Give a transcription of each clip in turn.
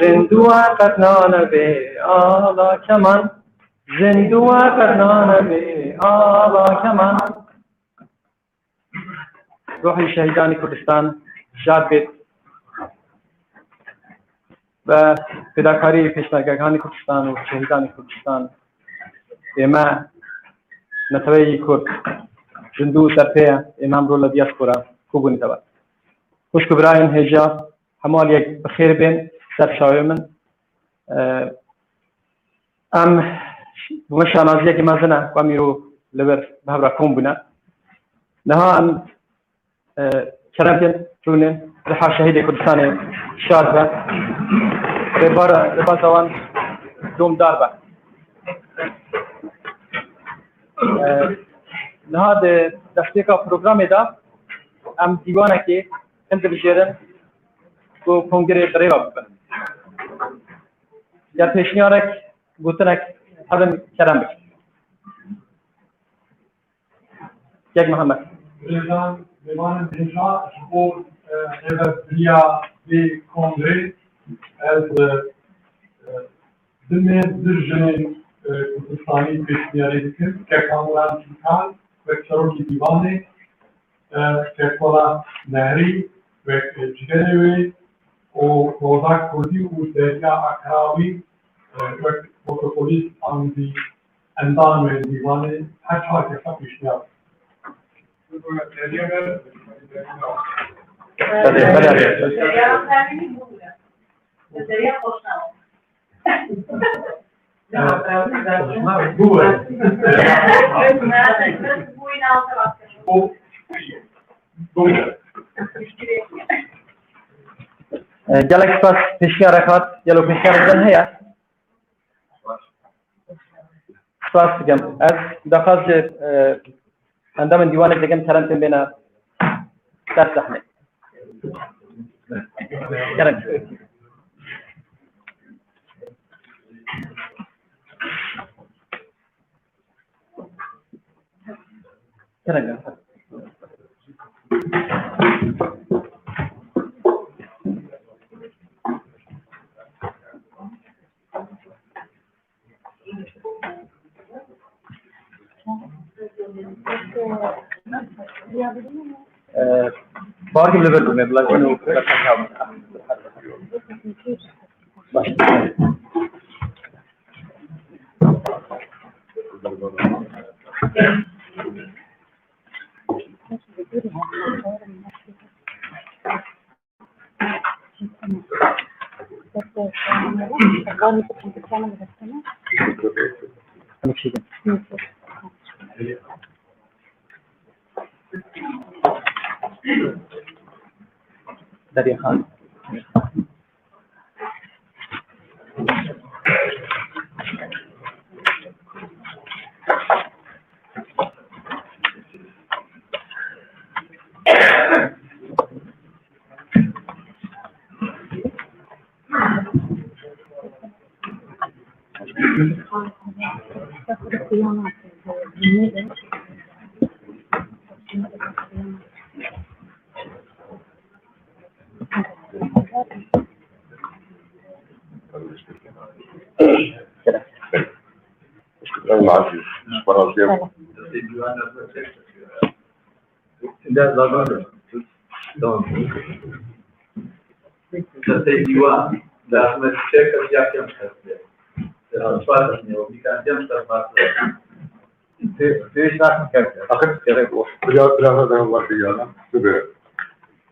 زندوا قطنان به آلا کمان زندوا قطنان به آلا کمان. روح شهیدان کردستان شاد بید و فداکاری پیشمرگاهان کردستان و شهیدان کردستان. اما نتوی کرد زندو سرپه امام رولا دیاسپورا خوبونی داد. خوش کبراین هجا همال یک بخیر بین سر شاوی من. ام بمشانازیه که مزنه و میرو لبر بهبرا کم بنا نها ام کرمتن رونن رحا شهید کردستان شاد با ربار زوان دوم دار با نها دسته کا پروگرام دا ام دیوانه که انت بشیرن و کنگره بریوا بکن یا پیشنیارک گوتنک هدم کرم بکن یک محمد Président demande déjà pour l'évaluation des congrès de jeunes Kurdistani peşniyarı Kekamuran Sultan ve Çaroki Divani Kekola Nehri ve Cidenevi o Kozak Kurdi u Derya Akravi ve Protokolis Anzi Endan ve Divani her çarkısa peşniyarı. جالك سپاس پیشنیار کات یلو پیشنیار زن هیا سپاس گم از دفاز عندما ديوانك لكن كلمت بين تفتحني كلام كلام باقي اللي بدهم لكنه دريا خان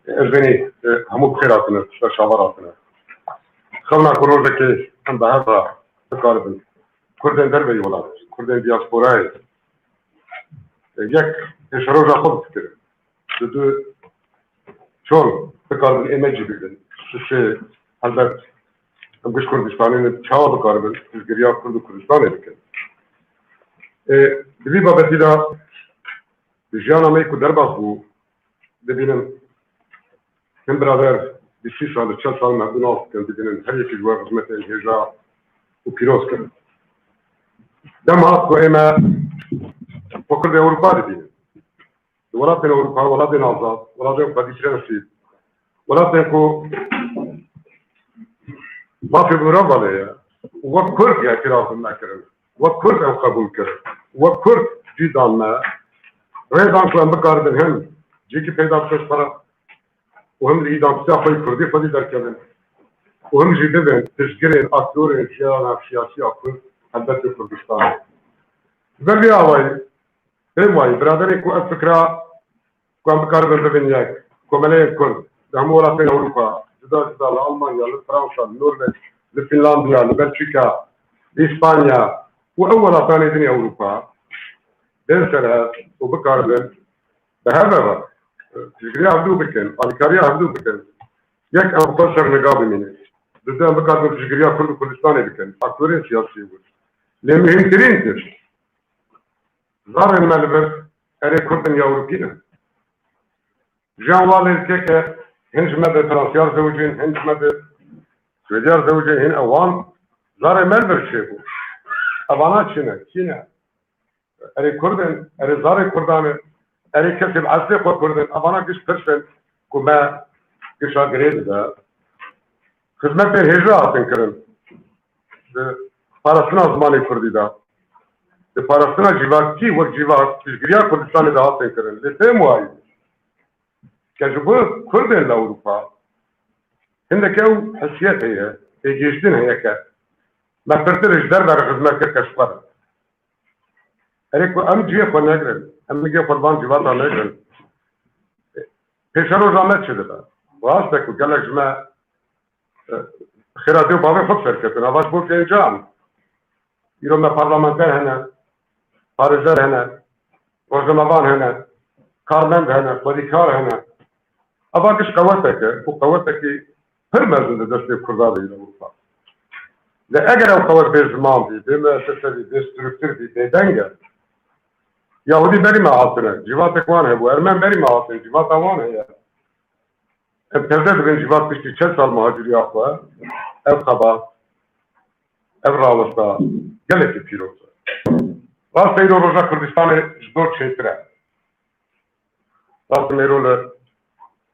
البني همو بخيراتنا شعبراتنا خلنا كروزة كيش هم بهذا تقاربا كردين دربي ولاد كردين دياسبوراي يك شروجة خلط كده دو شون تقاربا ايماجي بيدن الشيء هلبت هم كش كردستاني تشاو تقاربا تشجريا كردستاني بكن دبيبا بدينا بجانا ميكو درباسبو دبينا هم برادر بشي سال 4 سال مهدونات كان بدنا هر يكي جوار خدمت الهجرة وبيروز كان دم هاتكو ايما فكر دي اوروبا دي ولاتين اوروبا ولاتين آزاد ولاتين قديشرين نسيب ولاتين كو ما في برابا ليا وكرد اعتراف ما كرن وكرد ام قبول كرن وكرد جيدان ما ريدان كو ام بقاردن هم جيكي پیدا بسش فرق وهم اللي يدعم ساحة الكردي فدي دركبن وهم جدبن تشجرين أكتورين شيانا سياسي أكتور هلبت كردستان بربي آواي واي برادري كو الفكرة كو عم بقاربن ببنياك كو ملايين كرد دهم ولاتين أوروبا جدا لألمانيا لفرنسا لنرويج لفنلندا لبلجيكا لإسبانيا وأول ثاني دنيا أوروبا دنسرها وبقاربن بهذا تجريها بدو بكن، الكاريا بدو بكن. يك أنا بقصر نقابي مني. بدأ بقارن تجريها كل كردستاني بكن. أكثرين سياسي بود. لأن مهم ترين تر. زار الملبس أري كردن يا أوروبيين. جان والي كيك هنج مدة فرنسيار زوجين هنج مدة سويديار زوجين هن أوان زار الملبس شيء بود. أبانات شنو؟ أري كردن أري زار كردانه أري كسب عزلي قد كردن أبانا كش ترشن كما كش أقريد ده خدمت الهجرة تنكرن فارسنا زماني كردي ده فارسنا جيبات كي وقت جيبات تشجريا كردستان ده تنكرن لتهم وايد كجبر كردن لأوروبا هندك أو حسيات هي جيشتين هيك ما ترترش درب خدمت كشفر أريكو أم جيه خناقرن أم جيه قربان جوات ناقرن پیشرو زامت شده ده واسه قال لك جماعة خيراتي وبابي خد شركتنا اواش بول که اینجام يروم پارلمانتر هنا خارجدار هنا روزنامه‌نگار هنا کارمند هنا خودکار هنا اواش قوتك وقوتك هر مزن دست کرداری اروپا لا اگر او قوت به زمان بی بما تسوي دسترکتر بی دنگه يهودي بري معاصرة جوات اكوان هبو ارمان بري معاصرة جوات اوان هيا ابتدت بين جوات بشتي 6 سال مهاجري اخوة اب خبا اب راوستا قلت بيروزة راس ايرو روزا كردستان جدور شيترا راس ميرو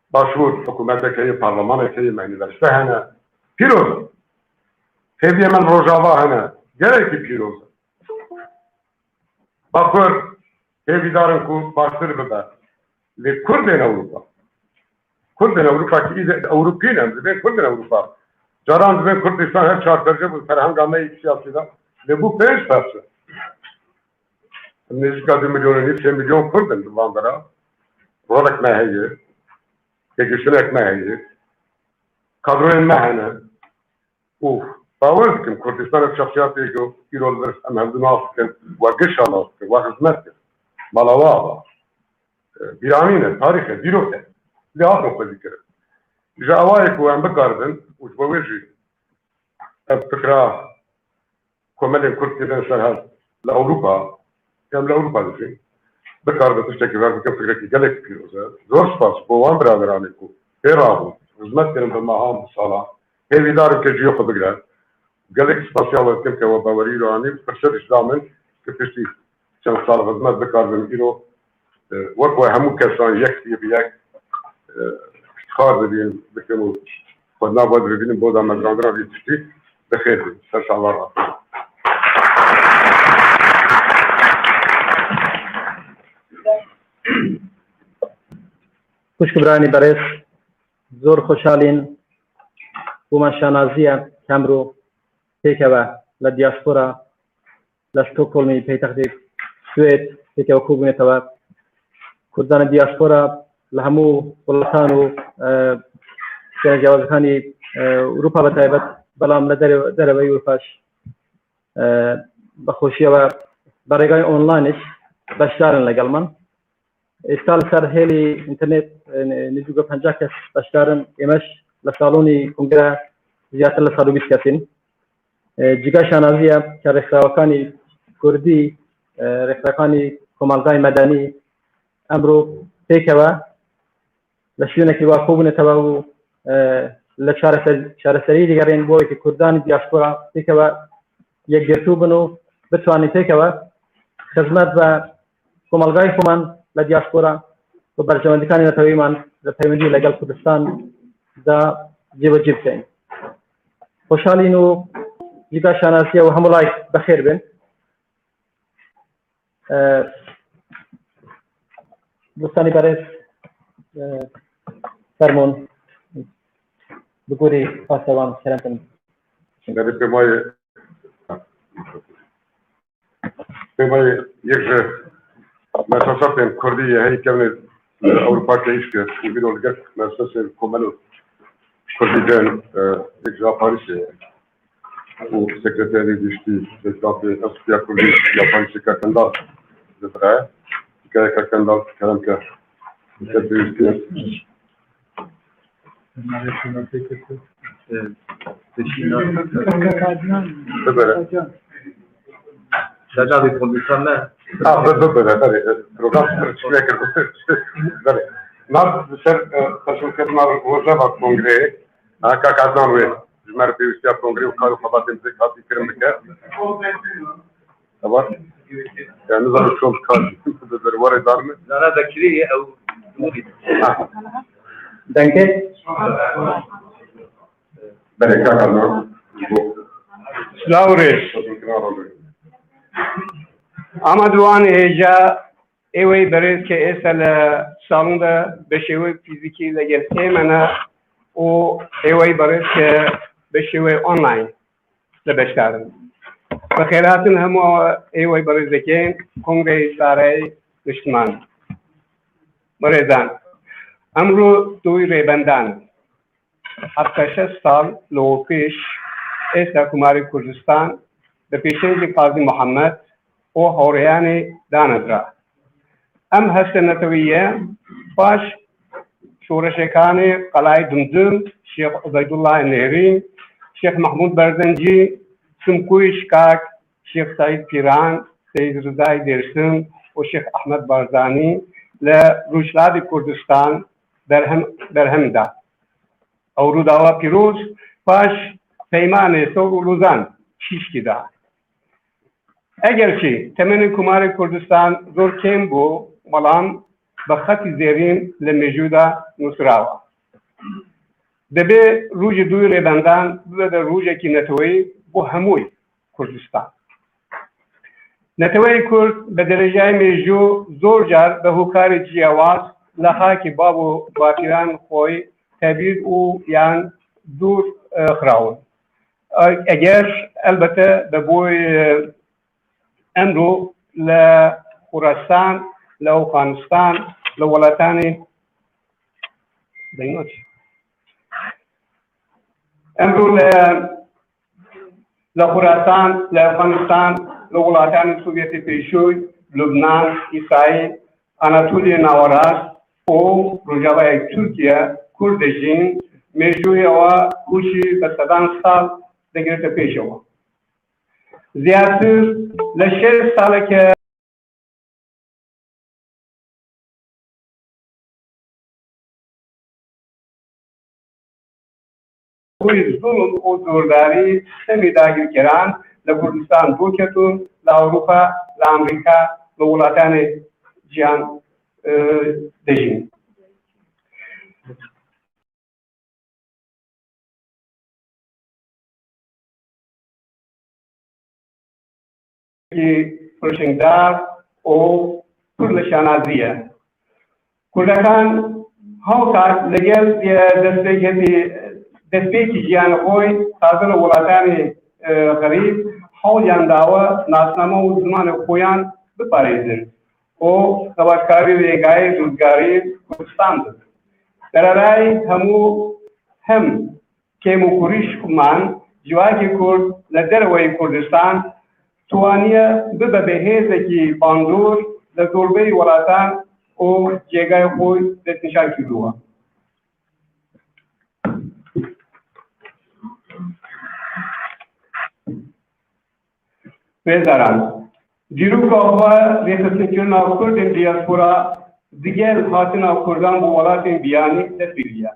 باشور حكومتك هي برلمانك هي معني درسته هنا بيروزة هذه من روجافا هنا قلت بيروزة باكور هی دارن کو باشتر بده لی کردن اروپا کردن اروپا که ایده اروپی نم زبان کردن اروپا جاران زبان کردستان هر 4 درجه بود فرهنگ آمه یک سیاسی دا لی بو 5 پرسه نزدیک 2 میلیون و نیم 3 میلیون کردن دوام برا رولک ماهیه یکیشونک ماهیه کادروین ماهنه اوف باور دکم کردستان شخصیاتی که ایران برس هم هم دناس کن و گش آلاس کن و خدمت کن ملاوا بیرانینه تاریخه دیروته لحاظ مخوزی کرد جا اوائي كو هم بقاردن وتبوجي بفكرة كومالين كنت كده سنة لأوروبا كم لأوروبا دفين بقاردن تشتكي بقى كم فكرة كي قالك كيروزا زور سباس بوان برادر عليكو هي رابو خدمت كرم بالمهام بالصلاة هي بيدار كجيو خبقرات قالك سباسيال كم كوا باوريرو عني فرشدش دامن كفتشتي كم صار خدمت بقاردن كيرو وكوا همو كسان يكتي بيك خارج بين بكمل خدنا بعد ببینیم بود هم مزرعه را بیشتری بخیر سر شلوار را. خوشگبرانی برس زور خوشحالین بوما شانازیه کمرو پیکوا لدیاسپورا لستوکولمی پیتخدی سوید پیکوا کوبونه توا کردان دیاسپورا لهمو ولتانو كان جواز خاني أوروبا بتاعت بلام لدر دربي وفاش بخوشية برجعي أونلاينش بشتغل لجلمان استال صار هلي إنترنت نجوجا بنجاكس بشتغل إمش لسالوني كونغرا زيادة لصارو بيسكتين جيجا شانازية كرخاوكاني كردي رخاوكاني كمالغاي مدني أمرو تيكوا لشيونك واقوبنا تبعو لشارسري ديگرين بوي که کردان دیاسپورا تيكوا يقدرتو بنو بتواني تيكوا خدمت و كمالغاي كمان لدياسپورا و برجمندكاني نتوي من لپيمندي لگل کردستان دا جيب جيب كين خوشحالينو جيگا شاناسية و همولاي بخير بين دوستاني برس فرمون بگوری پاسوان شرمتن Dari Pemay yekje mesafetin Kurdiye hey kevne Avrupa keşke bir olacak mesafe komelo Kurdi'den yekje Paris'e o sekreteri düştü sekreteri asya Kurdi yapan şirketinden zedre şirketinden kalemke sekreteri Şaca bir kondisyon ne? Böyle program çıkmaya kalktı. Böyle. Nasıl ser taşıntılar olacak kongre? Kakazan ve Cumhuriyet Üyesi kongre ukarı falan temsil katı kırmızı. Tamam. Yani zaten çok kaldı. Var eder mi? Zara da kiriye ev mudi. Danke. Böyle kakazan. Slavre. Amadouan heja evi beriz ke esel salonda beşevi fiziki legel emana o evi beriz ke beşevi online lebeşkarın. Bakhelatın hem o evi beriz deken kongre saray düşman. Merezan. Amru tuy rebandan. 76 سال لو پیش اس حکومت کردستان به پیشنهاد قاضی محمد و هوریان دانزرا ام هست نتویه باش شورشکان قلعه دمدم شیخ عبیدالله نهرین شیخ محمود برزنجی سمکوی شکاک شیخ سعید پیران سید رضای درسم و شیخ احمد بارزانی لروشلاد کردستان برهم داد اوروداوا پیروز باش پیمان سوگ روزان شیش کدا اگرچه تمن کمار کردستان زور کم بو ملام بخط زیرین لموجوده نصراوا دبی روج دوی ریبندان دو روج کی نتوی بو هموی کردستان نتوی کرد به درجه میجو زور جار به هوکار جیاواز لخاکی بابو باکران خوی تبیر او یان دور خراون اگر البته به بوی امرو لخراسان لافغانستان لولاتانی بینوچ امرو لخراسان لافغانستان لولاتان سوویتی پیشوی لبنان اسرائیل اناتولیا ناوراس او روجاوای ترکیه کردجین میجوی و کوشی به صدان سال دگرت پیشوا زیادتر لشر سال که کوی ظلم و زورداری سمی داگیر کران لکردستان بوکتون لاوروپا لامریکا لولاتان جهان دژین کی پرشنگدار او پرلشانازیه کردکان هاوکات لگل دستپیکی جیان خوی حاضر ولاتان غریب حول یانداوه ناسنامه و زمان خویان بپاریزن او سوادکاری ریگای روزگاری کردستان داد در رای همو هم کیمو کوریش کمان جواکی کرد لدروی کردستان توانیه ببه بهیزه که باندور لدوربه ولاتان او جیگای خوی دستنشان کردوه بزران دیروز آقا ریاست‌جمهوری ناکرد دیاسپورا دیگر خاطر ناکردان با ولات بیانی تسبیحیه.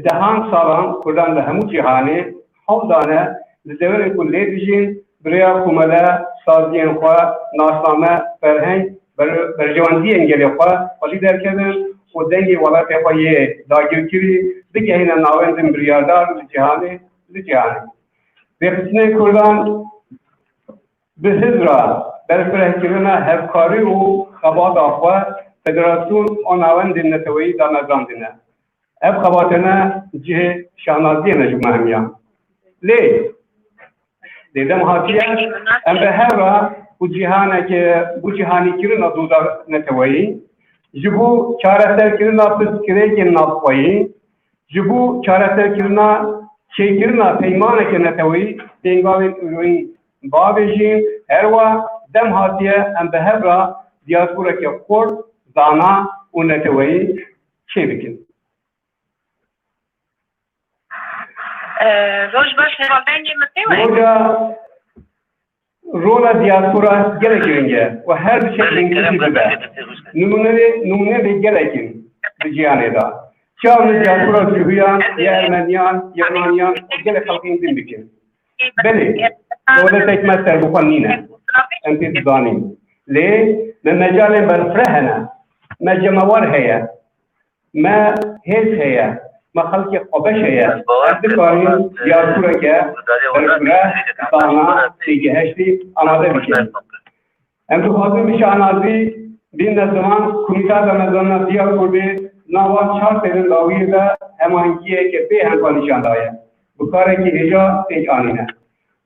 دهان سالان کردان به همه جهانی حوضانه لدور کلی دیجین برای کمالا سازیان خوا ناسنامه فرهنگ برجواندی انگلی خوا ولی در کردن و دنگی ولات خواهی داگیرکری دیگه این ناوندن بریاردار جهانی. ریاست‌جمهوری کردان به هزرا در فرهنگینا همکاری و خبات آخوا فدراسیون آناوند نتویی دانازاندنه. اب خباتنا جه شانازی نجمع همیان. لی دیدم هاتیه ام به هر را بجهانی کرنا دوزار نتویی جبو چارسر کرنا پس کره که نافویی جبو چارسر کرنا چه کرنا پیمانه که نتویی دنگاوین اوی باوجین هر و دم هاتیه ام به هر را دیاسپورا که خورد زانا و نتویی چه بکن؟ روش باش نمالدنگی متوی؟ روشا رولا دیاسپورا گله کرنگه و هر شکل انگلیسی بده نمونه به گله کن به جیانه دا چه دیاسپورا جوهیان یا ارمنیان یا یونانیان گله خلقین دین بکن بله دولت یک مستر بخونینه انتی دانیم لی من مجال برفرهنا ما جموار هيا ما هيز هيا ما خلق قبش هيا أدفعين ياركورك برفره دانا تيجهشتي أناده بكين أنتو خاطر بش أنادي بين الزمان كميتا دمزانا ديار كوربي نوان چار تیرن داویر دا همانگیه که به هم نشان دایا بکاره که هجا تیج آنینه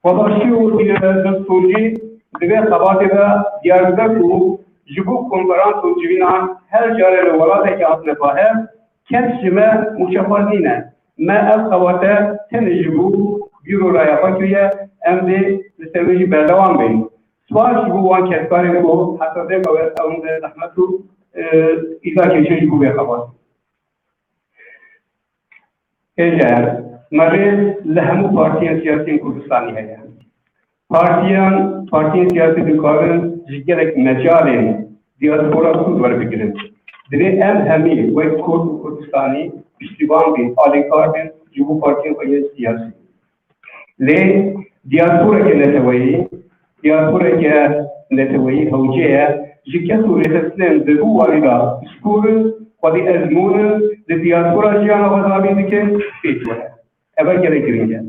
خداشی و دستوری دوی خباتی دا دیار دا کو جبو کنفرانس و جوینان هر جاره لولاده که اصنه فاهم کس شما مشافرینه ما از خواته تن جبو بیرو رای فکریه ام دی لسرویجی بردوان بین سوال جبو وان کسکاری کو حتی ده باید اون ده زحمتو ایزا کشش جبو به خواته اجار مریض لهمو پارتیان سیاسی کردستانی هیا پارتیان سیاسی دکارن جگرک مجالین دیاسپورا خود ور بگیرن دری همی و کردستانی پشتیبان بین آلیکار بین جبو پارتیان های سیاسی لی دیاسپورا که نتویی هوجه جکتو ریخستن درو والیدا سکورن خودی ازمون دیاسپورا جیانا وزابی دکن پیچوه اول گره گرینگه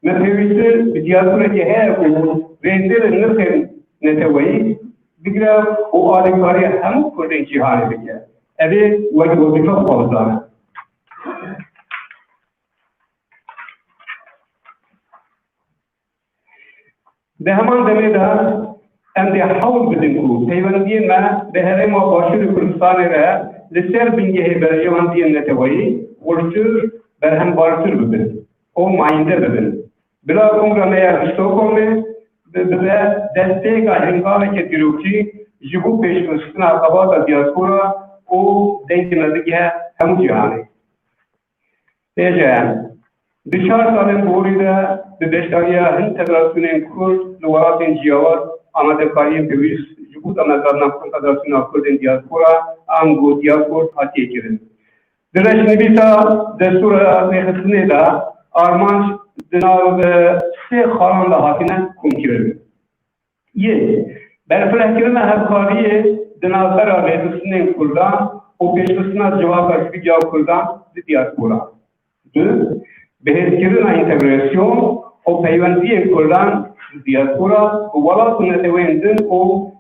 من پیویسته دیاسپورا که هر او رنزل نرخن نتوی بگیره و آلکاری همون کردن جهانی بگه اوه وظیفه خالصانه به همان دمیده ام ده حول بدن کو پیوندی ما به هر ما باشور کردستان را لسر بینگه برجواندی نتوی ورچور بر هم بارتر ببین او ماینده ببین بلا کنگرامه استوکومه بده دسته که هنگامه که دیروکی جبو پیشکشتن عقبات دیاسپورا او دنگ نزدیکه همون جهانی تیجه بشار سالن بوریده به بشتاری هند فدراسیون کرد لورات جیاوات آمده کاری پیویس جبوت آمدار نمکن فدراسیون کرد دیاسپورا آنگو دیاسپور حاتی کرد درش نبیتا دستور نخستنه دا آرمانش دناو سه خاران لحاکینه کم کرده یه برفله کردن همکاری دناوتر آمیدوسنه کردان و پیشکشتن از جواب کشفی جواب کردان دیاسپورا دو بهت کردن اینتگراسیون و پیوندی کردان دیاسپورا و ولات نتویندن و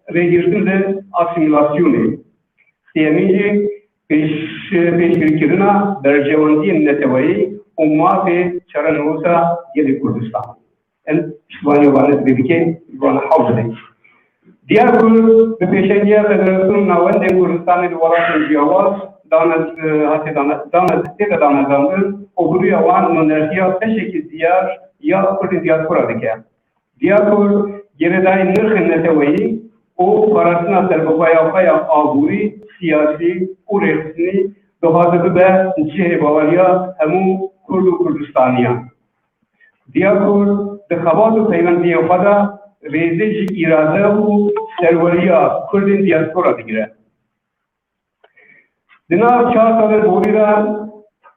ریگیردن اسیمیلاسیونه سیمیجی پیشگیری کردن برجواندی نتویی و موافق چرنوسا یلی کردستان ان شوانی وانت ببیکه وان حوزه دیار کرد به پیشنگی فدراسیون نوند کردستان ولات جیاواز دانت و بروی آوان نونرژیا تشکی دیار یا کرد دیاسپورا دکه دیار کرد گردای نرخ نتویی او فراسنا سربقای آبوری سیاسی و رسمی دهاده به جه باوریا همون کرد و کردستانیان دیار کرد به خواهد و پیوندی خدا ریزش ایراده و سروریا کرد دیاسپورا دیگره دناب 4 سال بوری را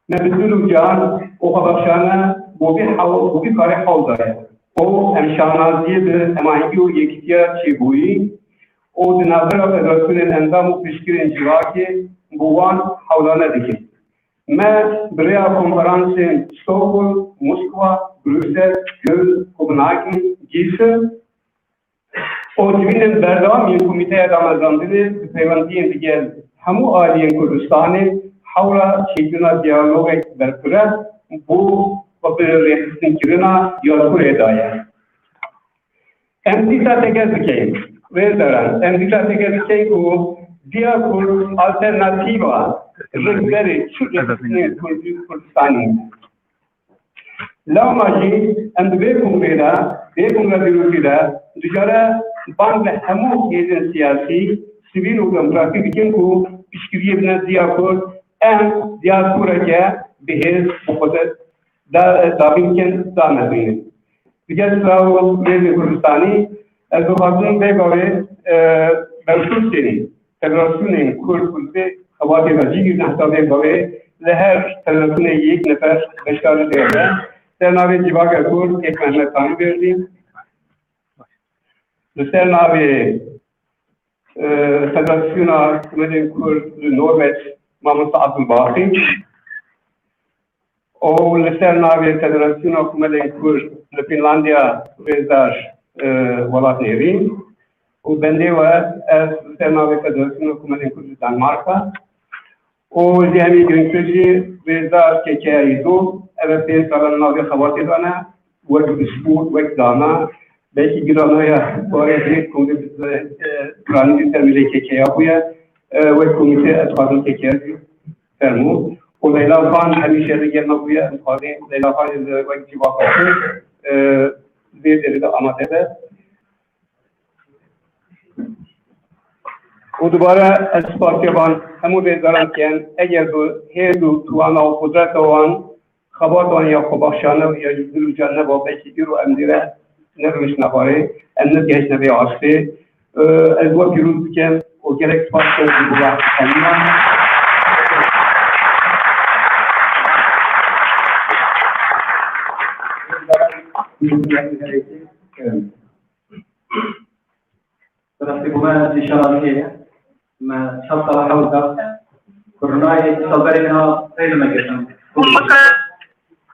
نبزلو جان و خبرشانه بوبی کاری حول داره او امشانازی به هماهنگی و یکیتیا چیبویی او دنابر فدراسیون اندام و پیشگیر انجواکی بوان حولانه دیگه ما برای کنفرانس استکهلم، مسکو، بروکسل، کل، کوپنهاگن، گیسن او دوینن بردام این کمیته دامزاندنی پیوندی دیگه همو آلیه کردستان حول چیزنا دیالوگ برقرار بو و بررسیدن کردن یادگور ادایه. امتیاز تکراری وزارت امتیاز تکراری کو دیا کل آلترناتیوا رگبری چوبی کردستانی. لاماجی اندوه کنگره دیروزیده دیگره باند همو ایجن سیاسی سیویل و دموکراسی دیگه کو پیشگیری بنزدیا کرد ام دیاسپورا که بهش بخوده دابین کن دامدینه دیگه سراغ میز کردستانی از بخاطر بگاوه برسول سنی فدراسیون کرد کلبه خواهی رجیگی نحتا بگاوه لهر فدراسیون یک نفر بشکار دیگه در ناوی جواگ کرد یک محمد تانی بردیم در ناوی فدراسیون کمدین کرد نروژ محمد عبدالباقی او لسر ناوی فدراسیون کمدین کرد فنلاندیا وزار ولات نیرین و بنده و از لسر ناوی فدراسیون کمدین کرد دانمارکا او زیانی گرینکرجی وزار که ایدو اوه سال ناوی خواتی دانه وقت اسبوع وقت دانا belki Granada oraya komite Granada termile kekaya huya ve komite atfadın kekaya termu o Leyla Khan hamisha gelme huya atfadın Leyla Khan ve civakası zirde amade o dubara aspartiyan hemu bezaran ken eğer bu hedu tuana o kudret olan خبران یا خبرشانه یا جزء جنب و بچگی رو امدیره نروش نباره امنیت گهش نبی آسته از وقت پیروز بکن و گرک پاس کرد و تمام برای بومان دیشانیه ما شرط را حول دار کرونای صبرنا خیلی مگسم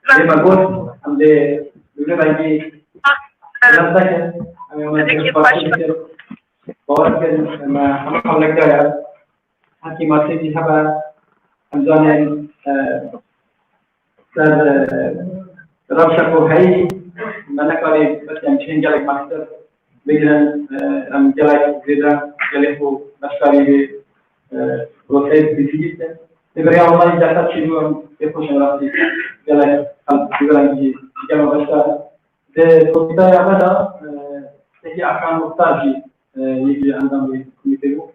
لما قلت عند يقول لي لم تكن Peki başka باور ما هم حولك داير حكي ما تيجي هبا أمزانين سر رابشة وهاي ما نكاري بس يمشين جالك ماستر بيجرن أم جالك بيجرن جالكو مشكاري بروسيس بيجيت تبريا والله جالك شيء يكون راسي جالك بيجرن جالك مشكار ده كوتا يا بدا تيجي أكان مختارجي يجي عندهم يكتبوا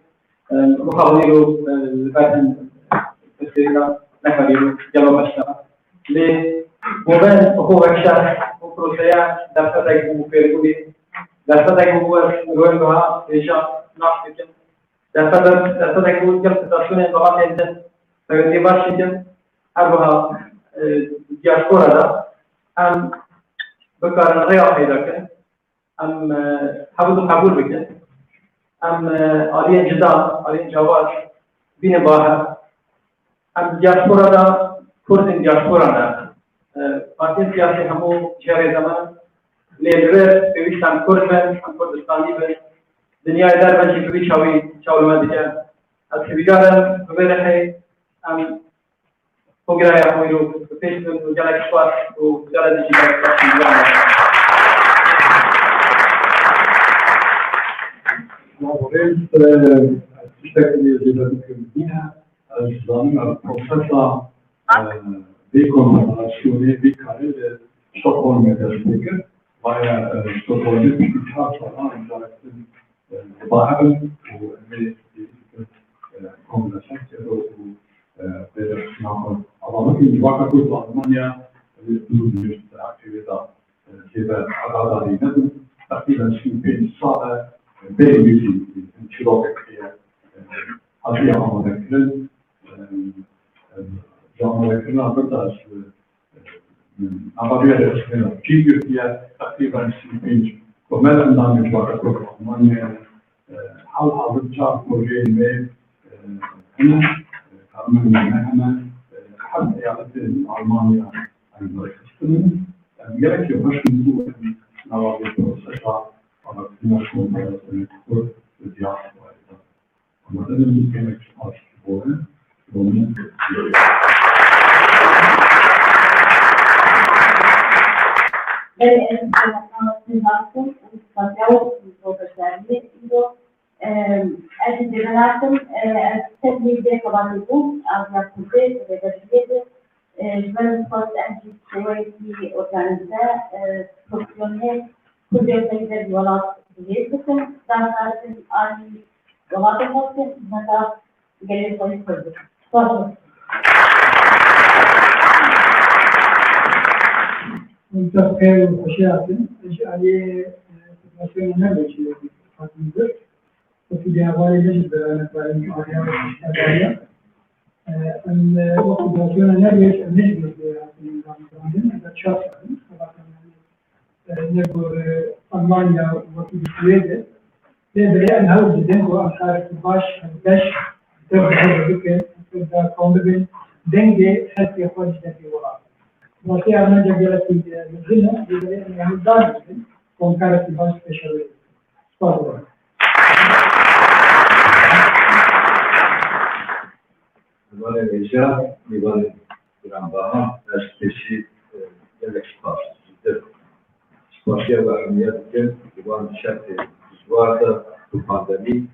مخاوليرو الباكن تسيرنا نكاريرو جالو مشكار le moben ko vaksha ko prosaya daftar dai ko perkuli daftar dai ko roen doha esha nak kichen daftar dai ko jab tasune doha tenten tagati bashichen arbaha diaspora da am bakar riya haydaken am habudu qabul biken am aliyen jida aliyen jawaz bine baha am diaspora da كردن جاسورانا فاتن سياسي همو شهر زمان ليدرر بيشان كردن هم كردستاني بن دنيا دار بنشي بي شاوي ما ديجان السبيدارن ببرخي ام فوقرا يا خويرو فيسبوك وجالا كشوار وجالا ديجيتال Morgens stecken wir wieder in China zusammen als Professor Dekontaminationen wie Karriere Stockholm deswegen, weil Stockholm ist die Tatsache in der Bahn und mit Kommunikation und der Schnabel. Aber wirklich wacker gut Almania, du bist Aktivität, hier Agada die Netten, aktiven Spiel Sache, Baby in Chirurgie, also ja auch der Grill. Canlılarına kadar Anadolu'da Türkiye takriben 20 Komer'den bir vakit Almanya halkça projeyi ve hemen hem eyaletin Almanya Anadolu'nun gerekiyor başkanı bu navalı prosesa anlatılmasını kurdu diasporada. Anadolu'nun genek açtığı bunun un papel professionalismo é de relação sempre de acabar o curso às atividades vamos fazer que organizar profissionais projetos de valor de educação da área de valor de educação da gelir politikadır. منتقل وحشيات عليه مسؤول نبي شيء خاطر وفي جوالي نجد أنا فاهم أحيانا أشياء أن وقت مسؤول نبي نجد في النظام هذا شخص نقول ألمانيا وقت السويد لبيع الهوز دينكو أمثال باش باش تبغى بكين تبغى كوندبين دينجي حتى يخرج في وراء وفي أنا جالس يجينا يبغى يعني دارين كونكارت باش سبيشالي تفضل Divan Eja, Divan Granbaha, Eşkeşi, Yelek Şıpar. Şıpaşıya ve Ahmiyet'in Divan Şerti, Züvata, Pandemi,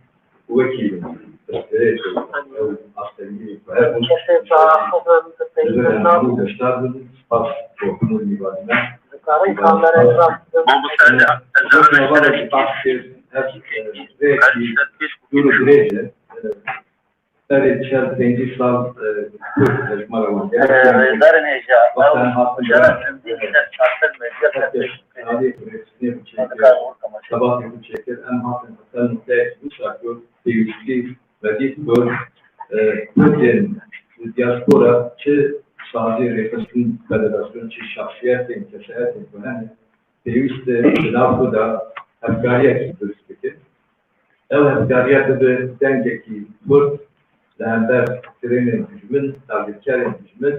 Vekilin, Tezkereti, Aslengi, ve her bu şekilde gösterdi, Spas, Tohumun Divan'ına. Dari çel dengisal maravan. Darın Eja. Bakın hakkında sabah yapı çeker. En hakkında hatta mutlaka uçakıyor. Değişti ve bu Türkiye'nin diaspora çı sadece refasın federasyon çı şahsiyetin keseyetin önemli. Değişti lavda Afganiye kitlesi. Ev Afganiye de dengeki bu لهندر ترين الجمل تابعكار الجمل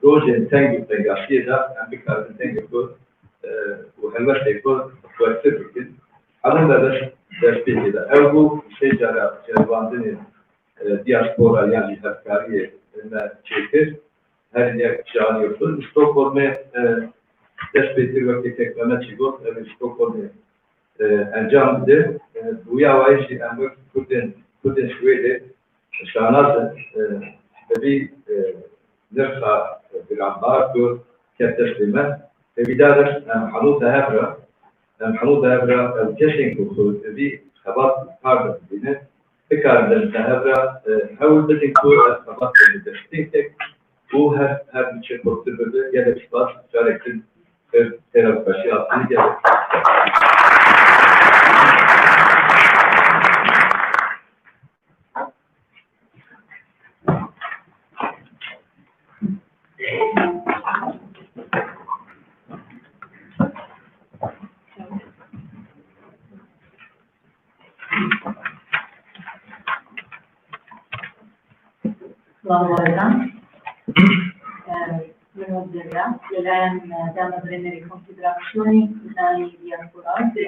روجن تانجو تنجاشية ده عم بكار تنجو وهلوش تيكون وقتی بکن همون در پیدا او şey جوانده دیاسپورا yani هفکاری چیکر her yer çağını yapıyor. Stockholm'e desteği ve teknoloji çiğot Stockholm'e encamdı. Bu yavaş ama Kudüs şöyle şanası tabi nefsa bir ambar bu keteslime bir daha حنود هبرا الجشن كوخو تبي خبط قارد بينه فكرة الهبرا حاول تذكر خبط التشتيتك وهر بيشة كوكتر بده يلا بيشباش شاركين في ترى بشيء أصلي يلا Lavorare devono prendere in considerazione i diasporati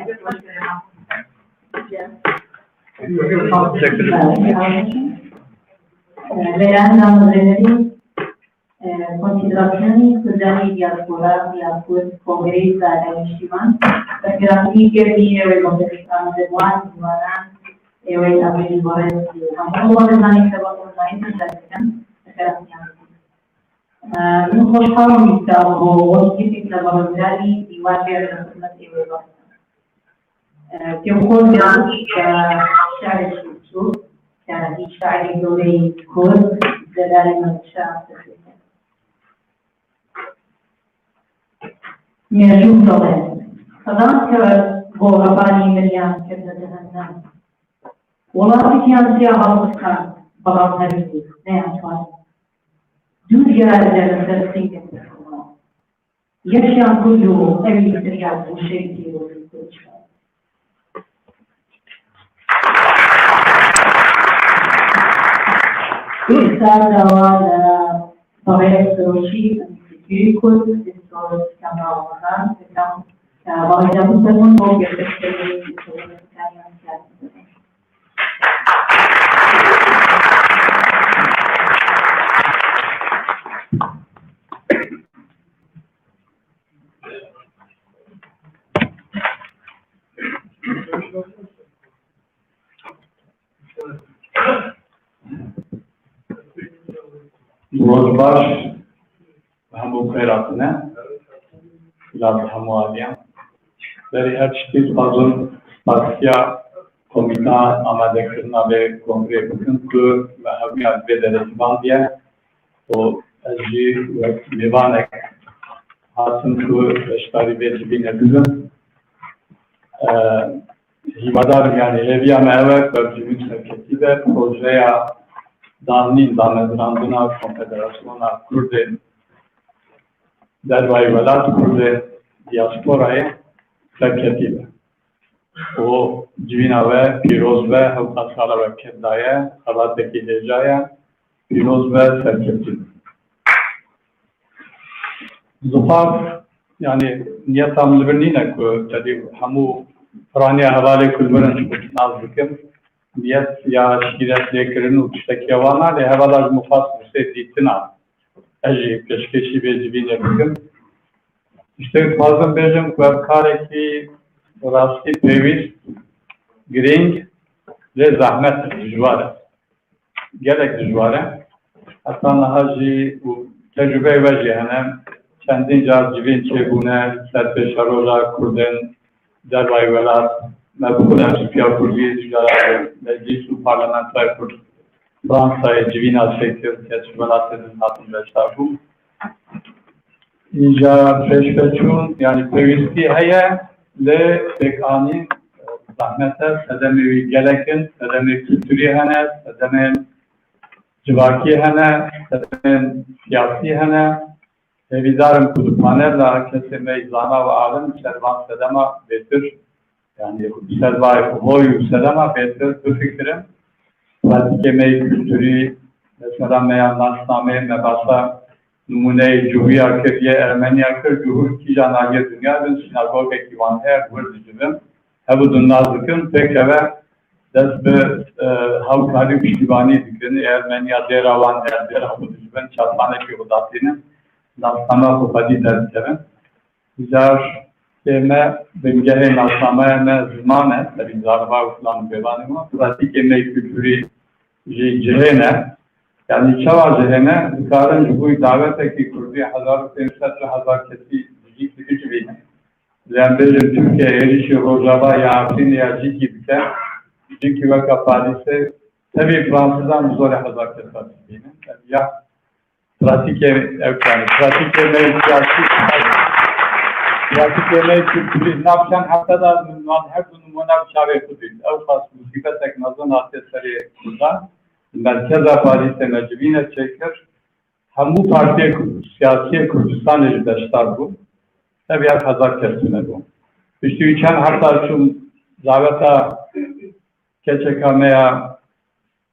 verranno prendere in considerazione i diasporati a cui congressa e uscivan perché la figlia di Euro de Juan e o avere vorresti non vorrei che vado online perché non خوشحالم می‌شم با وقتی که لباسداری دیواری را خدمت ایوان که خود شعر شد که هیچ شعری دوره کرد در منشأ می‌شوم داره خدام که با رفانی ملیان که دهنم ولی که انسیا هاوس کن بالا نرسید نه اتوان دنیا در درستی یکشان کلو امی سریعت وشیدی رو بیشتر. سال دوام برای سروشی انتیکی کد استاد کامران کم ولی دامون با گرفتاری کاریان کرده. روزباش همون خیراتنه لازم هموالیم بری هر چیز بازم بسیار کمیتان آماده کردن به کنگره بکن که و همیان بدر زبانیه و ازی و میوانک حاصل که اشتاری به جبینه بگن هیوادارم یعنی هیویان اوه و جبین شرکتی به پروژه دانین دامدراندنا کنفدراسیون کرد در وایولات کرد دیاسپورای شرکتی به و جوینا و پیروز به حوض سالا و کردایه خبات کی هجایه پیروز به شرکتی زخاف یعنی نیت هم لبنینه که جدی همو فرانی حواله کل برنش کشناز بکم نیت یا شیرت لیکرن و تشتکیوانا لی حوالا مفاصل سه دیتنا اجی کشکشی به جبینه بکم işte bazen benim kareki rastı pevis gring ve zahmet dijware gerek dijware hatta nahaji bu tecrübe ve cehennem kendin cazibin çebune serpeşarola kurden dervay velat mevkulen süpiya kurdiye dijware meclisu parlamentoy kurd Fransa'ya civina sektör tecrübelatının altında şarbu اینجا پیشکشون یعنی پیوستی هیا ل تکانی زحمت سدمی گلکن سدمی کلتوری هنه سدمی جواکی هنه سدمی سیاسی هنه ویدارم کدومانه لا کسی میزانا و عالم سروان سدما بهتر yani سروای هوی سدما بهتر تو فکرم وقتی که می کلتوری مثلا می ناسنامه مباسا numune Cuhuya Kırıya Ermeniya Kır Cuhur ki canavye dünya bin sinagogek ivan her vurdicivim hebu dunnazlıkın pek eve dest be havkari piştivani dikrini Ermeniya deravan her deravudicivim çatmane ki udatinin nastama kupadi derskevim Jar me bengehe nasama me zmane tabi zarba ulan bevanıma pratik emek kültürü cihene yani çava cihene karın bu daveteki kurduğu 1500 kesi ciddi bir Zembelin Türkiye erişi Rojava ya Afrin ya ciddi bir şey ciddi ve kapadisi tabi Fransızdan zor hazar kesi ya pratik evkani pratik emek pratik emek kültürü ne yapacaksın haftada her gün muhabbet çare kuduyor evkas musibetek nazan atesleri kurdan Merkeza Paris'te mecbine çeker. Hamu partiye siyasi Kürdistan ejderştar bu. Tabii ya Kazak kesine bu. İşte üçen hatta şu zaveta keçekamaya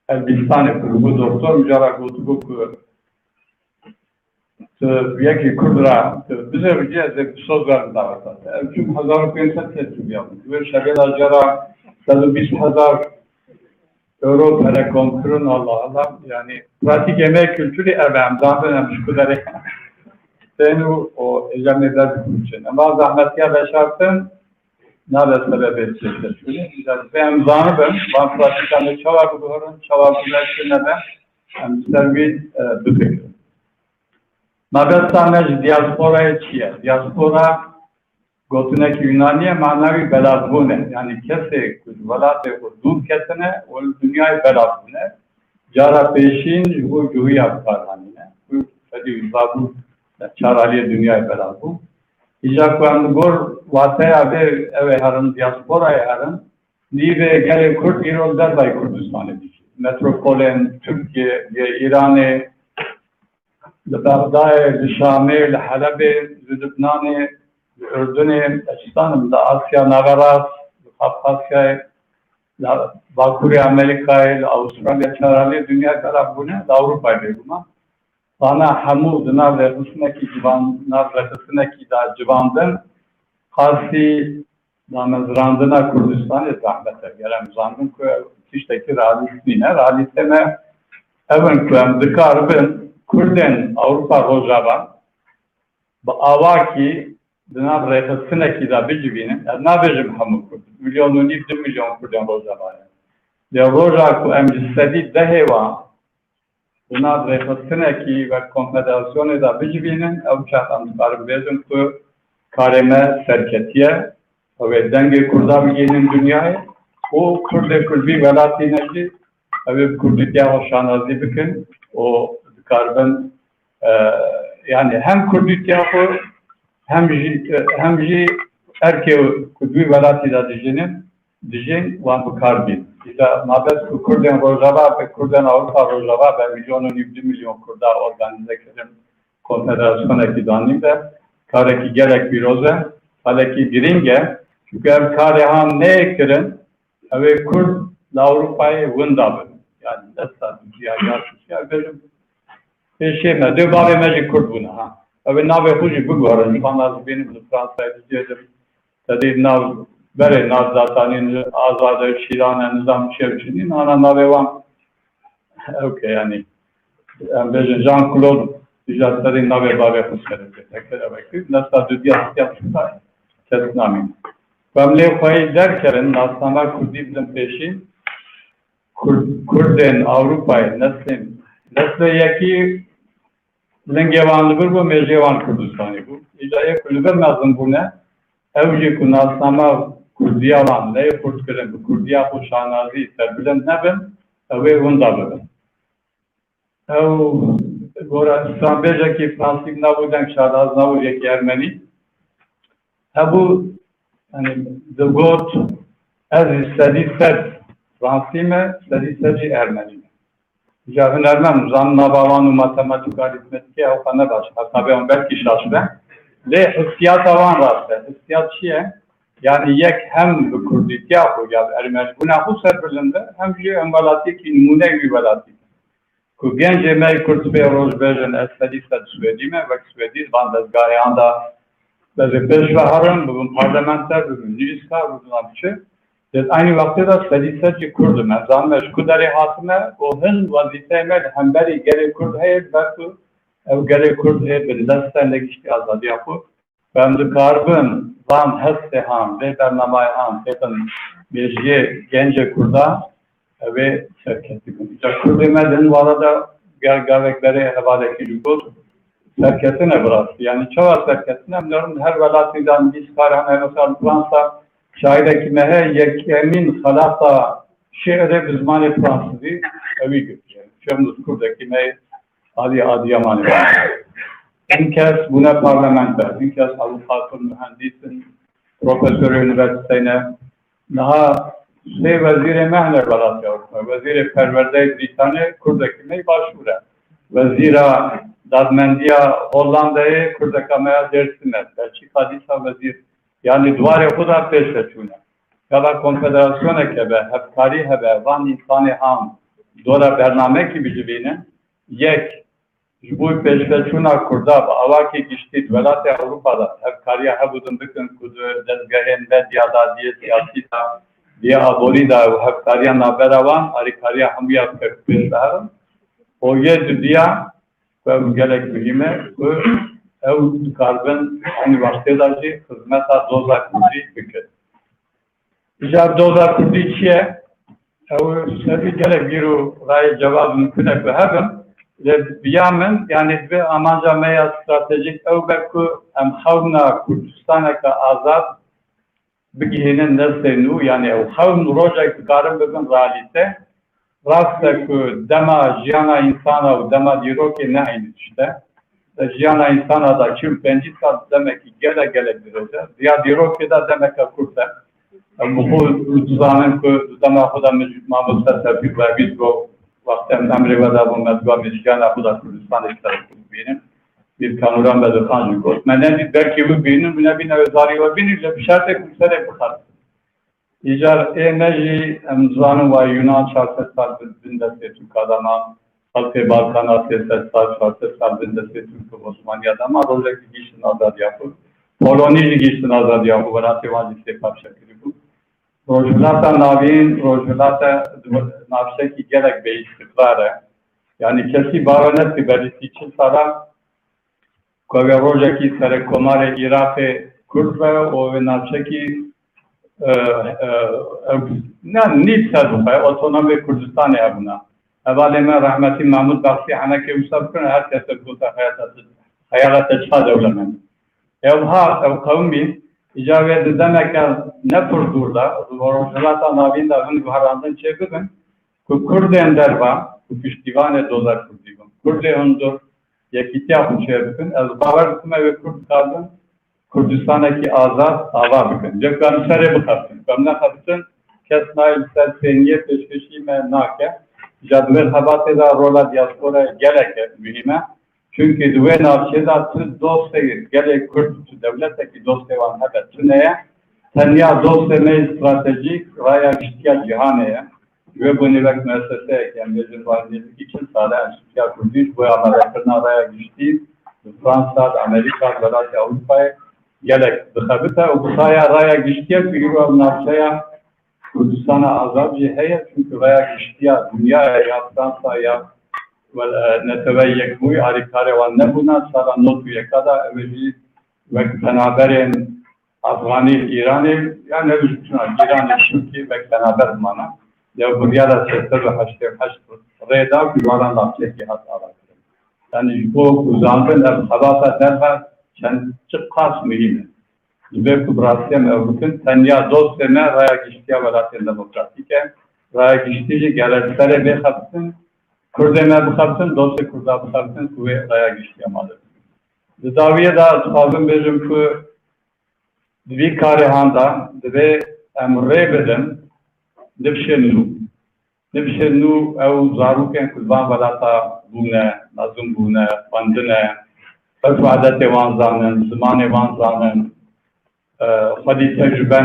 Elbistan'ı grubu doktor mücadele kutubu yeki Kürdra bize bir cihazda söz verdi daveta. Çünkü 1500 kesimi yaptı. Ve şabeler jara 120,000 Euro Telekom kurun Allah yani pratik emek kültürü evim zaten şükürleri ben o ecemliler için ama zahmetiye beşartın nada sebep edecektir ben zanıbım ben pratikanda çavabı doğrun çavabı beşirine ben servis büfekrim Nabestamej diasporaya çiye diaspora Gotunek Yunaniye manavi belazbune yani kese velatı dul kesene o dünyayı belazbune cara peşin bu cuhuya parhanine bu fedi babu çaraliye dünyayı belazbu İcakvan gor vataya ve eve harın diasporaya harın nive gele Kürt İrol'da bay Kürdistan'ı metropolen Türkiye İran'ı Bağdayı Şam'ı Halep'e Lübnan'ı Ürdün'ü, Pakistan'da, Asya, Nagaras, Kafkasya, Bakuriya, Amerika'yı, Avustralya, Çarali, dünya tarafına, Avrupa'yı buna. Bana hamu dınar ve hısneki civanlar ve hısneki da civandan Karsi, Namazrandına Kürdistan'ı zahmete gelen zandım ki tişteki realiteme evin kuyam dıkarbın Kürden Avrupa Rojava Avaki Dına bırakılsın ki da bicibinin, ne bicim hamu kurdu? Milyonu nif 2 milyon kurdan Rojava'ya. De Roja ku emcistedi deheva, dına bırakılsın ki ve konfederasyonu da bicibinin, ev çatan tutarım bezim ku kareme serketiye ve denge kurda bilginin dünyaya, o kurde kulbi velatine ki, ev kurditya hoşanazi bikin, o karbon, yani hem kurditya hem erkeği kudbi velatı da dijin van bu karbin. İşte mabes Kürden Rojava ve Kürden Avrupa Rojava ve milyonu 2 milyon Kürda organize kelim konfederasyona ki danimde kareki gerek bir roze haleki biringe çünkü ev karehan ne ektirin ve Kürt Avrupa'yı vındabın. Yani destan ya benim şeyme de bari mecik Kürt buna ha. Ve nave huji bu görün. İnsanlar benim Fransa'ya diyeceğim. Tabii nav bere nav zaten azade şirane nizam şevçinin ana nave van. Okey yani. Bejin Jean-Claude diyecekleri nave bari huskarı. Tekrar bakayım. Nasıl dünya yapmışlar. Kesnami. Kamle fayı derken nasıl Kürdi bizim peşin Kürden Avrupa'yı nasıl yaki Lengevanlı bu Meclevan Kürdistan'ı bu. İlaya kulübe lazım bu ne? Evci kunaslama Kürdiyavan, ne Kürt kırım, bu Kürdiya bu şanazi terbilen ne ben? Ve onda ben. Gora İslambeja ki Fransız navudan şadaz navuja ki Ermeni. Bu hani the God as istedi set Fransime, istedi Ermeni. Cahil Ermen, zanna bavanı matematik aritmetiki avkana baş. Tabi on belki şaşbe. Le hissiyat avan rastı. Hissiyat şiye. Yani yek hem Kürdiyet ya bu ya Ermeni. Buna bu serbilinde hem bir envalati ki numune bir velati. که گنج می کرد به روز بجن استادی ست سوئدی می وقت سوئدی باند دستگاه آندا به پیشوا هرم بگم پارلمانتر بگم نیسکا بگم چه در aynı vakti da sediseci Kurdum. Zanmış kudari hatime o hın vazifeme hemberi geri Kurd heyet belki ev geri Kurd heyet bir desteğinde geçti azadi yapı. Ben de karbın van heste ham ve bernamay ham teten bir gence Kurda ve serketi. Kurdemedin bu arada gavekleri havale kilikot serketine bıraktı. Yani çoğu serketine biliyorum her velatiden biz karhan mesela Fransa şaireki mehe yekemin halata şehre bizmane Fransızı evi götürüyor. Şömüz Kurdaki mehe adi yamani var. İnkes buna parlamenter, inkes avukatın, mühendisin, profesör üniversitene daha vezir-i mehner velat yavrusu, vezir-i perverde Britanya Kurdaki mehe başvura. Vezira dadmendiya Hollanda'yı Kurdakamaya dersim et. Belçika disa vezir yani duvarı kuda peşleşune. Kala konfederasyona kebe, hepkari hebe, van insanı ham, dora bername ki bicibine, yek, bu peşleşuna kurda, avaki giştit, velate Avrupa'da, hepkariye hebudun bükün kudu, dezgahın medyada diye siyasi da, diye abori da, hepkariye naberavan, arikariye hamıya peşleşlerim. O yedi diye, ve gerek mühime, ev karbon aynı vaktidaci hizmeta doza kurdi bükür. İcab doza kurdi çiye, ev sebi gerek biru ray cevap mümkünek ve hebim, biyamen yani ve amanca meya stratejik ev beku em havna Kurdistan'a azad bigihinin nesenu yani ev havn rojak karım bugün realite rasta ku dema jiyana insana ve dema diroki ne aynı işte. Jiyana insana da çim pencita demek ki gele derece. Diya diroki da demek ki kurta. Bu tuzanen ku dema huda mevcut mavuzda tevfik ve biz bu vakten emri ve da bu mezba mecjana huda Kurdistan işleri benim. Bir kanuran ve de kanjı kot. Menen belki bu benim bir nevezari ve binirle bir şartı kumsere bıkar. İcar enerji emzanı ve Yunan şartı binde Türk adama halkı Balkan'a siyaset şartı binde Türk Osmanlı adama olacak gişin azad yapı. Poloniji gişin azad yapı ve ratıvancı sepap şekli bu. Rojulata navin, rojulata navşeki gerek bir istikları. Yani kesi baronet bir belirti için sana koga rojaki sere komare Irak'ı Kürt ve o navşeki نیست از اتونوم کردستان ابنا. اولی من رحمتی محمود بخشی هنر که وسط کنه هر کس کوت حیات چه دولمن. او قومی اجازه دادن که نپردورده. روزنامه نوین دارن گوهراندن چه بگن؟ که کردن دربا پشتیبان دوزار کردیم. کردن دور یکی خوشه بکن. از باور کنم و کرد کردن Kurdistan'daki azad ava bükün. Cekkan sere bıkarsın. Kamna kapsın. Kesnail seniye peşkeşime nake. Jadver habatı da rola diaspora gerek mühime. Çünkü düve navşeda tüz dostayı gerek Kürt devletteki dostevan hebet tüneye. Tenya dosteme stratejik raya iştiya cihaneye. Ve bu nivek müessese kembezin validesi için sağda enstitüya kurdiş bu Amerika'na raya geçti. Fransa, Amerika, Velasya, Avrupa'ya gerek dıkabıta o kusaya raya geçtiye figürü navşaya Kurdistan'a azab ciheye çünkü raya geçtiye dünyaya ya Fransa'ya ve neteveyyek muy arikare ve ne buna sara notu yekada evveli ve tenaberin Afgani İran'ı yani İran'ı çünkü ve tenaber mana ya buraya da sektör ve haşte reda güvaran navşeki hat arakır. Yani bu uzandın sabata derhal çıkkas mühim. Ve Kubrasiyem Avrupa'nın tenya dost deme raya geçtiği velatın demokratike raya geçtiği gelenlere bir kapsın Kurdeme bir kapsın dostu Kurda bir kapsın ve raya geçtiği malı. Daviye da sağım benim ki bir karihanda ve emre beden nefşenu ev zaruken kurban velata bune nazım bune bandine فعادت وانزانن زمان وانزانن خودی تجربه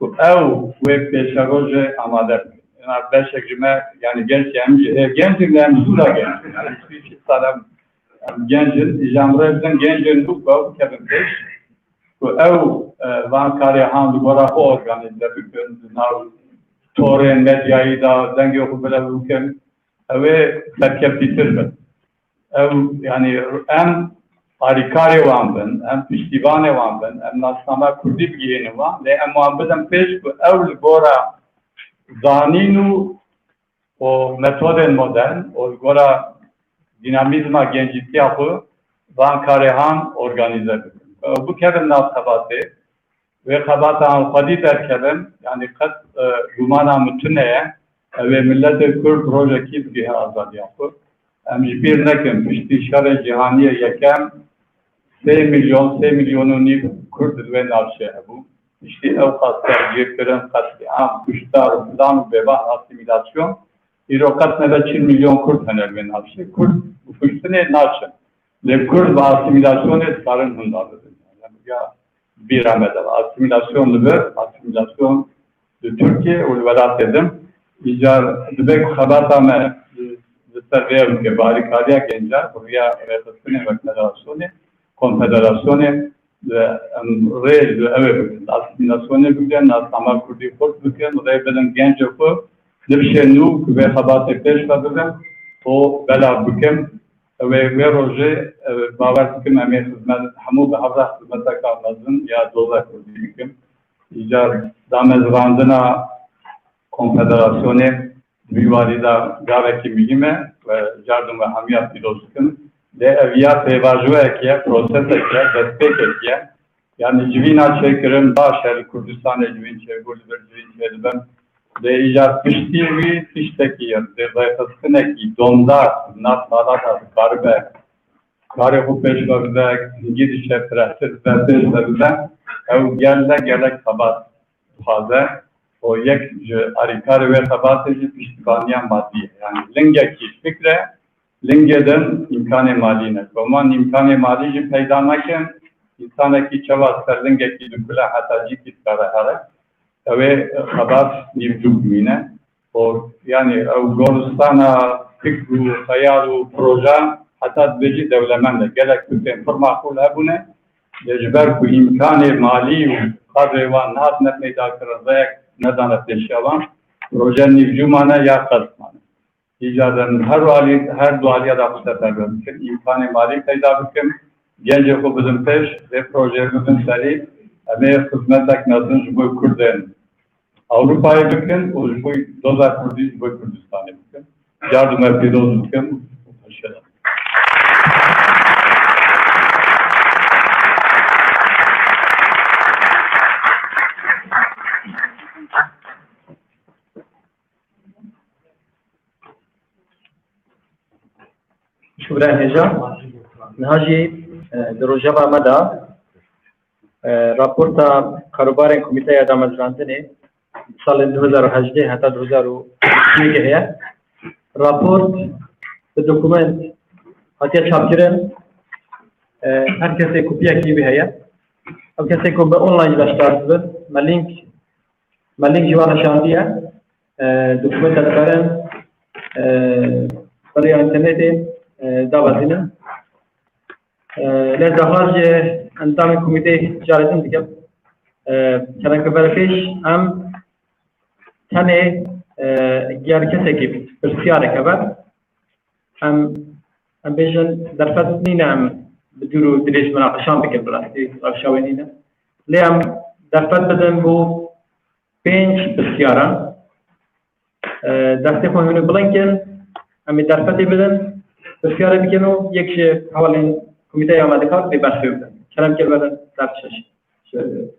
او و پیشروج آماده Cenab-ı Beşek'cime yani gencim hem zula genç. Yani hiçbir salem gencin, icamre bizden gencin bu kevin peş. Bu ev van karihan du gora organize bükün, nav toren medyayı da denge okubela bükün. Ve terkep bitirmez. Yani hem harikari van ben, hem piştivane van ben, hem nasnama kurdi bigiyeni van, ve hem muhabbeden peş bu evl gora zaninu o metoden modern, o gora dinamizma gencisi yapı van karihan organize bükün. Bu kevin nasabatı ve kabatan kadi terkebim, yani kat gumana mütüneye ve millet-i Kürt projeki bir azad yapı. Bir nekim, istişare cihaniye yekem 3 milyonun Kürt ve navşe bu. İşte evkat tercih kırın katliam, kuşlar, plan, beba, asimilasyon. İrokat nebe 4 milyon Kürt hener ve navşe. Kürt, bu kuştu ne navşe? Le Kürt ve asimilasyon sarın hundalıdır. Yani ya bir amede var. Asimilasyon de Türkiye, ulvelat dedim. İcar, dibek xabatame serveyelim ki bari kariya gençler buraya refleksiyonu ve konfederasyonu ve reyl ve evet asimilasyonu bugün nasama kurdi kurt bugün reylerin genç yapı nefşenu ve xabatı peş verdim o bela bugün ve roje bavar bugün emeği hizmet hamu ve havza hizmete kalmadın ya dolar kurdi bugün İcar damez randına konfederasyonu Büyüvalida gaveki mühime ve yardım ve hamiyat filozofun de eviyat evajuwa ekiye, proses ekiye, destek ekiye. Yani civina çekirim, başarı Kurdistan'a civin çevgulüdür, civin çevgulüdür. De icat piştiği, pişteki yer, de zayıfasın eki, dondar, nat, nalat, karbe, kare hupeşlerinde, gidişe, prehsiz, verdeşlerinde, ev gerek sabat fazla. O yek arikar ve tabatı piştivaniyen maddi. Yani lingeki fikre, lingeden imkanı maline. Roman imkanı malici peyda naken, insanaki çavaz ser lingeki düküle hatta cikit karahare. Ve tabat nivcuk mine. O yani Goristana fikru, hayalu, proje, hatta beci devlemende. Gerek bütün formakul hebune. Dejber ku imkanı mali kadrevan nahat ne peyda kırılacak. Neden ateşyalan? Projenin nivcumana ya kasmana. İcaden her dualiye da bu sefer mümkün. İmkanı mali peyda büküm. Gence kubuzun peş ve proje büküm seri. Emeğe hizmetek nazın jübü Kürden. Avrupa'yı büküm. O jübü dolar Kürdi jübü Kürdistan'ı büküm. Yardım epidoz büküm. Teşekkür. شكرا هجا نهاجي دروجبا مدى راپورتا کاروبار کمیته ادام ازرانتنه سال 2018 حتی 2020 که هست راپورت به دوکومنت حتی چاپ کردن هر کسی کپی کی به هست او کسی کو به آنلاین داشته بود ملینک جوان شاندیه دوکومنت دارن برای اینترنت دعوتنا لازم اندام کمیته جالبن دیگه چند کبرفیش هم تنه گیار کسی کی بسیار کبر هم بیشتر در فصل نیم بدورو دریش مناقشان بکن براستی رفشاوینینا لیم در فصل بدن بو پنج بسیاران دسته فهمونی بلنکن امی در فصل بدن بسیار بکنو یک حوالین کمیته آماده کار به بخشی بدن کلام که بدن درشش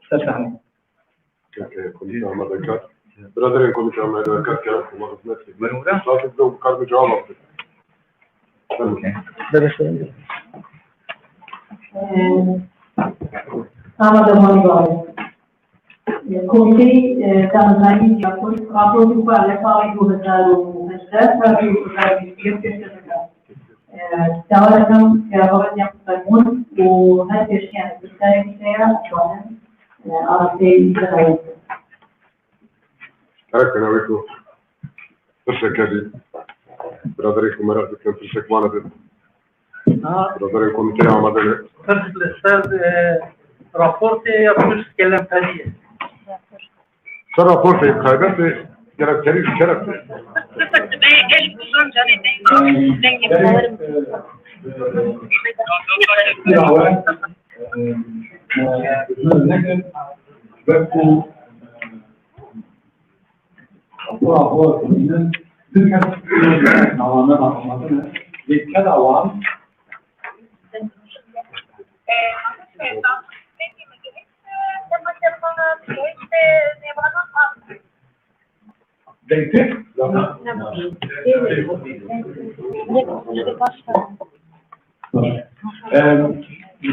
سرسحنی Komite amade kar. Biraderin komite amade kar kar kuma hizmet ki. Ben orada. Zaten bu kargo cevap aldı. ببخشید Ama zamanı var. Komite tanımlayıcı yapıyor. Raporu para sağlayıcı 2018 para 2021 kesinlikle. Devletin yabancı yapılarının bu her şeyin üstlerine şu an arasında. Evet, ben öyle ترشك هذه برادريكم مرات كان ترشك معنا ده برادريكم تاني عمدنا فرصة الأستاذ رابورتي يقول تكلم فادية ترى فرصة خيبات كلام تاريخ كلام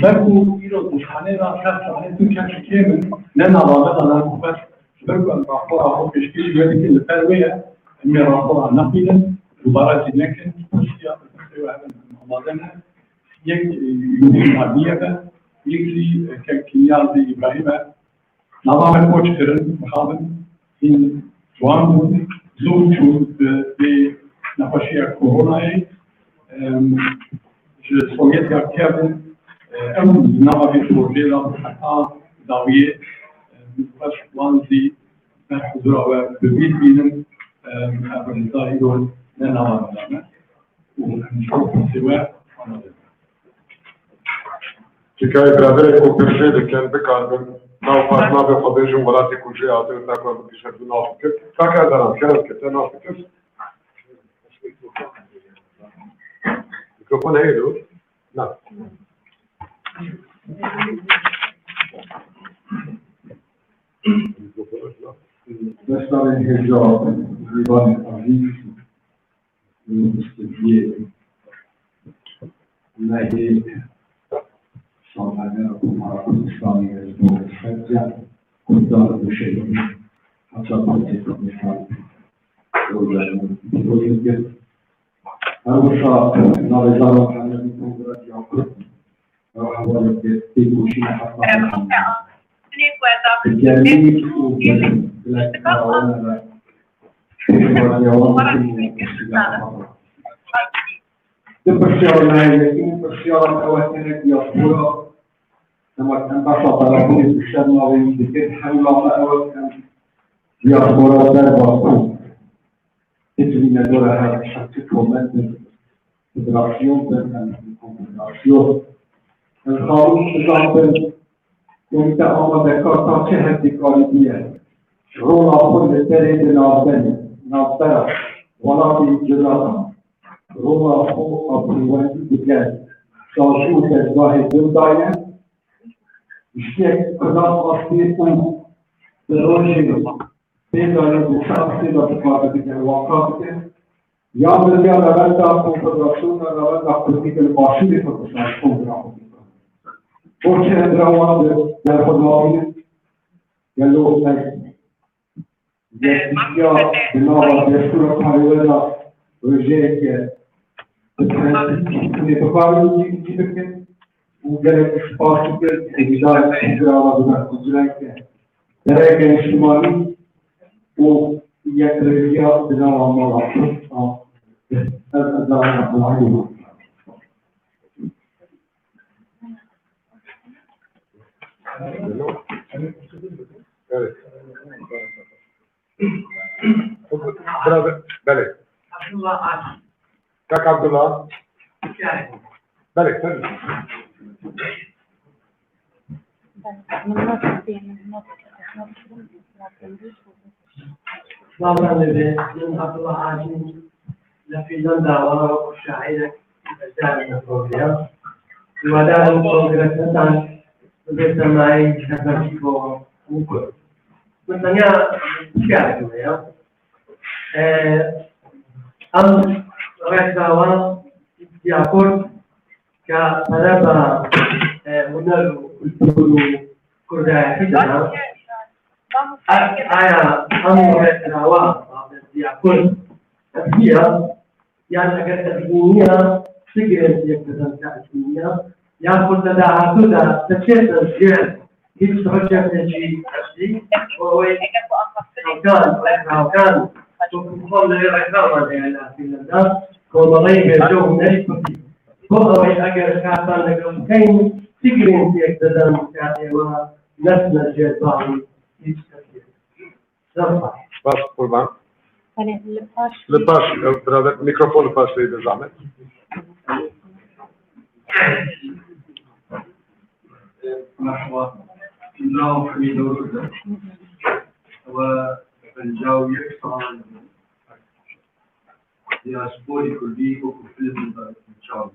برضو إلى مشانه را شخص تو کسی که نه نوابط آن مفت برضو الرافع أو بشكل يدك الفروية من الرافع نقلا دوباره نکن اشتیاق سوی آمادن یک یونی عادیه یکی که کنیاز ابراهیم نوابط کوچ کردن مخابن این جوان زود شد به نقاشی کرونا سویت یا کردن أم نوابط الوجيلة حتى داوية باش وانزي حضور ببيت بينهم أبرزا يقول لنوابط ونشوف سواء حكاية برادريكم برشيد كان بكار ناو فاطمة بفضيجهم ولا تكون شيء عاطل تاكل بكشف نافكر فكذا أنا كلام كتير نافكر ميكروفون هيدو نعم Restare الحجاب زيبان العزيز المستجيب نهي صالحنا ومعرفة الإسلامية لدول الحجة قدار بشيء حتى تنتهي المثال ويجب أرشا نظام كان يكون يعقد وهو يكتب شيء حتى الجميع Comunità Amada Corta Cehet di Coribia, Rola Pol Tere de Nabera, Walabi Jurata, Rola Pol of the West Began, Shashu Tezwahi Dundaya, Sheikh Kadan Asli the Rojim, Pedro Bushasi of the Corte Wakate, Yamria Lavenda Confederation, Lavenda Political Bashiri for the National. Forse andrò dal Podolino, e allora di nuovo apertura parallela, progetti che ne parlano di perché un grande spazio per evitare che si trova durante direi che insomma o gli altri di nuovo a برادر بله كاك عبد الله بله تفضل طبعا من عبد الله عاجل لفيدان دعوة وشاعرك الدار الأفريقية ودار الكونغرس بيت معي كفاكيكو وكل مثلا كاتب يا أم رأيتها يأكل كطلبة منالو كرداء كذا أنا أم رأيتها يأكل هي يعني أجل الدنيا فكرة يكتسب الدنيا يأكل تداعى تدا تشير الجيل يتفجر تجي أشي وهو كان وكل رحلة يعني في الناس كومالي بيجو نريكوتي هو أجر كاتان لكم كين تجرين في اقتدام كاتي ونسنا جيبان يتكلم صفحة بس قربان يعني لباش برادر ميكروفون باش لي زعما مرحبا ناو حميدو والجو يكسر دياسبوري كردي وكفيلم إن شاء الله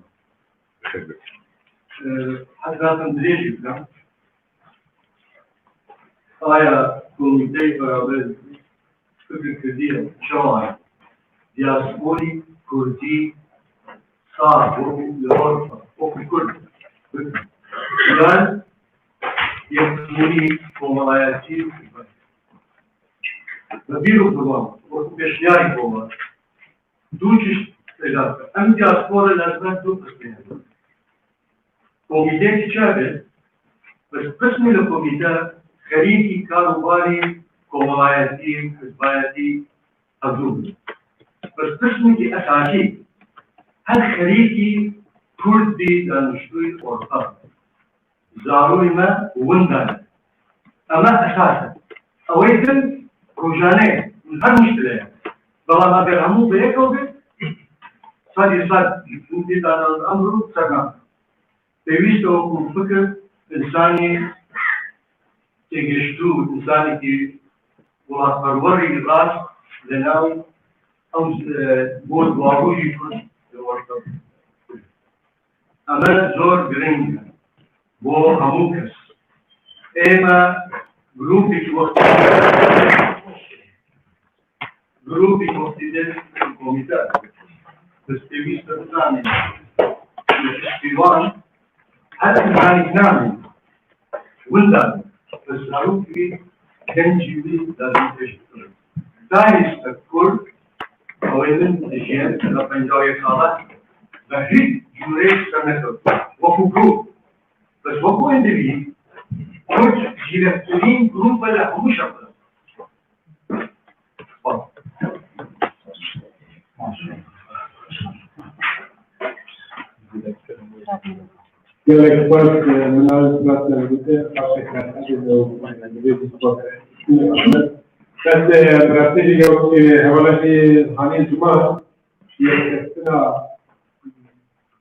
حتى تندريش بنا آية كوميتي فرابل فكر كردية إن شاء الله دياسبوري كردي صار وكل وكل يعني يكتبوني وملاياتي نبيرو بروان وكبشنياري بروان دوشش سيداتك أم دياسبورا لازم دو قسمين كوميتي تشابه بس قسم الكوميتي خريجي كاروباري وملاياتي حزباياتي أزوم بس قسمي أساسي هل خريجي كردي دانشتوي أورطان ضروري ما وندان أما أساسا أويتن روجاني من هالمشكلة بلا ما بيرهمو بيكوبي صار يصير يمكن أن الأمر سرنا بيويستو فكر إنساني تجشتو إنساني كي ولا فروري الراس لناو أو بود واروي يكون لورطان أما زور برينج بو هموكس إما جروبي وقت ده الكوميتات بس تبيش تطلعني الاستيوان حتى معاني نعمل ولدان بس هروكي كنجيبي لازم تشتغل دايس الكل أولاً الجيان لبنجاوية خالص بهيد جوريش سنة وفقو بس وفقو اندبي كل جيرتولين جروب ولا همو شغل Quiero que puedas menor de بس براسيلي جو حوالي هاني جمعة يكتنا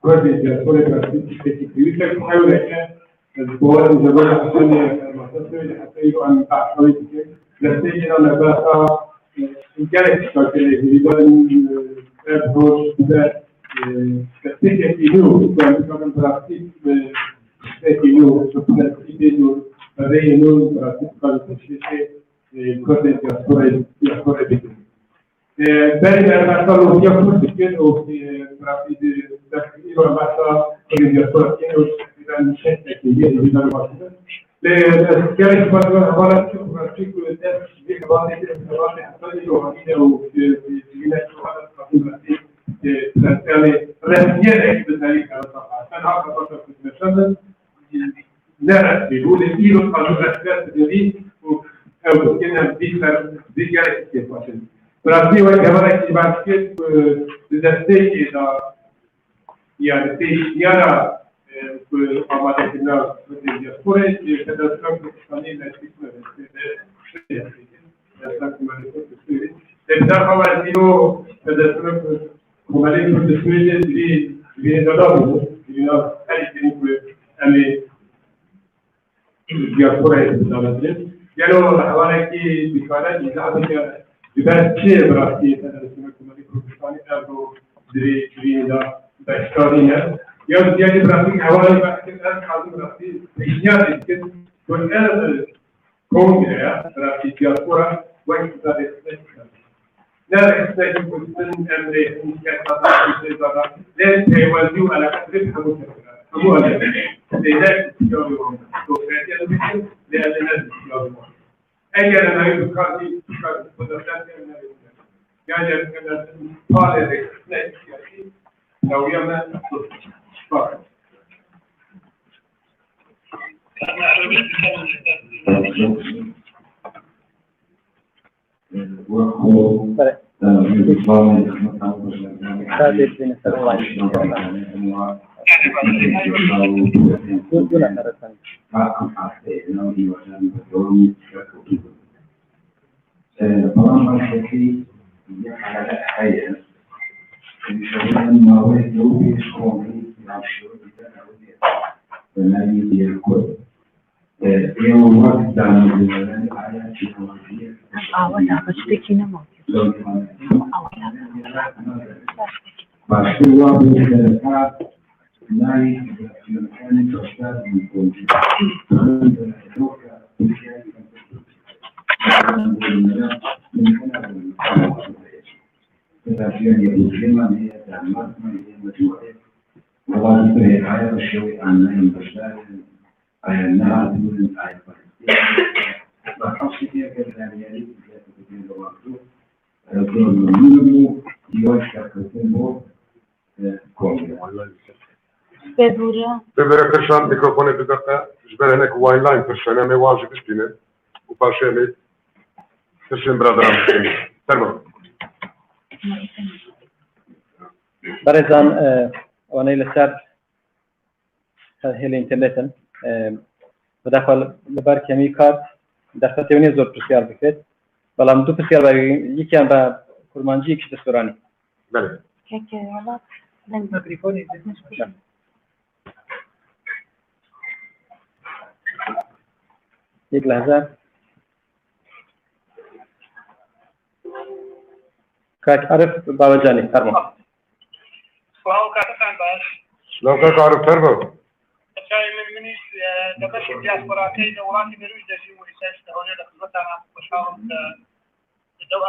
كردي جالسوني براسيلي في كيوتك حاول البوار الجبل عشان المحتوى حتى يبقى عن تعرفي براسيلي أنا بقى إن كانت تشتغل يريدون أبروش ده براسيلي كيلو كان براسيلي كيلو شكرا كيلو رينو براسيلي كان تشتغل كردي جالسوني بيجي بين المسألة هي كل شيء أو في براسيلي تكليف المسألة كردي جالسوني كيلو إذا شيء كبير إذا ما كانت مثلا ولا تشوف براسيلي الناس في بعض الأمور حتى لو هنينا وفي جينا شوارع قديمة يعني رسميا بذلك الصفحة كان هذا فترة مثلا لا يقول يدير القانون الأساسي الذي أو كنا بيسر بيجارة كيف مثلا براسي وجهنا كيبان كيف لدستي إذا يعني تيجينا في عملية الناس في الدياسبورا كذا سلوك ثاني لا يصير إذا هو الدينو كذا سلوك ومالين كل شوية اللي نداره اللي هذه كلمة اللي الدياسبورا مثلا قالوا حوالي بكارة إذا هذا جبال شيء براسي هذا سلوك مالين كردستاني أبو دري دا داشتارينا يوم زيادة براسي حوالي بعد كذا خالد براسي إشنيا تكن كل هذا كون يا براسي دياسبورا وين تزاد لا يحتاج كل أمر مكافأة لا يوازي على قدر حمو لذلك يوم لأن أي أنا يقول كذي يعني كذا قال ذلك لو يوم فقط هذه بين الله دون أثر ببره كرشان ميكروفون بدقة جبر هناك واين لاين كرشان ما واجب بينه وباشمي كرشان برادرام تمام برزان وانا لسر هي الانترنت بداخل لبرك يميكات داخل توني زور بسيار بكت بلام دو بسيار باي يكيان با كرمانجي كش دستوراني بله كيك والله ميكروفوني یک لحظه كاك عرف بابا جاني فرما وهو كان باش لو كان عارف تربو شاي من منيش دبش الدياسبورا كي دوراتي مروج دجي وريساش هنا لخدمتنا وشاور الدوء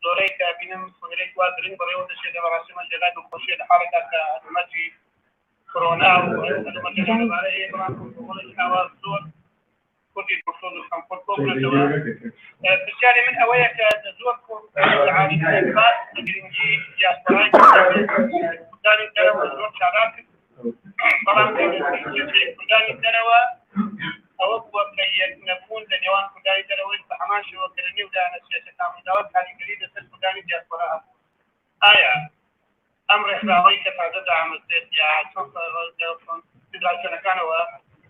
دوريك بينم فدريك وادرين بريو دشي دراسه الجلاد وخشي الحركه كمجي كورونا والمجال عليه بران ولا حوار زور كل الدكتور الخمسة بالتالي من أويك زور العالي الإنفاق الإنجي دياسبوراي داني الدنوة زور شعبات طبعا كداني الدنوة أوقف كي نكون لنيوان كداني الدنوة فحماش وكرني ودانا السياسة تعمل دوات هذه قريبة سل كداني دياسبورا آية أمر إحراوي كتعدد عمل زيت يا صنصر تدرى سنكانوا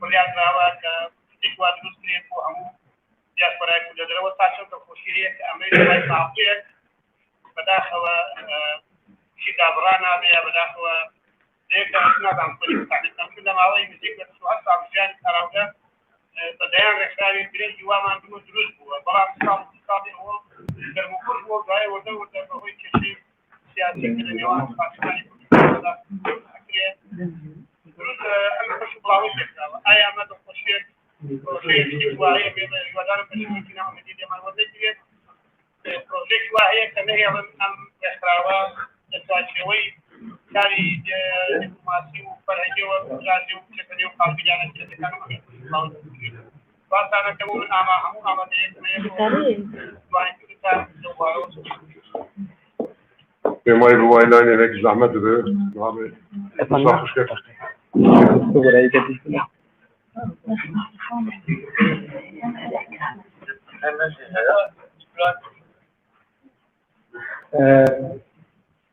وليات راواك إخوان المسلمين وهم دياسبوراي كداني وطاشن تخوشيه أمريكا ما يصعبيك بداخل شدابرانا بيا بداخل ليك أثناء عن كل تعليم كل ما هو يمسك السؤال صعب جاني تراوده بديان رسالة بريد جوا ما عندهم دروس هو برا صعب هو المفروض هو جاي ودور هو شيء سياسي كده نيوان فاشاني دروس أنا مش بلاوي كده أي ما تخشين شيء واعي بما يودار بشيء كنا مدينة ما وديت بروجيكت واعي كنا هي من إحراوا التواجدي كاري دبلوماسي وفرعي وجازي وكذا وقابل على كذا كانوا بس أنا كمان أما ما يبغى إلا إنك زحمة ده نعم صح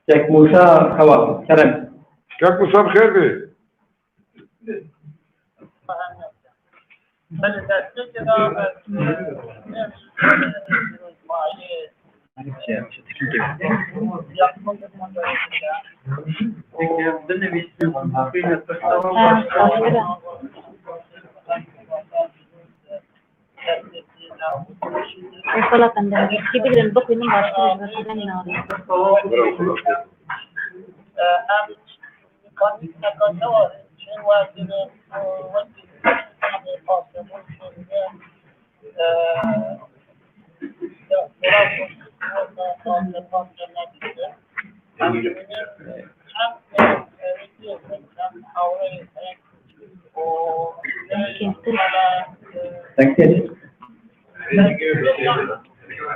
كيف شيخ موسى خوا كرم كيف مصاب خير بيه وصلت عندنا كبير البقي من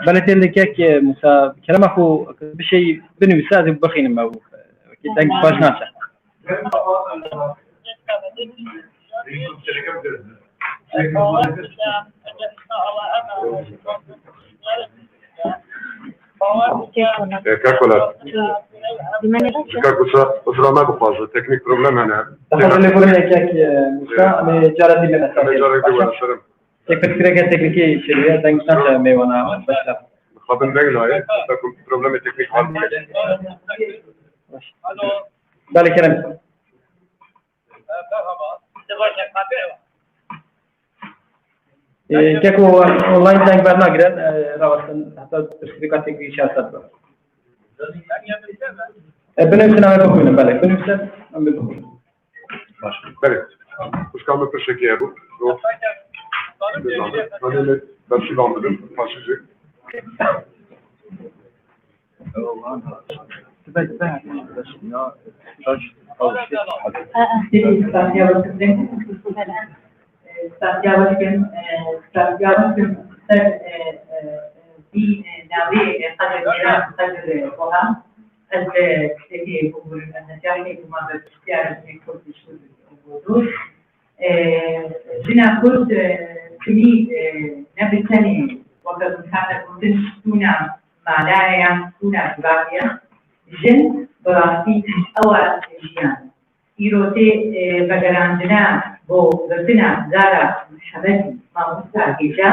بلتين لكيك موسى كلام أخو بشيء بنو سازم بخين ما هو كده باش ناسا كاكولا كاكوسا أسرع ما بخاصة تكنيك بروبلم هنا تخرج اللي يقولون لك موسى من جارة دي من أنا جارك دي ولا سلام تفكر كده تكنيكي شيء تاني نشأ مي وانا بشر خاطر دقنا هاي تكون بروبلم تكنيك حال بالي كلام كيكو اونلاين تانك برنا قرن راوسن حتى تشريكات تكنيكي شاسات بنفسنا ما بقولنا بالك بنفسنا ما بقولنا بله وش كان متشكي يا أبو أنا بمشي بعمل ماشي في ناوي قدر وها الكتابية يقول النجاح وما باختيار يكون في شغل الوضوح جنا كنت كمي نبي ثاني وقت كان كنت تونا معناها تونا باقية جن براسي أول جيان إيروتي بجراندنا بو رتنا زارا حبتي ما مستعجلة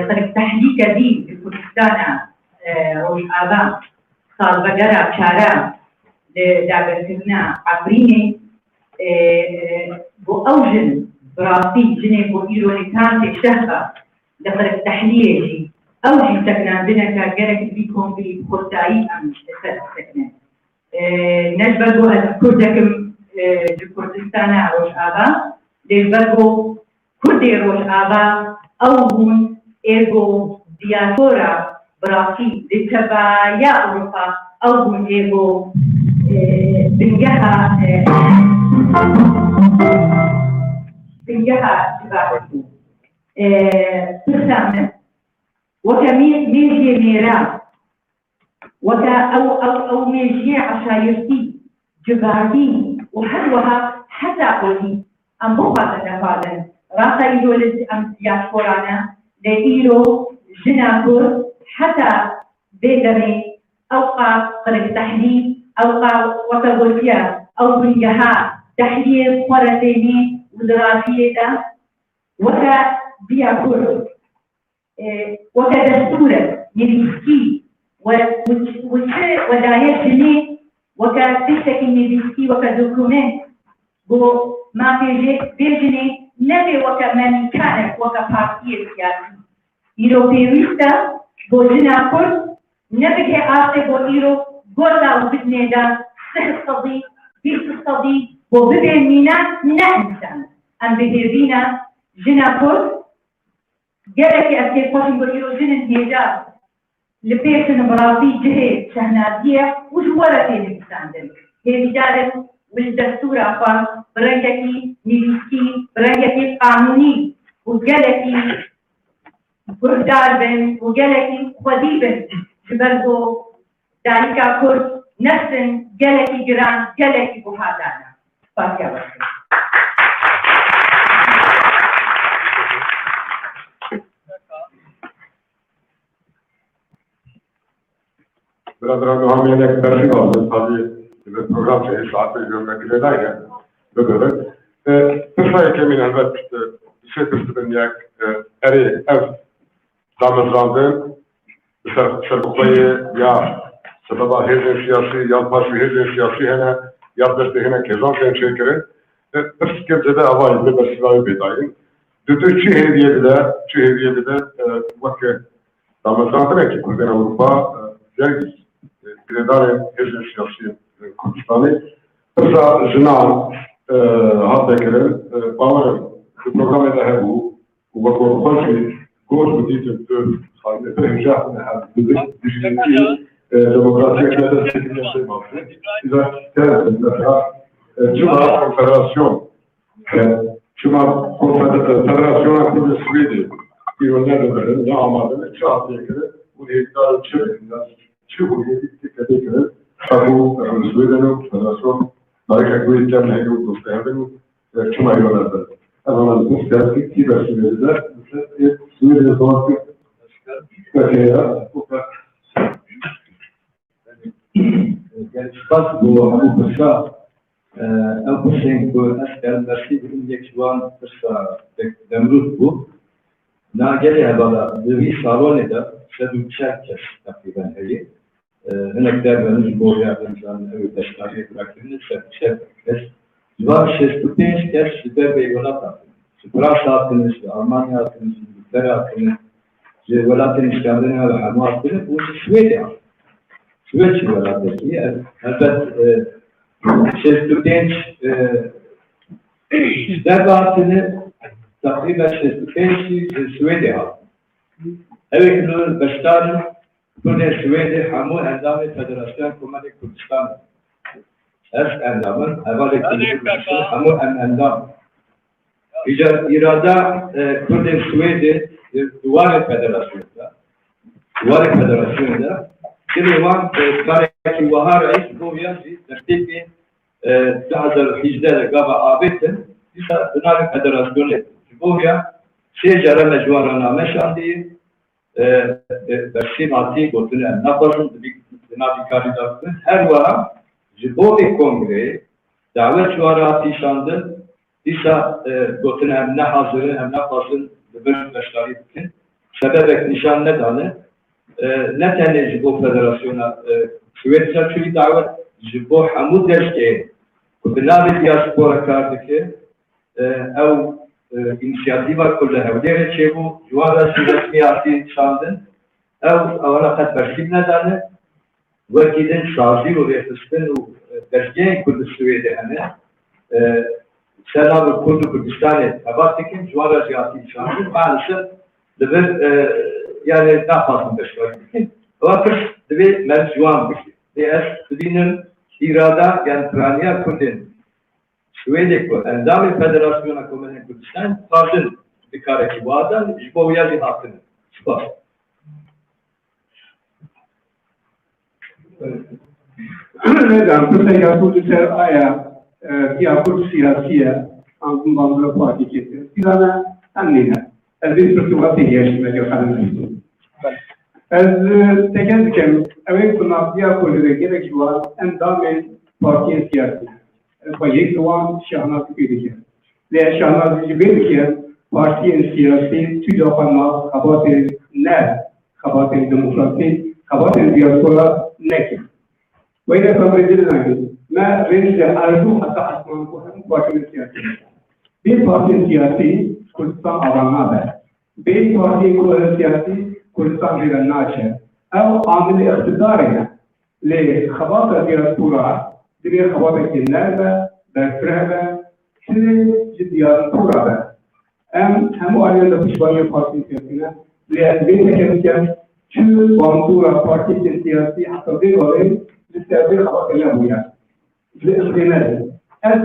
قد تحديك دي بكردستان روش آبا صار بجرا شارع لدعبتنا عبريني بو أوجن براسي جني بو إيرونيتان تشهر لقد التحلية أوجن سكنا بنا كجرك بيكم بخطائي أم سكنا نجبرو كردكم بكردستان روش آبا لجبرو كردي روش آبا أوهن إيرغو دياسورا براسي لتبايا أوروبا أوهن إيرغو بنجها تباكي تسامن وكميجي ميرا وكا أو ميجي عشايرتي جبارتي وحدوها حتى قولي أم بوغا تنفاذن راسا يدولد أم دياسبورانا لإيرو جنابور حتى بيدري أوقع قرق تحليل أوقع وكغوليا أو بنجها تحليل قرتيني ودراسية وكا بياكور وكا دستورة نبيسكي وداية جنيه وكا تشتكي نبيسكي وكا دوكومنت بو ما بيجني نبي وكمان كان وكبارتي سياسي يوروبيويستا بوجنا كل نبي كأسي بويرو قردا وبدنيدا سهصدي بيصدي وبدنينا نأنسان أم بهذينا جنا كل جالك أسي قاشم بويرو جنن هيدا لبيتنا مراتي جهة شهنادية وجوارتي لبساندن هذي دارت والدستور أفضل برنجكي نيسكي برنجكي قانوني وجالكي بردار بن وجالكي خدي بن جبرجو داريكا كرد نفسن جالكي جران جالكي بهادانا فاكيا بس برادران هم یک درسی آموزش هایی به پروگرام چه ساعتی جمع کلیدایی بداره. تفاعل کمی البته شکست بین یک اری اف دامزراندن سربخوی یا سبب هیچ سیاسی یا پاشوی هیچ سیاسی هنر یا دست هنر کزان کن چه کرد. تفسیر که زده آوای به بسیاری بدایم. دوتو چی هدیه بده وقت دامزراندن که کردن اروپا جنگی کلیدار هیچ سیاسی کردستانی. تفسیر جنان هذا كلام باورم البرنامج ده هو وبقول خلفي جوز بديت الدول خالد إنجاح من هذا الديجيتال ديمقراطية كذا تكلم شيء ما في إذا كانت مثلا جمعة كونفدراسيون جمعة كونفدراسيون كل السويدي يقولنا له لا عمادنا إن شاء الله كذا وهيك دار شيء الناس شو هيك كذا فهو السويدي كونفدراسيون Marka koji je temna i u postavljenu, čuma i ona da. Ama bu siyasi ki versiyonunda, bu siyasi sınır yazılması, bu kadar Pas bu Abu Kırsa Abu Hüseyin bu askerin dersi bilinecek şu an Kırsa Demrut bu. Nageli hebala bir saloneda sedum çerkes takriben heyi. Hınak derveniz bu yardımcıların evi teşkil bırakırını çerkes. Var şestuteş kes süper beygola takın. Fransa hakkınız, Almanya hakkınız, İngiltere hakkınız, Velat'ın işgalini ve Hamu hakkını bu Şvedya. Şvedya Velat'taki elbet şestuteş derve hakkını takriben şestuteşi Şvedya hakkı. Evet, Beştar'ın Kürde Şvedya Hamu Endami Federasyon Komedi Kurdistan. Endamın, evvel Hamu Endam. İrada Kürde Şvedya Duvarı Federasyonu'nda Kırıvan Karaki Vahara bu yazı tertibi 2017'de gaba abetin Duvarı Federasyonu bu ya seyircilere mecbuarına meşandiği Bersimati Gotune Napol'un bir kandidatı her vara Jibovi Kongre davet şuara tişandı İsa Gotune hem ne hazırı hem ne fazlın bir başları için sebebek nişan ne danı ne tane Jibo Federasyona Şvedya çünkü davet Jibo Hamud derski Kubinavi diaspora kardaki ev inisiyativa kullaha ودير تشيبو جوارا سياسي شاندن او اولا قد برشيد ندانه وكيدن شازي وريخستن ودرجين كل السويدة هنا سلام كل كردستان اباتكين جوارا سياسي شاندن maalesef دبر yani daha fazla başlayabilir. Vakıf dve mevzuan bir şey. Diğer dinin irada yani praniya kurdun. Şvedek bu. Endami Federasyona Komedi Kurdistan pardon bir kareki bu adam bu yazı hakkını. Süper. Neden? Kırsa yapıcı ser aya yapıcı siyasiye anzım bandırı parti kesin. Silana annine. Elbin sırtı yaşamaya götürülmüştü. Ez tekendikem evin kuna yapıcı gerek var endami parti siyasi. یک دوام شاهنامه پیدا کرد. لی شاهنامه پیدا کرد پارتی سیاسی توی داخل خبات نه خبات دموکراسی خبات دیاسپورا نکرد. و این کار دیگر نگید. من رئیس اردو حتی اسمان کو هم پارتی سیاسی. بی پارتی سیاسی کردستان آوانا به. بی پارتی سیاسی کردستان غیر ناشه. او عامل اقتداره. لی خبات دیاسپورا دیگر خبات کنار برفره چه جدیات پورا هم آیان داشتیم پارتی سیاسی نه لیازم نیست که چه باندورا پارتی سیاسی حتی دیگری لیازم خبات نبوده لیازم از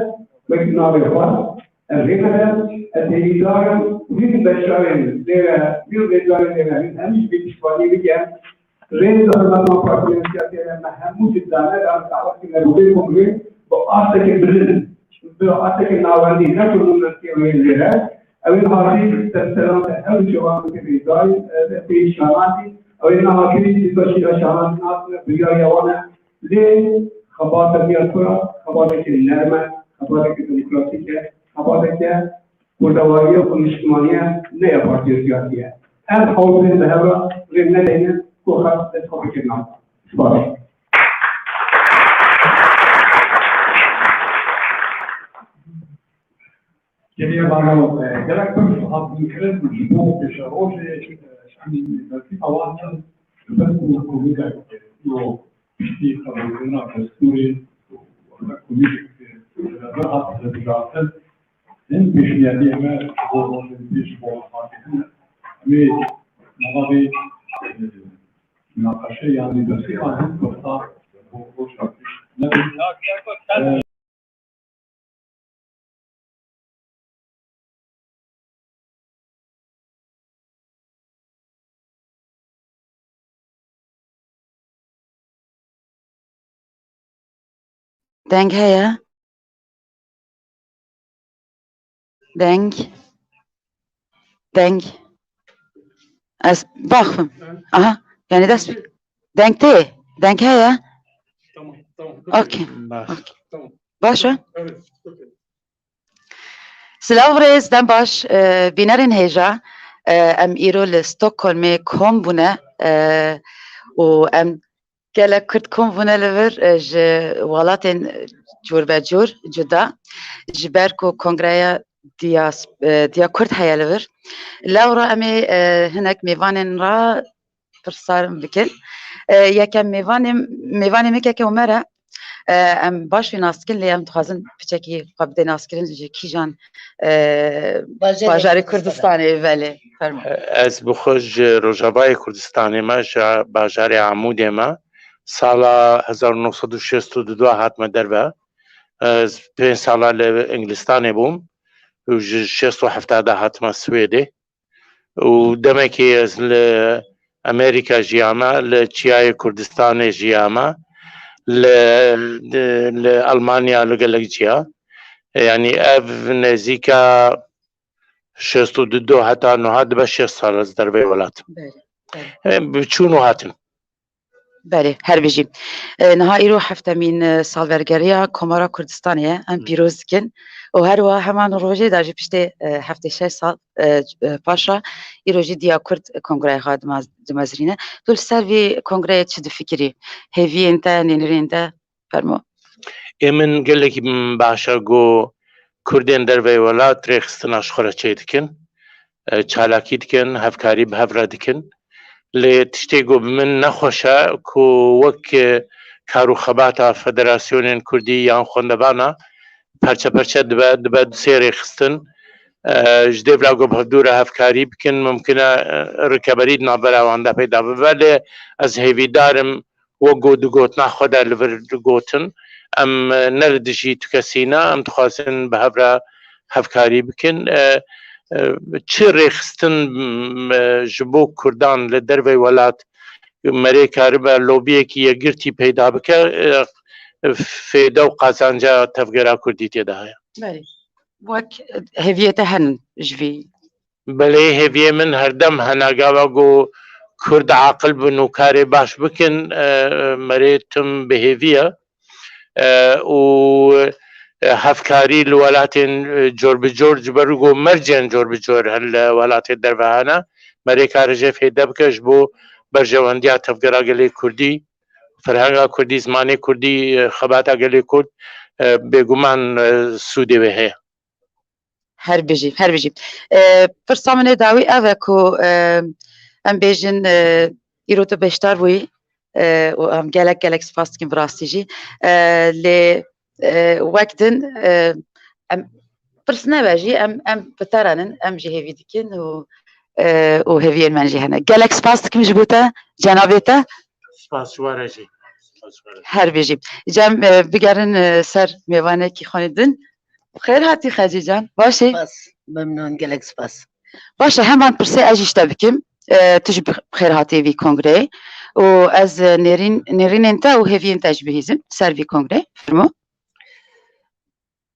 مجنون خواهد الرجال الدينار وفي بشرين في رجال دينار همش بيشوفوني بيجي رين دخلنا فاكرين كده محمود الدانا قال تعرف ان الوبيكم ليه بقاطك برن بقاطك الناوندي ناكل من الكيمين لها او الهاري تسلم او جواب الرجال في شمالي او انها كريم تشيل شمال ناس بيجي وانا ليه خباطه بيطلع خباطه النرمه خباطه الديمقراطيه خباطه کردواری و کنشمانی نه پارتی سیاسی است. از حوزه ذهب رنده دینه کو خاص انتخاب کردن. سپاس. Geriye bana gerek bir sahabın kırık bu peşaroje şami belki avançın ben bu konuda o işte kabulüne kasturi komik rahat zaten en peşiyeli ama o bir spor hakikaten ama mağabe nakaşe yani de sihahın kısa o şartı Denk heye. Denk. Az bakın. Aha. Yani das denk heye. Tamam. اوكي باشا سلاو رئيس دم باش بينارين هيجا ام ايرو لستوكهولم كوم بنا و ام كلا كرت كوم بنا لور ج ولاتن جور بجور جدا جبركو كونغريا ديا كرت هيا لور لورا امي هناك ميفانن را فرصار بكل یکم میوانی میکه که عمره ام باش وی ناسکن لیم دخوازن بچکی قبضه ناسکن کی جان باجار کردستانی ولی فرما از بخوش روجابای کردستانی ما باجار عمودی ما سال 1962 هاتم دربه از 5 سال انگلستانی بوم و 670 هاتم سویدی و دمکی از امریکا جیاما لچیای کردستان جیاما لألمانيا لقلق جيا يعني اف نزيكا شستو ددو حتى انه هاد بشي صار از دربي ولات بچونو هاتن بله هر بيجي نهائي روح هفته من سالفرگريا كومارا كردستانية ام بيروز كن و هر وا همان روجي داجي پشته هفته 6 سال پاشا ایروجی دیا کرد کنگره خاد دمازرینه دول سروی کنگره چه دفکری هیوی انت نینری انت فرمو امن قلك باشا جو كردين دربي ولا تريخستن اشخورا چه چالاکی دکن هفکاری به هفرا دکن لی تشتیگو من نخوشه که وک کارو خباتا فدراسیون کردی یان خوندبانا پرچه دبا سیری خستن جديف لاقو بهدورة هفكاري بكن ممكن ركبريد نابرا واندا پیدا ولی از هیوی دارم وقو دقوت ناخودا لور دقوتن ام نردجي تكسينا ام تخواستن بهبرا هفكاري بكن چه ريخستن جبو كردان لدروي ولات مري كاربا لوبيه كي يگرتي پیدا بكا فيدا و قازانجا تفگرا كردي تيدا بله وك هفيته هن جوي بله هفيه من هردم هناقاوا جو كرد عاقل بنو كاري باش بكن مريتم بهفيه و هفكاري الولاتين جور بجور جبرو مرجن جور بجور هالولات الدربهانا مري كارجه في دبكش بو برجوانديا تفقرا قلي كردي فرهنگا كردي زماني كردي خباتا قلي كرد بگومان سودي وهي هر بيجي فرصامنه داوي اوكو ام بيجن ايروتو بشتار وي و ام گلک سپاستكين براستيجي ل وقتن ام فرصنا باجي ام بترانن ام جي هيفي دكين و هيفي من جي هنا گلک سپاستكين جبوتا جنابيتا سپاس وارجي هر بيجي جام بگرن سر میوانه کی خاندن خير هاتي خاجي جان باشي بس ممنون گلک سپاس باشه همان پرسه اجیشتا بکم تجي بخير هاتي في كونغري و از نيرين انت و هيفي انت اجبهيزم سر في كونغري فرمو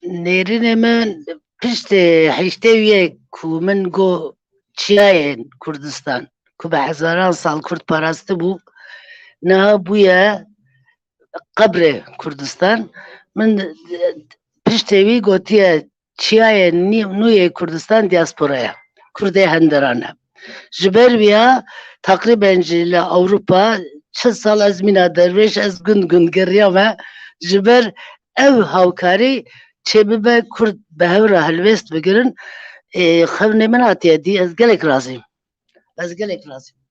نيرين من پشت حشتویه کو من گو چیاین کردستان کو به هزاران سال کرد پرسته بو نه بویا قبر کردستان من پشتوی گوتیه چیاین نوی کردستان دیاسپورaya کرده هندرانه جبر بیا تقریبا جل اوروبا 6 سال از مینا درویش از گن گریامه جبر او هاوکاری چه به کرد به هورا هلوست بگیرن خبر من هاتیه دی از گلک رازیم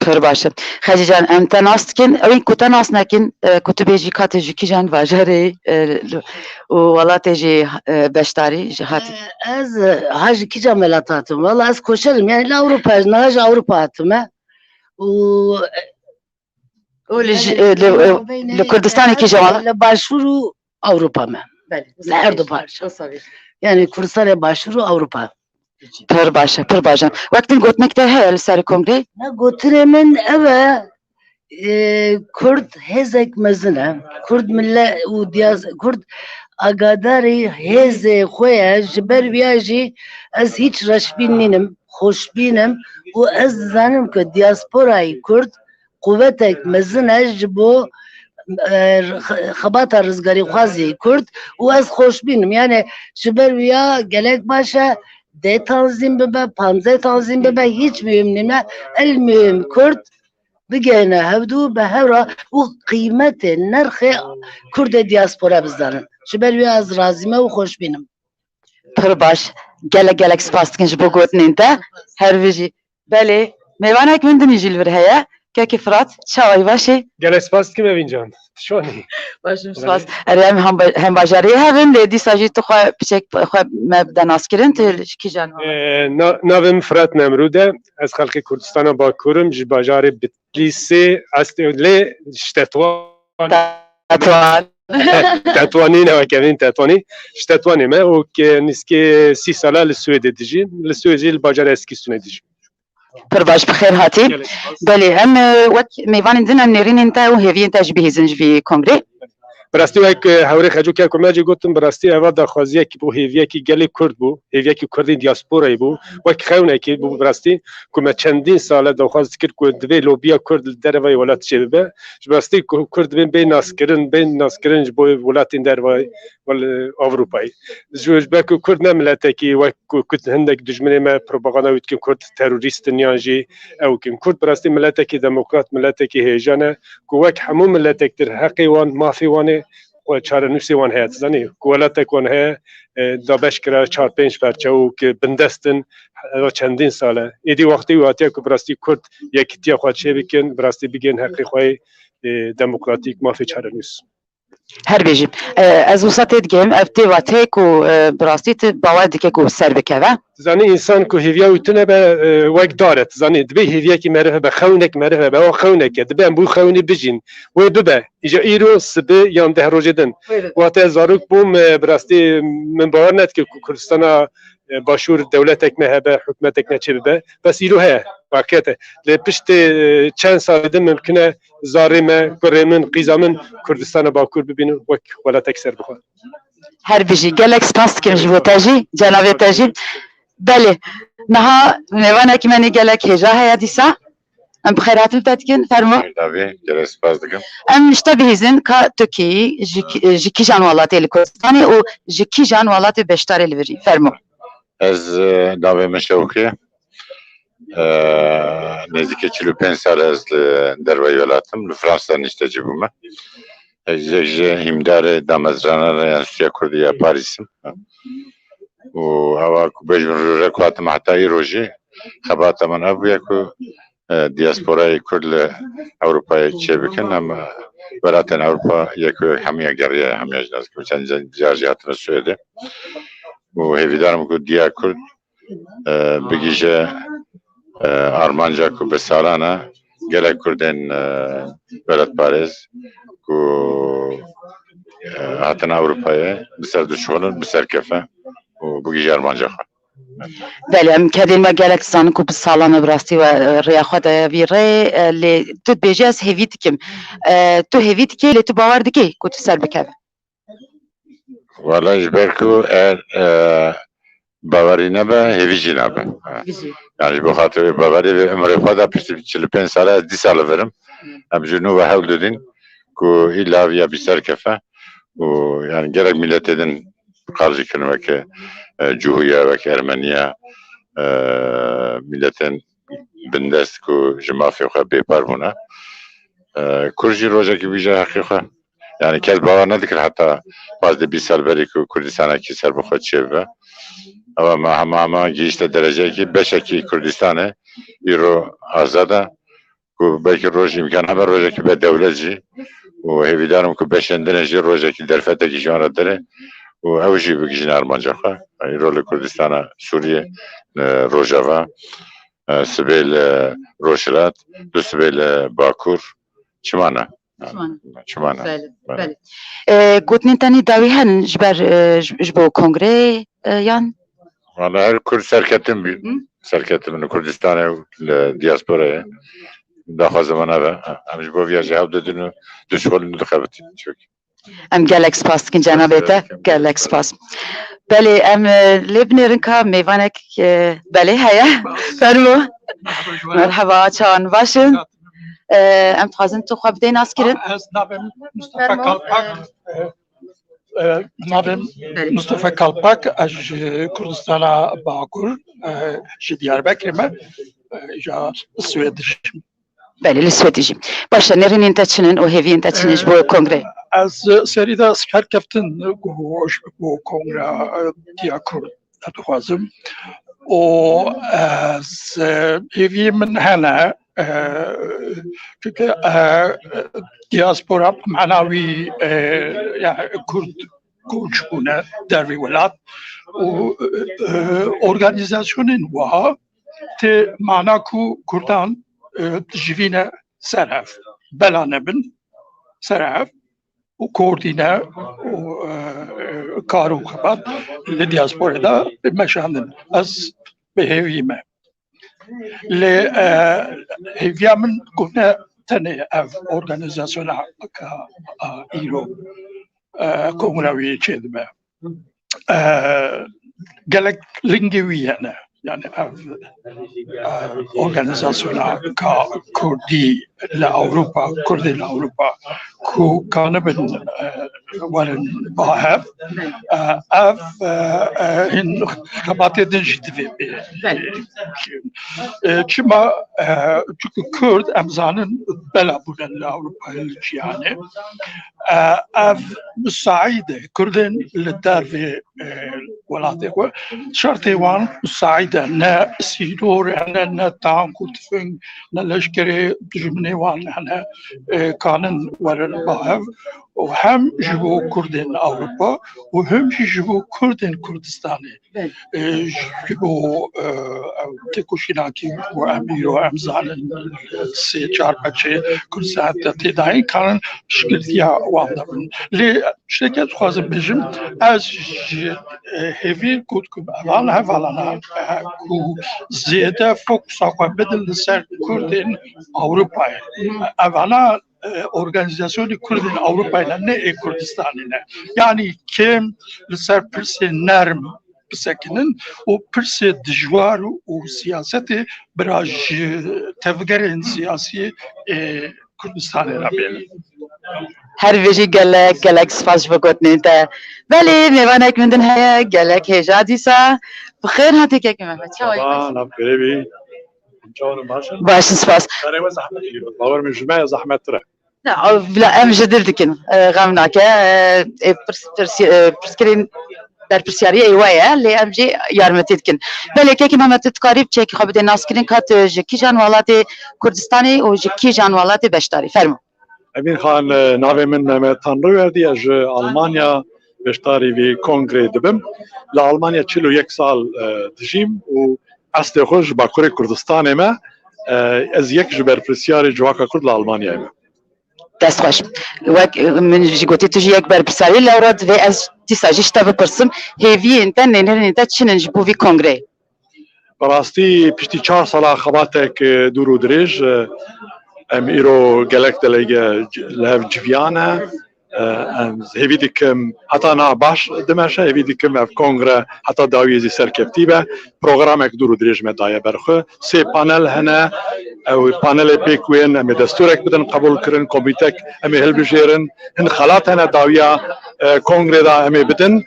پر باشه خاجی جان ام تناستکن اوین کوتا ناس نکن کتبیجی کاتجی کی جان واجری و ولات جی بشتاری هاتی از هاج کی جان ملاتاتم والله از کوشرم yani Avrupa نهاج Avrupa hatım و لكردستان کی جوان لباشورو Avrupa mı her دو باش yani Kürdistan'a başvuru Avrupa پر باشه وقتی گوتمکته هل سر کنگره نه گوترمن اوه کرد هزک مزنه کرد مله و دیاز کرد آگاداری هز خویه جبر بیاجی از هیچ رشبین نینم خوشبینم و از زنم که دیاسپورای کرد قوتک مزنه جبو خباتا رزگاری خوازی کرد و از خوش بینم یعنی شبر ویا گلک باشه 10 تنظیم ببه 15 تنظیم ببه هیچ mühim نه المهم کرد بگنه هودو به هورا و قیمت نرخ کرد دیاسپورا بزنن شبر ویا از رازیمه و خوش بینم پر باش gelek spas dikin ji bo gotinên te her vijî belê mêvanek min dinî jî li vir heye kekî Firat çawayî başê Gelek spas dikim Evîncan şonî başim spas erê em hem bajariyê hevin lê dîsa jî tu xwe piçek xwe me bide naskirin tu kî jan navim Firat Nemrûd e ez xelkê Kurdistana Bakur'im ji bajarê Bitlisê ez lê ji Tetwan Tetwanî nevekevîn Tetwanî ji Tetwanê me û nîskê 3 sala li Swêdê dijîm li Swêdê li bajara Eskîstûnê dijîm pir baş bi xêr hatî belê em wek mêvanên din em nêrînên te û hêviyên te ji bihîzin ji vî kongrê Bi rastî wek hewrê xecûkê ku me cî gotin bi rastî eva daxwaziyekî bû hêviyekî gelê Kurd bû hêviyekî Kurdên diasporayê bû wek xewnekê bû bi rastî ku me çendîn sale daxwaz dikir ku divê lobiya Kurd li dervayê welat çê bibe ji rastî Kurd dibên bê naskirin ji bo welatên dervayê Avrupayê ji ber ku Kurd ne miletekî wek ku hindek dijminê me propaganda wî dikin Kurd terorîstin yan jî ew kin Kurd bi rastî miletekî demokrat miletekî hêjan e ku wek hemû miletek dir heqê wan mafê wan ê çarenûsê wan heye zanî ku welatek wan heye da beş kira 4-5 berçe û ki bindestin çendîn sale êdî wextê wî hatiye ku bi rastî Kurd yekîtiya xwe çê bikin bi rastî bigên heqê xwe demokratîk mafê çarenûs her bêjî ez wisa tê dikim ev têva tê ku bi rastî tu bawer dike ku ser bikeve zanî însan ku hêviya wî tune be wek dar e zanî divê hêviyekî meriv hebe xewnek meriv hebe ew xewnek e dibe em bû xewnî bijîn wê bibe îja îro sibê yan deh rojê din wate zarok bûm bi rastî min bawer nedike ku Kurdistana başûr dewletek me hebe hikûmetek ne çê bibe bes îro heye vakiyet e lê piştê çend salê din mimkin e zarê me kurê min qîza min Kurdistana Bakur bibînin wek welatek ser bixwe her bêjî gelek spas dikim ji bo te jî cenabê te jî belê niha mêvanekî me nê gelek hêja heye dîsa em bi xêr hatin te dikin fermo gelek spas dikim em ji te bihîzin ka Tirkiyeyî ji kîjan welatê li Kurdistanê û ji kîjan welatê beşdarê li virî fermo ez navê min Şewqî ye nêzîkî 45 sal ez li derveyê welatim li Fransayê niştecî bûme ez ji hîmdarê damezrana Enstitûya Kurdî ya Parîsîm û hewa ku bêj min rûre ku hatim heta îro jî xebata min ev bûye ku diasporayê Kurd li Ewropayê çê bikin em welatên Ewropa yek hemiya geriye hemiya ji navî çend car jî hatine Swêdê û hêvîdarim ku diya Kurd bigîje armanca ku bi salan e gelek Kurdên welatparêz ku hatin Ewropayê bi ser dişuxulin bi ser kefe û bigîje armanca xwe belê em kedên me gelek zanin ku bi salan e bi rastî we rêya xwe de vî rê lê tu dibêjî ez hêvî dikim tu hêvî dikî lê tu bawer dikî ku tu ser bikeve Wala ji ber ku eğer bawerî nebe hêvî jî nebe yani ji bo xatirê bawerî vê ömrê xwe de piştî 45 sal ez 10 sal verim em ji nû ve hewl didîn ku îla viya bî ser kefe û yani gelek milletê din qarjî kirin weke Cûhiya weke Ermeniya milletên bindest ku ji mafê xwe bêpar bûne Kurd jî rojekî bîje heqê xwe yani kes bawer nedikir heta paz de 20 sal berî ku Kurdistanekî ser bi xwe çê bibe ew hema gihîşte dereceyekî beşekî Kurdistanê îro azad e ku belkî roj imkan hebe rojekî be dewlet jî û hêvîdarim ku beşên din jî rojekî derfetekî ji wan re derê û ew jî bigîjin armanca xwe îro li Kurdistana Sûriye Rojava sibê li Rojhilat du sibê li Bakur çiman e çiman e gotinên te nî dawî henin ji ber ji bo kongrê yan Valla her Kurd serketim bî serketim li Kurdistanê li diasporayê daxwazim min ev e em ji bo vîya jî hev didin û dişxulin û dixebitin çûkî em gelek spas dikin cenabê te gelek spas belê em lê binêrin ka mêvanek belê heye fermo merheba çawan başin ام تخازن تو خواب دین اسکرین از نام مصطفى کالپاک نام مصطفى کالپاک از کردستان باکور دیاربکر ما جا سوئدش بله لسویدیجی باشه نرین انت چنین او هیوی انت چنیش بو کنگره از سریدا سکر کفتن گوش بو کنگره دیا کرد دخوازم و از هیوی من هنه çünkü diaspora manavi yani Kürt göçmeni dervi velat o organizasyonun var te mana ku Kürdan jivine seraf belanebin seraf o koordine o karu kapat le diasporada meşandın az behevime le heviamen kune tane ev organizasyona ka iro kongravi çedme gelek lingeviyene yani ev organizasyona ka Kurdi la Avrupa Kurdi la Avrupa ku kanabın waren bahev ev in kabatedin ciddi Çima çünkü Kürt emzanın bela bulan la Avrupa yani ev müsaide Kürt'ün lider ولاته شرطي وان مساعدة نا سيدور نا تام كتفن نا لشكري تجمني وان هنا كانن ورن باهف وهم جبو كردن أوروبا وهم جبو كردن كردستاني جبو تكوشيناكي وأميرو أمزان سي چار بچه كردستان تداين كانن شكلتيا واندمن لي شركات خوازم بجم از هیوی کود که الان هفالنا کو زیاده فوکس آقا بدل سر کردین اروپای اولا organizasyonu Kurdin Avrupa'yla ne Kürdistan'ına yani kim ser pirse nerm pisakinin o pirse dijvar o siyaseti biraz tevgerin siyasi Kürdistan'ına böyle. هر ویژی گلک سپاس بگوت نیده ولی میوانک مندن هیا گلک هجا دیسا بخیر هاتی که محمد چاوی نبکری باشن سپاس باور من جمعه زحمت تره لا ام جدر دکن غم ناکه پرسکرین در پرسیاری ایوایه لی ام جی yarmeti دکن ولی که محمد تقریب چه که خواب ناس کردن کات جکی جانوالات کردستانی و جکی جانوالات بشتاری فرمو امین خان ناوی من مهمت تنرو وردی از آلمانیا بشتاری وی کنگره دبم لا آلمانیا 41 سال دجیم و اصل خوش با کره کردستان ما از یک جبر پرسیاری جواکا کرد لا آلمانیا ما دست خوش من جگوتی تو یک بر پرسیاری لورد و از تیساجیش تا بپرسم هیوی انتا نینهر انتا چننج بو وی کنگره براستی پشتی 4 سال خباتک دورو دریج ام ایرو گلک دلیگه لحف جویانه هیوی دیکم حتی نا باش دمشه هیوی دیکم اف کنگره حتی داویزی سرکفتیبه پروگرام اک دورو دریج مدایه برخه 3 پانل هنه او پانل پیکوین امی دستورک بدن قبول کرن کمیتک امی هل بجیرن هن خلات هنه داویا کنگره دا امی بدن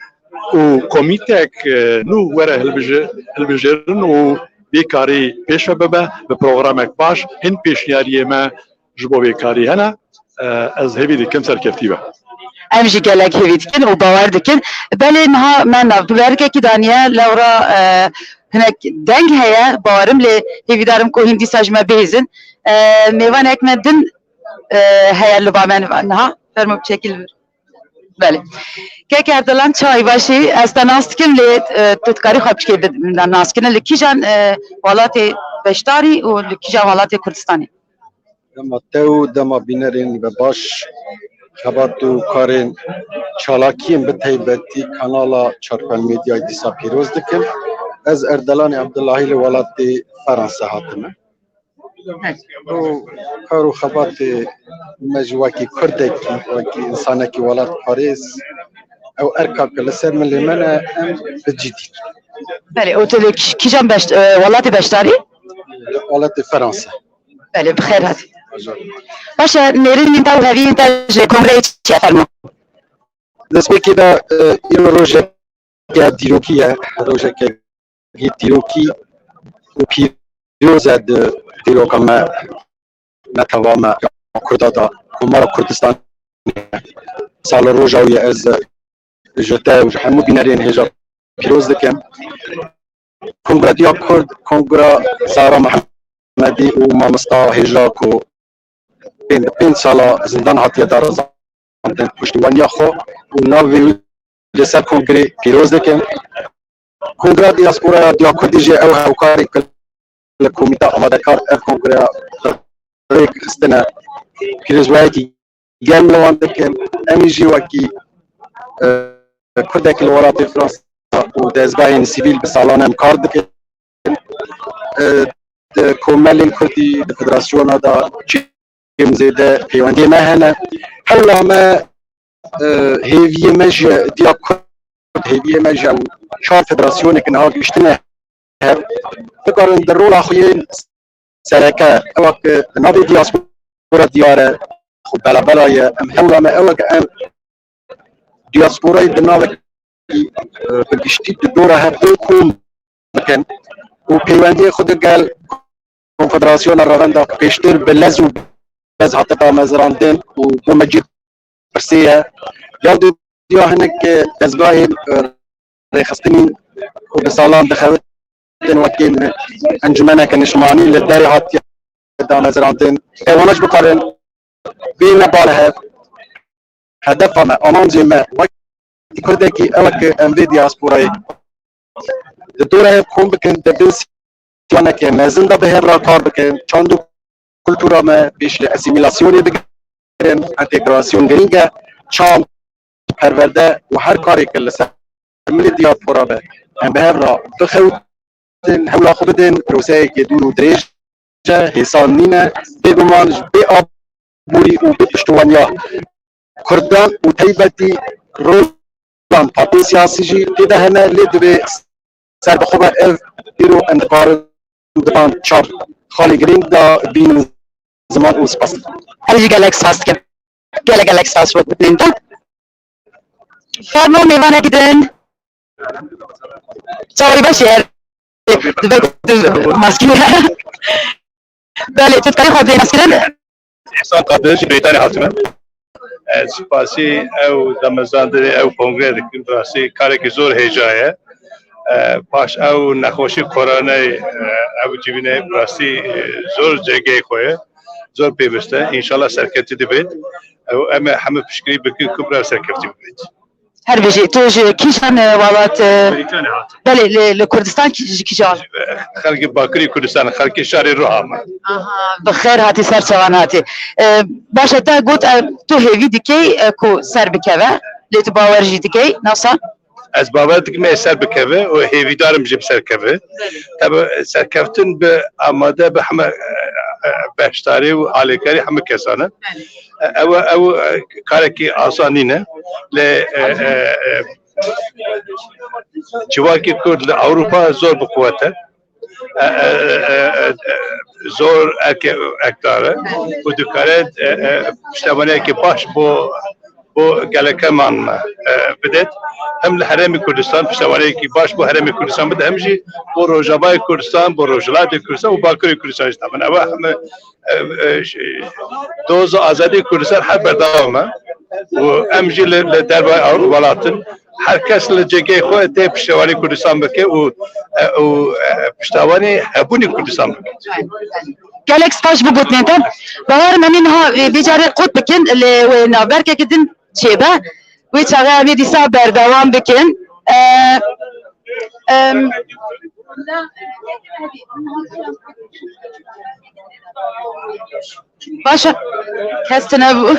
و کمیتک نو وره هل بجیرن و بیکاری پیش ببه به پروگرامک باش هن پیشنیاری ما جبو بیکاری هنه از هیوی دیکن سرکفتیبه امجی گلک هیوی دیکن و باور دیکن بله من نفبرگه که دانیه لورا هناك دنگ هيا باورم ل هيفي دارم كو هندي ساجما بيزن ميوان اكمدن هيا لبامن انها فرمو بشكل بله كيك عبدالله چای باشی از تناستکن ل تتکاری خوابش که ناسکن لکیجان ولات بشتاری و لکیجان ولات کردستانی دما تو دما بینرین و باش خباتو کارین چالاکیم به تایبتی کانالا چارپل میدیای دیسا پیروز دکم از اردلان عبداللهی لولات فرانسه هاتمه و کارو خبات مجواکی کردکی وکی انسانکی ولات پاریس او ارکاک لسر من لمنه ام بجدی بله او تلك كيجان ولات بشتاري ولات فرنسا بله بخير هاتي باشه نرین انت و هوی انت کنگره چی فرمو دەستپێ کێدا ئێمە ڕۆژێکە دیرۆکیە ڕۆژێکە دیرۆکی و پیرۆزە دیرۆکەمە نەتەوامە کوردادا کومارە کوردستان ساڵە ڕۆژاویە ئەز ژتە و هەموو بینەرێن هێژە پیرۆز دەکەم کنگرە دیا کورد کنگرە زارا محەممەدی و مامۆستا هێژاک و پێنج ساڵە زیندان هاتیە دارەزاندن پشتیوانیا خۆ و ناوێ لەسەر کنگرێ پیرۆز دەکەم کنگرە دیاسپۆرا دیا کوردیژێ ئەو هاوکاری کرد لە کۆمیتا ئامادەکار ئەف کنگرە ڕێک خستنە پیرۆزبایەکی گەرم لەوان دەکەم ئەمیژی وەکی کوردێکی لە وڵاتی فرانسا و دەستگاهێن سیڤیل بە ساڵانە ئەم کار دەکەن کۆمەلێن کوردی لە فدراسیۆنەدا چێم زێدە پەیوەندی مە هەنە هەوڵامە هێویە مەژە دیا کورد هێویە مەژە و چوار فدراسیۆنێکن ها گشتنە هەر بکارن دەڕۆڵا خوێن سەرەکە ئەوە کە ناوێ دیاسپۆرا دیارە خو بەلابەلایە ئەم هەوڵامە ئەوە کە ئەم دیاسپۆرای بناوێک بگشتی دۆرە هەبوو کوم بکەن و پەیوەندی خود گەل کۆنفدراسیۆنە ڕەوەندا پێشتر بە لەز و بەز هاتە دامەزراندن و بۆ مەجید پرسەیە یا دیا هەنێک دەستگاهێن ڕێخستنین و بە ساڵان دەخەوتن وەکێن ئەنجومەنێکە نیشتمانی لە دەرێ هاتیە دامەزراندن ئێوانەش بکارن بینە بالە هەف هەدەفەمە ئامانجێمە وەکی کوردێکی ئەوە کە ئەم vê دیاسپۆرایê دەتۆرە هەیە کۆم بکەن دەبن سیانەکە مەزندا بەهێڕا کار بکەن چاند و کولتورا me pêş li asîmîlasyonê bigirin întegrasyon girîng e çand perwerde û her karêke li ser milî diaspora be em bi hev re bixewtin hewla xwe bidin proseyekê dûr û dirêj e hêsan nîne bêguman ji bê abûrî û bê piştwaniya Kurdan û taybetî rolan partiyên siyasî jî têde hene lê divê serbixwe be ev îro em dikarin diban çar xalê girîng da bînin zaman û spas هەرجی gelek sas dikim gelek sas bidin de فرمو mêvanê gidin çawarî beş yer maskî belê tu dikarî xwe bêneskirin İhsan Kadir ji Brîtanê hatime spasî ew damezrandinê ew kongre dikin rastî karekî zor hêja ye paş ew nexweşî koronayê ew civînê rastî zor cêgehê xwe ye zor pêwîst e înşallah serketî dibêt em ê hemû piştgirî bikin ku bi rev serkeftî bibêt her bêjî tu ji kîjan welat belê li Kurdistan ji kîjan xelkê Bakirî Kurdistanê xelkê şarê Ruha me bi xêr hatî ser çavan hatî baş te got tu hêvî dikey ku ser bikeve lê tu bawer jî dikey nasa ez bawer dikim ê ser bikeve û hêvîdarim jî bi serkeve tabi serkeftin bi amade bi heme beşdarî û alêkerî hemû kesan e ew karekî asan nîne lê civakê Kurd li Ewropa zor bi quwet e zor ekdar e û dikare piştevaniyekî baş bo gelekeman me bidet hem li Herêmê Kurdistan piştevaniyekî baş bo Herêmê Kurdistan bide hem jî bo Rojavayê Kurdistan bo Rojhilatê Kurdistan û Bakirê Kurdistan jî taban ew heme doza azadî Kurdistan her berdewam e û em jî li dervayê welatin her kes li cêgehê xwe tê piştewanî Kurdistan bike û piştewanî hebûnê Kurdistan bike gelek spas bu gotinê te bawer me ha bêcarê qut bikin lê wê navberkekê din çêbe wê çaxê em ê dîsa berdewam bikin başa kes tune bû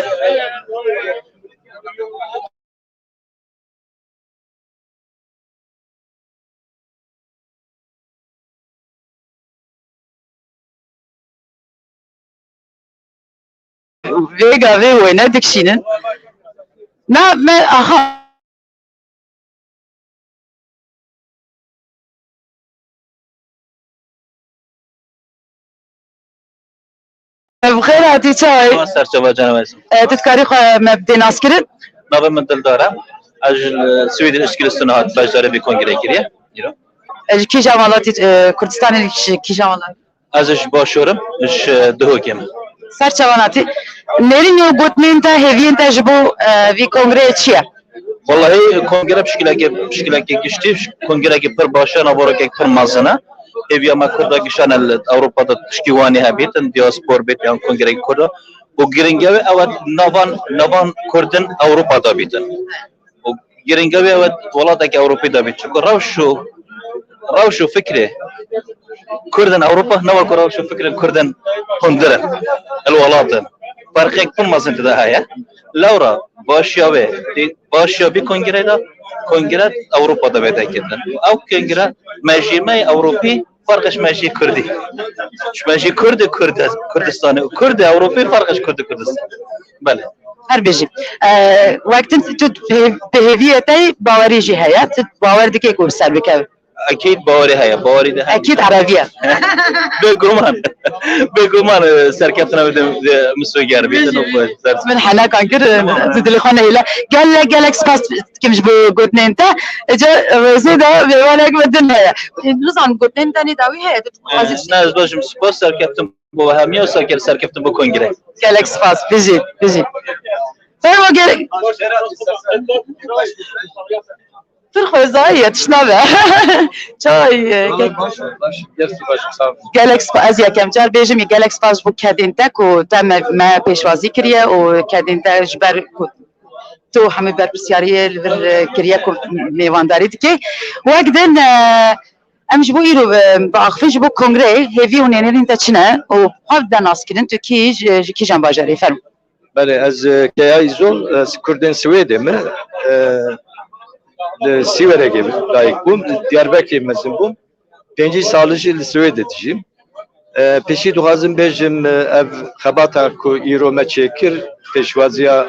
vêga vê wê ne dikşînin na me aha bixêr هاتی چای سرچاوه جنویسم تذکاری خواه مبدی ناس کرد نابه من دل دارم از سوید اشکلستون هات بجداره بی کنگره کریه کی جمالاتی کردستان کی جمالات ازش باشورم اش دهوکم سر چواناتی نرین یو گوتنین تا هیوین تا جبو وی کنگره چیه والله کنگره بشکله که گشتی کنگره که پر باشه نباره که پر مزنه هیویا ما کرده گشتن اوروپا دا تشکیوانی هبیتن دیاسپور بیت یان کنگره کرده و گرینگوی اول نوان کردن اوروپا دا بیتن و گرینگوی اول ولاده که اوروپی دا بیت چون روشو فكره كردن اوروبا نوع روشو فكره كردن هندره الولاطن فرقك كل ما زنت ده هيا لورا باشيابي كونغرة اوروبا ده بيتا كده او كونغرة ماجيماي اوروبي فرقش ماشي كردي مش ماشي كردستاني كرد اوروبي فرقش كردستان بله هر بيجي وقت انت بهويتي باوريجي هيا باور دكي كوب سر بكاو اكيد باوري هيا باوري ده اكيد عربيه بگومان سرکفتنا بدم مسوگر بیتن من حنا كان كده تدلي خونه هلا قال جالكس باس كيمش بقولتن انت اجا زيدا بيوالك بدنا نظام قلت انت ني داوي هي ناس باش مسبوس سرکفتم بو همیا سرکفتم بو کنگره جالكس باس بيجي فهو قال فرخوزاية شنو چای گلکس از یکم جار بیجم یه گلکس باز بو کدینتک و تم ما پیشوازی کریه و کدینتک جبر تو همه بر بسیاری لور کریه کو میوانداری دیگه وقتن امش بو ایرو با اخفیج بو کنگره هیوی و نینرین تا چنه و حاف دناس کردن تو کی جنب باجاری فرم بله از که زول از کردن سویده من سیوره gibi layık bum Diyarbakır mesela bum 5 salıcı Suede diyeceğim peşi duhazım bejim ev xabata ku irome çekir peşvaziya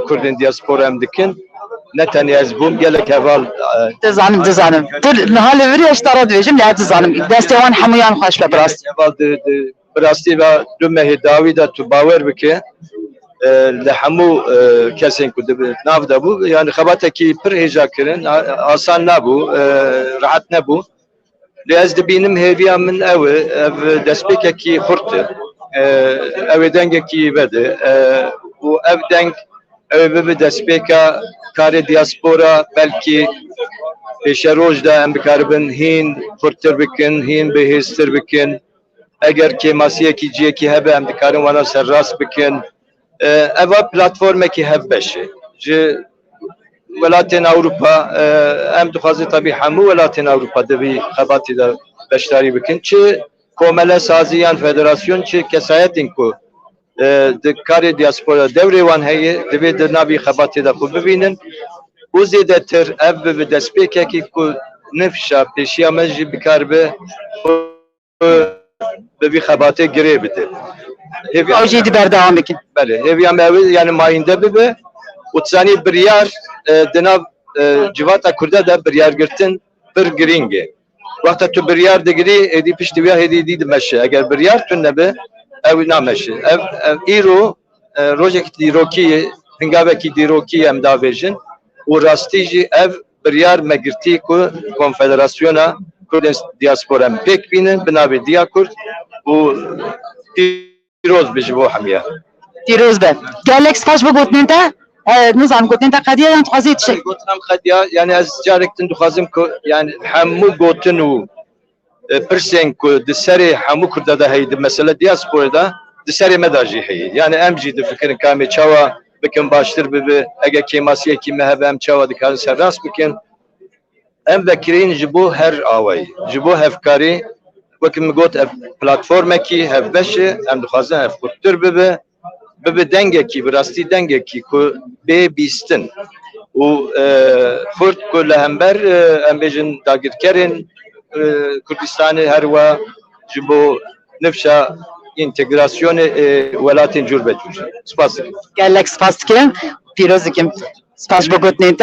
Kurdin diaspora emdikin netani az bum gelek eval دزانم dur nahale veri eştara diyeceğim ne dزانم destevan hamuyan xoş be brast eval brasti ve dümme davi da tu bawer bike لحمو کسین کو ناف دبو یعنی خباته کی پر هجا کرن آسان نبو راحت نبو لیاز دبینم هیویا من او دسپیک کی خورت او دنگ کی بده و او دنگ او به دسپیکا کار دیاسپورا بلکی پیش روز دا ام بکاربن هین خورتر بکن هین بهستر بکن اگر کی ماسیه کی جی کی هبه ام بکارن وانا سرراس بکن اوا پلتفرمی که هف بشه جه ولاتین اروپا ام دخوازی طبی همو ولاتین اروپا دوی خباتی دا بشتاری بکن چه کومله سازیان فدراسیون چه کسایتین کو دکار دیاسپورا دوری وان هی دوی در نبی خباتی دا خوب ببینن و زیده تر اف به دسپیکه که کو نفشا پیشیا مجی بکار به بی خباتی گری بده اوجی دی بردام بکن بله هیویا موی یعنی ماینده ببه و تزانی بریار دناو جواتا کرده دا بریار گرتن بر گرینگه وقتا تو بریار دگری ایدی پشتویا هیدی دید مشه اگر بریار تو نبه او نامشه ایرو روژک دیروکی هنگاوه کی دیروکی ام داویجن و راستی جی او بریار مگرتی که کنفدراسیونا کردن دیاسپورا پیک بینن بنابه دیا کرد و دیروز بجبو حمیه دیروز به گلکس فاش بگوتن انت نظام گوتن انت قدیه انت خواهید شد گوتنم قدیه یعنی از جارکتن دخوازم که یعنی همو گوتن و پرسین که دسری همو کرده ده هید مثلا دیاسپور ده دسری مداجی هید یعنی امجی ده فکرن کامی چاوا بکن باشتر ببه اگه کیماسیه کی مهبه ام چاوا دکارن سرراس بکن ام بکرین جبو هر آوی جبو هفکاری وكم قلت بلاتفورمكي هف بشه ام دخوازن هف خودتر ببه دنگكي براستي دنگكي كو بي بيستن و خورد كل همبر ام بيجن داگیر کرن كردستان هروا جبو نفشا انتگراسيون ولاتين جور بجور سپاس گلک سپاس کم پیروز کم سپاس بگوتن انت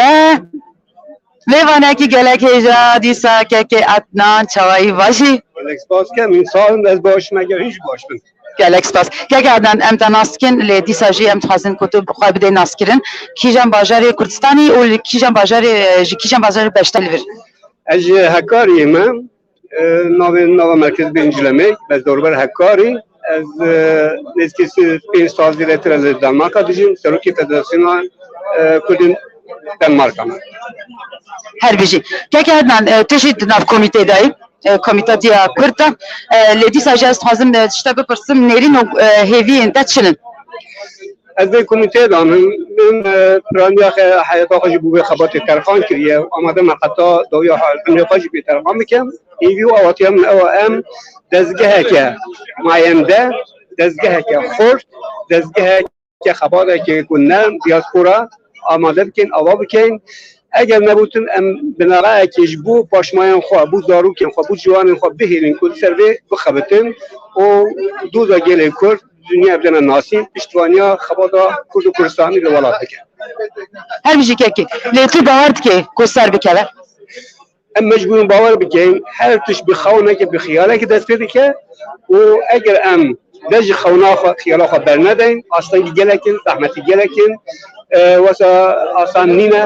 میوانه کی گلک هجا دیسا که اتنان چوایی باشی گلک سپاس کم انسان از باش مگر هیچ باش بند gelek spas. Gerdan em de naskin li dîsa jî em dixwazin ku tu xwe bidê naskirin kîjan bajarê Kurdistanê û li kîjan bajarê ji kîjan bajarê beştel vir. Ez ji Hekariyê me nava merkez birincilemek bez dorber Hekarî ez nêzkî 5 sal zêdetir li Danmarka dijîm serokê Federasyona Kurdên Danmarka me. Her bijî. Gerdan tu jî di nav komîtê de yî komîta diya Kurd de li dîsa jî ez dixwazim tişte bipirsim nêrîn û hêviyên te çi in? Ez vê komîteyê de min piraniya heyeta xwe jî bû vê xebatê terxan kiriye amade me heta dawiya hilmê xwe jî bê terxan bikim hêvî û awatiya min ew e em dezgeheke mayende dezgeheke xort dezgeheke xebatekê ku ne diaspora amade bikin ava bikin eger nebûtin em binarayekê ji bo paşmayên xwe bû zarokên xwe bû ciwanên xwe bihêlin ku ser vê bixebitin û doza gelê Kurd dünya bidene nasîn piştwaniya xebata Kurd û Kurdistanê li welat bike. Her bijî kekê lê tu bawer dikê ku ser bikeve? Em mecbûrin bawer bikin her tiş bi xewnekê bi xiyalekê dest pê dike û eger em de ji xewna xwe xiyala xwe bernedeyn astengî gelekin zehmetî gelekin wesa asan nîne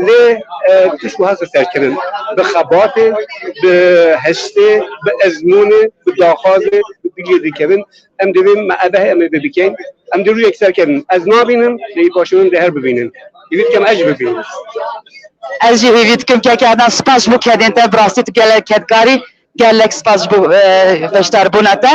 lê tiş û hesa serkirin bi xebatê bi hestê bi ezmûnê bi daxwazê bi bilê dikevin em divê me ebehê em ê bikin em di rûyek serkerin ez nabînim lê başînin de her bibînin hêvî dikim ez jî bibînim. Ez jî hêvî dikim gerdan spas ji bo kedên te bi rastî tu gelek kedkarî gelek spas ji bo veşdarbûna te.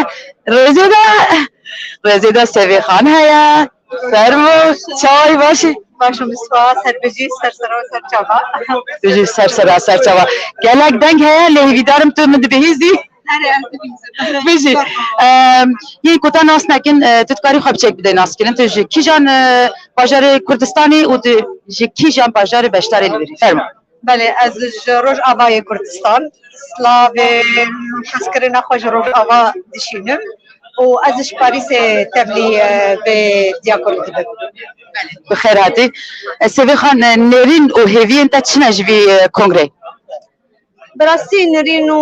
Rêzê de Sevêxan heye fermo çay başî. Başım spas her bijî sersera serçava. Tu jî sersera serçava. Gelek deng heye lê hêvîdarim tu min dibihîzî. Bijî. Yên ku te nas nekin tu dikarî xwe biçêk bidê naskirin tu ji kîjan bajarê Kurdistanê û tu ji kîjan bajarê beşdarê li virî fermo. Belê ez ji Rojavayê Kurdistan slavê hezkirina xwe ji Rojava dişînim û ez ji Parîsê tevlî vê diya Kurd dibim. Bi xêr hatî. Sevêxan nêrîn û hêviyên te çi ne ji vî kongrê? Bi rastî nêrîn û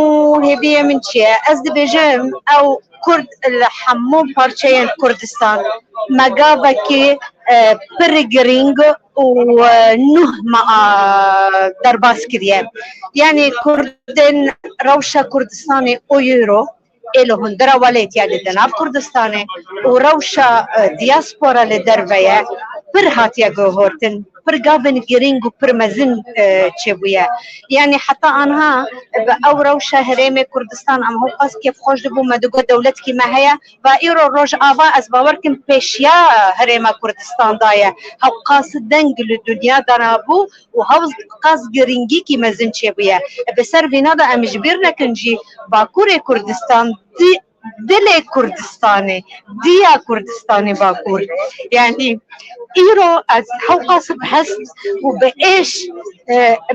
hêviyê min çi ye? Ez dibêjim ew Kurd li hemû parçeyên Kurdistan megavekî pir girîng û nûh derbas kiriye. Yani Kurdên rewşa Kurdistanê û Euro ê li hundira welêtiya li di nav Kurdistanê û rewşa diaspora li derve ye pir hatiye guhortin pir gavên girîng û pir mezin çêbûye. Yani heta anha bi ew rewşa herêmê Kurdistan em hewqas kêfxweş dibû me digot dewletkî me heye ve îro Rojava ez bawer kim pêşiya herêma Kurdistan da ye hewqas deng li dunya de rabû û hewqas girîngîkî mezin çêbûye. Bi ser vîna de em ji bîr nekin jî Bakurê Kurdistan dilê Kurdistanê diya Kurdistanê Bakur. Yani îro ez hewqas bi hest û bi êş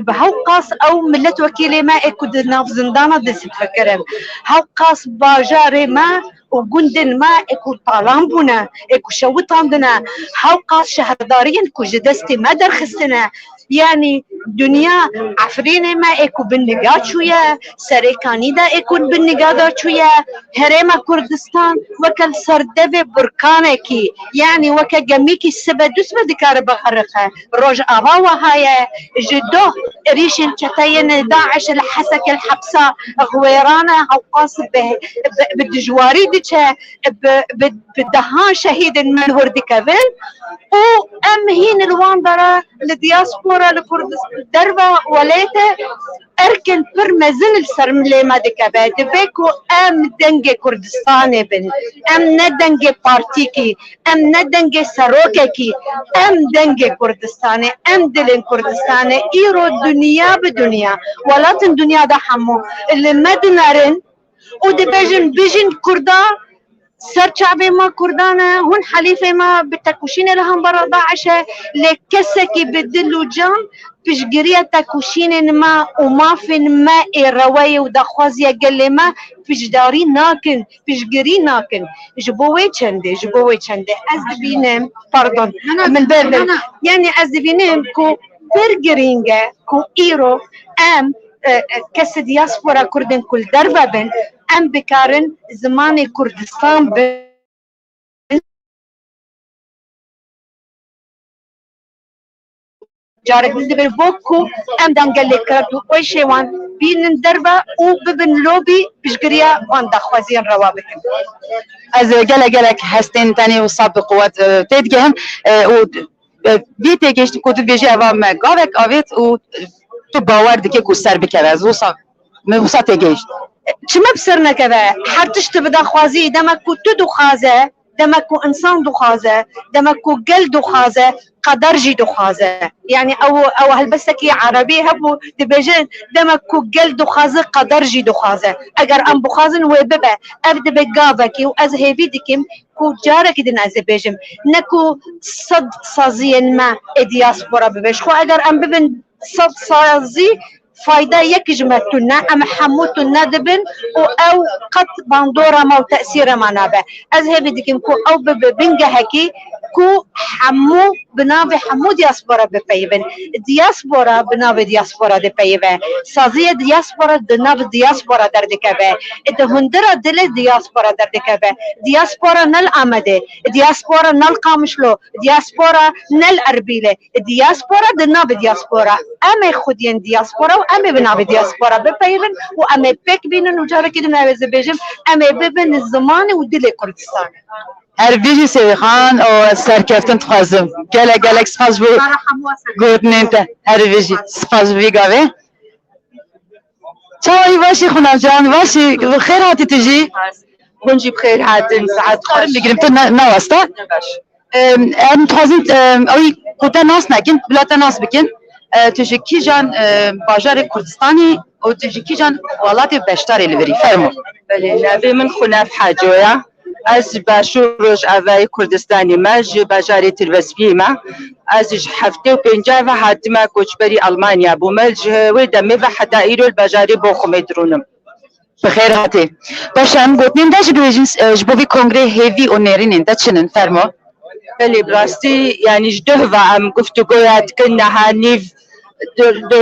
bi hewqas ew millet wekîlê me ê ku di nav zindana destfikirin hewqas bajarê me û gundên me ê ku talan bûne ê ku şewitandine hewqas şehirdariyên ku ji destê me derxistine. Yani dünya Efrînê me ê ku bin niga çûye serêkanî de ê ku bin niga da çûye herêma Kurdistan weke serdevê burkanekî yani weke gemîkî sibe dûsme dikare bixerixe Rojava wiha ye ji doh êrişên çeteyên Daeş li Hesekê hepsa xwêrane hewqas bi dijwarî diçe bi dehan şehîdên min hûr dikevin û em hîn li wan dere li diaspora li Kurdistan derve welête erkin pir mezin li ser milê me dikeve dibe ku em dengê Kurdistanê bin em ne dengê partîkî em ne dengê serokekî em dengê Kurdistanê em dilên Kurdistanê îro dünya bi dünya welatên dünya de hemû li me dinerin û dibêjin bijîn Kurda serçavê me Kurdan e hûn helîfê me bi tekuşînê li hembera Daişê lê kesekî bi dil û can piştgiriya tekuşînên me û mafên me ê reweyê û daxwaziya gelê me piştdarî nakin piştgirî nakin ji bo wê çendê ji bo wê çendê ez dibînim pardon min bêr yani ez dibînim ku pir girîng e ku îro em kesê diaspora Kurdên ku li derve bin em bikarin zimanê Kurdistan bin جارك دبر بوكو ام دان قال لك كردو وي شيوان بين دربا وببن لوبي بشقريا وان دخوازين روابط از گلک هستین تانی و سابق قوت تدگهم و بیت گشت کتب بیجی اوا مگاوک آویت و تو باور دکی کو سر بکره از وسا وسا تگشت چما بسر نكذا حرتش تبدا خوازي دمكو تدو خازه دمكو انسان دو خازه دمكو قل دو خازه قدر جي دو خازه يعني او هلبسكي عربي هبو تبجن دمكو قل دو خازه قدر جي دو خازه اگر ام بخازن وببا ابد بقابكي واز هيفي ديكم كو جارك دين از بيجم نكو صد صازين ما دياسبورا ببش خو اگر ام ببن صد صازي فايدة يكجمتنا أم حموتنا دبن أو قط باندورا ما وتأثير ما نابه أذهب ديكم كو أو بنجهكي كو حمو بنابي حمو دياسبورا بفيبن دياسبورا بنابي دياسبورا دفيبه سازية دياسبورا بنابي دياسبورا دردكبه هندرا دل دياسبورا دردكبه دياسبورا نل آمده دياسبورا نل قامشلو دياسبورا نل أربيله دياسبورا بنابي دياسبورا أما خودين دياسبورا وأما بنابي دياسبورا بفيبن وأما بك بينن وجارة كده ناوز بيجم أما ببن الزمان ودل كردستان هر بیجی سویخان و سرکفتن تخوازم گلک سپاس بو گوتنین تا هر بیجی سپاس بی گاوه چاوی باشی خونم جان باشی بخیر هاتی تجی بونجي بخير هاتن ساعات خارم بگیرم تو نواستا ام تخوازم اوی کوتا ناس نکن بلاتا ناس بکن تجی کی جان باجار کردستانی و تجی کی جان ولات بشتاری لبری فرمو بله نوی من خناف حاجویا از باشوروش اوای کردستانی ما جی باجاری تلوسبی ما از هفته و پنجاه و حتما کوچبری آلمانیا بومل جهوی دمی و حتی ایرو الباجاری با خمیدرونم بخیر هاتی باشم گوتنین داشت دویجین جبوی کنگره هیوی و نرینین دا چنن فرمو بله براستی یعنی جده و ام گفتگویت که نها نیو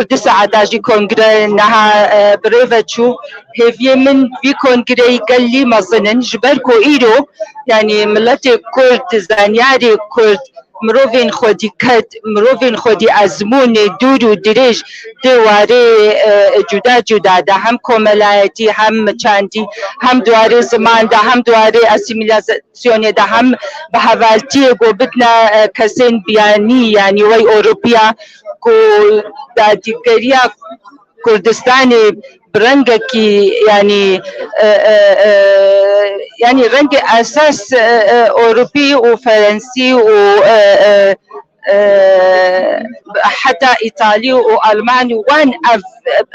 دو ساعت آجی کنگره نها بریو چو هفیه من وی کنگره گلی مزنن جبر کو ایرو یعنی ملت کرد زانیاری کرد مروفین خودی کد مروفین خودی ازمون دور و درش دواره جدا جدا ده هم کمالایتی هم چندی هم دواره زمان ده هم دواره اسیمیلاسیون ده هم به حوالتی گو بدنا کسین بیانی یعنی وی اوروپیا کو دادگریا کردستان برنگ کی یعنی رنگ اساس اوروبی و فرنسی و حتى ايطالي والماني وان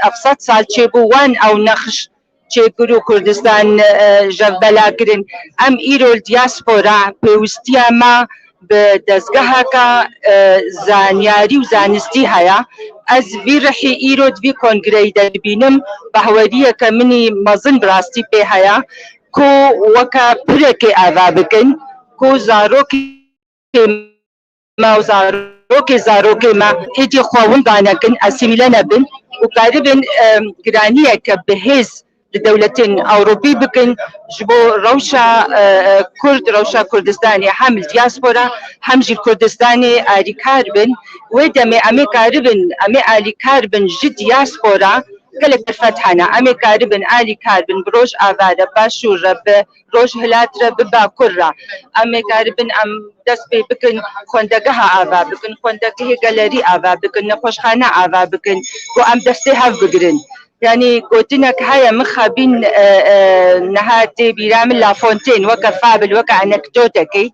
افصد سال تشيبو وان او نخش تشيكرو كردستان جبلا كرين ام ايرو الدياسبورا بوستيا ما بدزگاهاکا زانیاری و زانستی هیا از ویرحی ایرود وی کنگره دربینم بحوریه که منی مزن براستی پی هیا کو وکا پرکی آوا بکن کو زاروکی ما و زاروکی ما ایدی خواهون دانکن اسیمیله نبن و قاربن گرانیه که بهز لدولتين أوروبي بكن جبو روشا كردستاني هم الدياسبورا هم جي الكردستاني آلي كاربن ودمي أمي كاربن أمي آلي كاربن جد دياسبورا قالك الفتحنا أمي كاربن آلي كاربن بروش آفادة باشورة بروش هلاترة بباكرة أمي كاربن أم دسبي بكن خوندقها آفا بكن خوندقه غالري آفا بكن نقوشخانة آفا بكن وأم دستي هاف بقرن يعني قلتنا كهاية مخابين نهاتي بيرامل لافونتين وكا فابل وكا انكدوتكي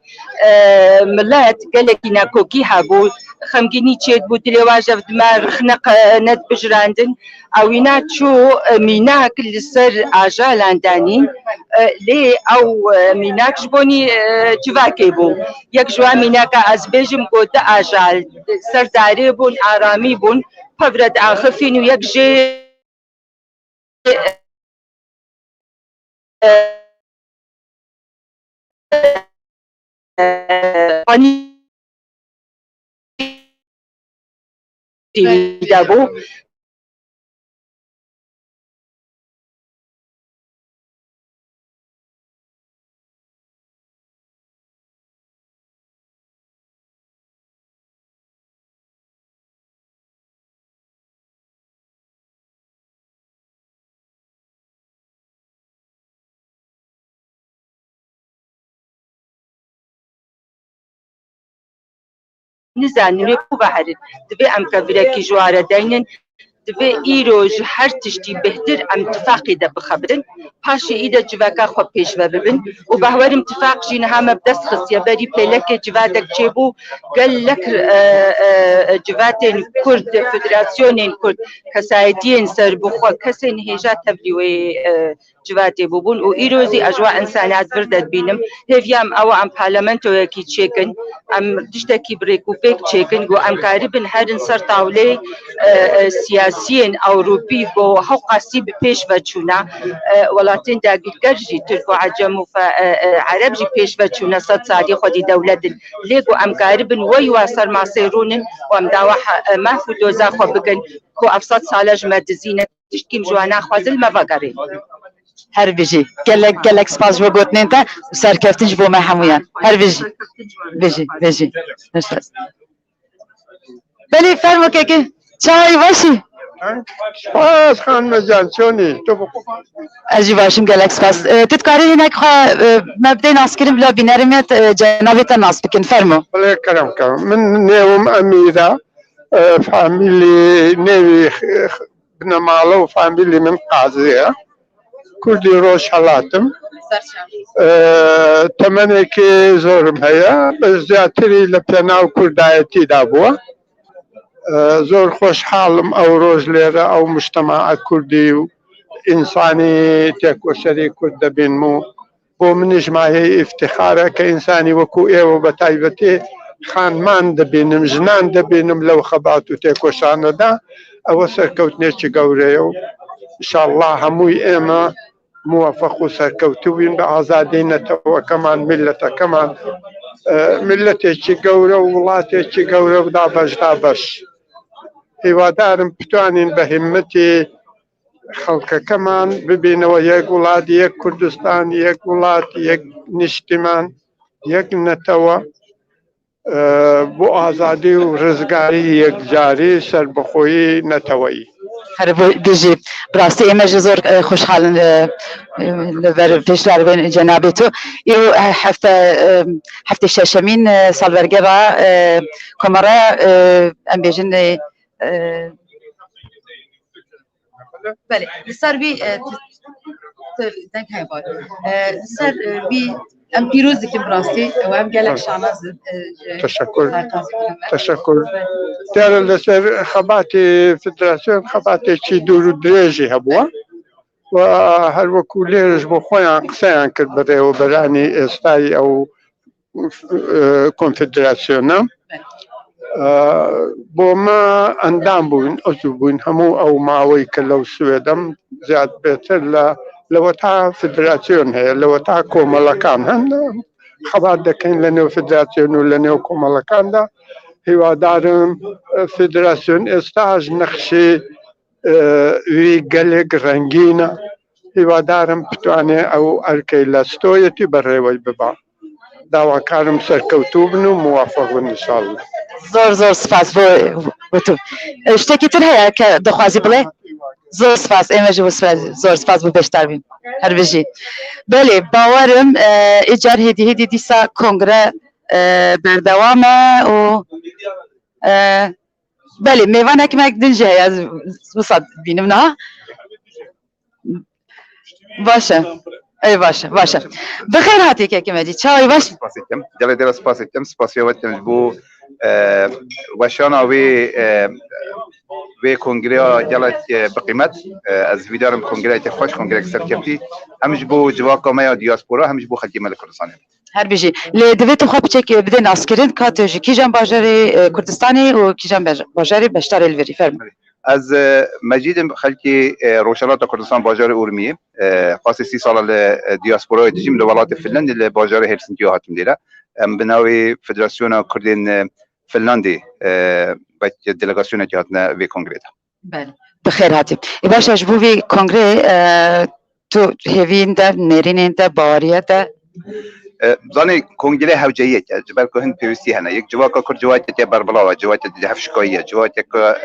ملات قالك ناكوكي هابو خمجيني تشيد بو تلواجه دمار خنق ند بجراندن او يناتشو ميناك لسر اجال داني لي او ميناك جبوني تفاكي بو يك جوا ميناك ازبيجم قوت اجال سر داري بون آرامي بون فبرد آخفين ويك جي نزانن کو بحرن دبي ام كبركي جواره داينن دبي ايروج هر تشتي بهتر ام اتفاقي ده بخبرن باشي ايدا جواكا خو پیش ببن وبهور اتفاق جينها مبدس خصيا بري بلك جوادك جيبو قال لك جواتين كرد فدراسيونين كرد كسايدين سربخو كسن هيجا تبليوي جواتي بوبون و ايروزي اجواء انسانات بردت بينم هيفيام او ام بارلمانتو يكي تشيكن ام تشتكي بريكو بيك تشيكن و ام كاربن هرن سر طاولي سياسيين اوروبي بو حقاسي بيش بچونا ولاتين داقل قرجي تركو عجم وعربجي بيش بچونا صد سالي خودي دولة ليقو ام كاربن ويواصر ما سيرونن وام داوح محفو دوزا خو بكن كو افصد سالج مدزينة تشتكي مجوانا خوازل ما بقرين هر بيجي قالك سباس وقوت ننتا وصار كفتنج بو ما حمويان هر بيجي بلي فرمو كيكي چای باشی سپاس خانم جان چونی تو اجی باشم گلک سپاس تتکاری هناك مبدأ ناس كريم بلا بنرمت جنابتا ناس بكن فرمو بلا كرم من نيوم أميرة فاميلي نيوي بنمالو فاميلي من قاضية كردي روش حالاتم تمنيكي زورم هيا بس زياتري لبناو كردايتي دابوا زور خوش حالم او روز ليرة او مجتمع كردي انساني تيكو سري كرد بين مو بو منش ما هي افتخاره كإنساني وكو ايو بتايبتي خانمان دبينم جنان دبينم لو خباتو تيكو شانو دا او سركوتنيش قوريو ان شاء الله هموي ايما موفق وسركوتوين بآزادين تو كمان ملة كمان ملتي چي قورو ولاتي چي قورو دابش هیوادارم بتوانین بە هیمەتی خەڵکەکەمان ببینەوە یەک وڵات یەک کوردستان یەک وڵات یەک نیشتیمان یەک نەتەوە بۆ ئازادی و ڕزگاری یەکجاری سەربەخۆیی نەتەوەیی هر بيجي براستي ئێمە زۆر خۆشحاڵن لەبەر پێشداربوون جەنابێت تۆ ئێوە هەفتەی شەشەمین ساڵبەرگەڕا کۆمەڕە ئەم بێژن بله سر بی دنگ های بود سر بی ام پیروز دکیم براستی و ام گلک شاناز تشکر در لسر خباتی فدراسیون خباتی چی دور درێژی هەبووە و هەر وەکو لێرش بۆ خۆیان قسەیان کرد بەڕێوەبەرانی ئێستای ئەو کۆنفدراسیۆنە بۆمە ئەندام بووین ئەزوو بووین هەموو ئەو ماوەی کە لەو سوێدەم زیاد بێتر لەوە تا فدراسیۆن هەیە لەوە تا کۆمەڵەکان هەن خەبات دەکەین لە نێو فدراسیۆن و لە نێو کۆمەڵەکاندا هیوادارم فدراسیۆن ئێستاش نەخشی وی گەلێک ڕەنگینە هیوادارم بتوانێ ئەو ئەرکەی لە ستۆیەتی بەڕێوەی ببا داواکارم سەرکەوتوو بن و موافق بن ئینشاڵڵا زۆر سپاس بۆ تو شتێکی تر هەیە کە دەخوازی بڵێ زۆر سپاس ئێمەش زۆر سپاس بۆ بێشدار بین هەر بژی بەێ باوەرم ئیجار هێدی دیسا کۆنگرە بەردەوامە و بەێ میوانێکمێک دنج هەیە وسات بینم نا باشە اي باشا بخير هاتيك يا كمادي تشاوي باش سپاسیکم جلي دير سپاسیکم سپاسیوتم بو وشانا وی کنگریا جلت بقیمت از ویدارم کنگریا خوش کنگریا سرکفتی همش بو جواکا ما دیاسپورا همش بو خلکی ملک کردستان هر بيجي لدويتو خبتك بدين عسكرين كاتوجي كيجان باجري كردستاني وكيجان باجري بشتار الفيري فرم از مجید خلکی روشنات کردستان باجار اورمیه خاصی 30 سال دیاسپورای دجیم لولات فنلند ل باجار هلسینکی هاتم دیره بناوی فدراسیون کردین فنلندی با دلگاسیون که هاتنا وی کنگره بله بخیر هاتیم باشه جبو وی کنگره تو هیوین ده نرینین ده باریه ده زانی کنگره هوجیه که جبر که هند پیوستی هنه یک جواکا کرد جواتی که بربلاوه جواتی که هفشکاییه جواتی که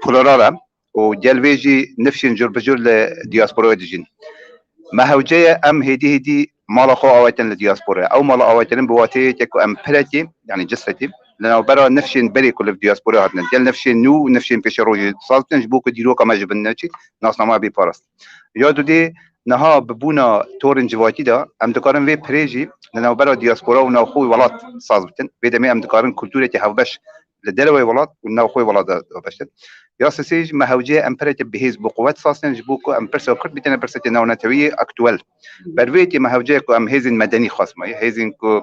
پولارارم و جلویجی نفشین جور بجور لدیاسپورای دیجین ما هوجیه ام هدی مالا خو آوایتن لدیاسپورا او مالا آوایتن بواتی تکو ام پرتی يعني جسرتي لأنه برا نفشين بري كل في دياسبورا هاتنا ديال نفشين نو نفشين بيش روجي صالتن جبوك ديرو كما جبنا شيء ناسنا ما بيبارست يادو دي نها ببونا تورن جواتي دا ام دكارن في بريجي لأنه برا دياسبورا وناو خوي ولات صازبتن بيدمي ام دكارن كولتورة هاوبش لدلوي ولات وناو خوي ولات هاوبشتن ياسسيج ما هوجي ام بريت بهيز بقوات صاصن جبوكو ام برسو كرت بيتنا برستي ناونا توي اكتوال برويتي ما هوجيكو ام هيزن مدني خاص ما هيزن كو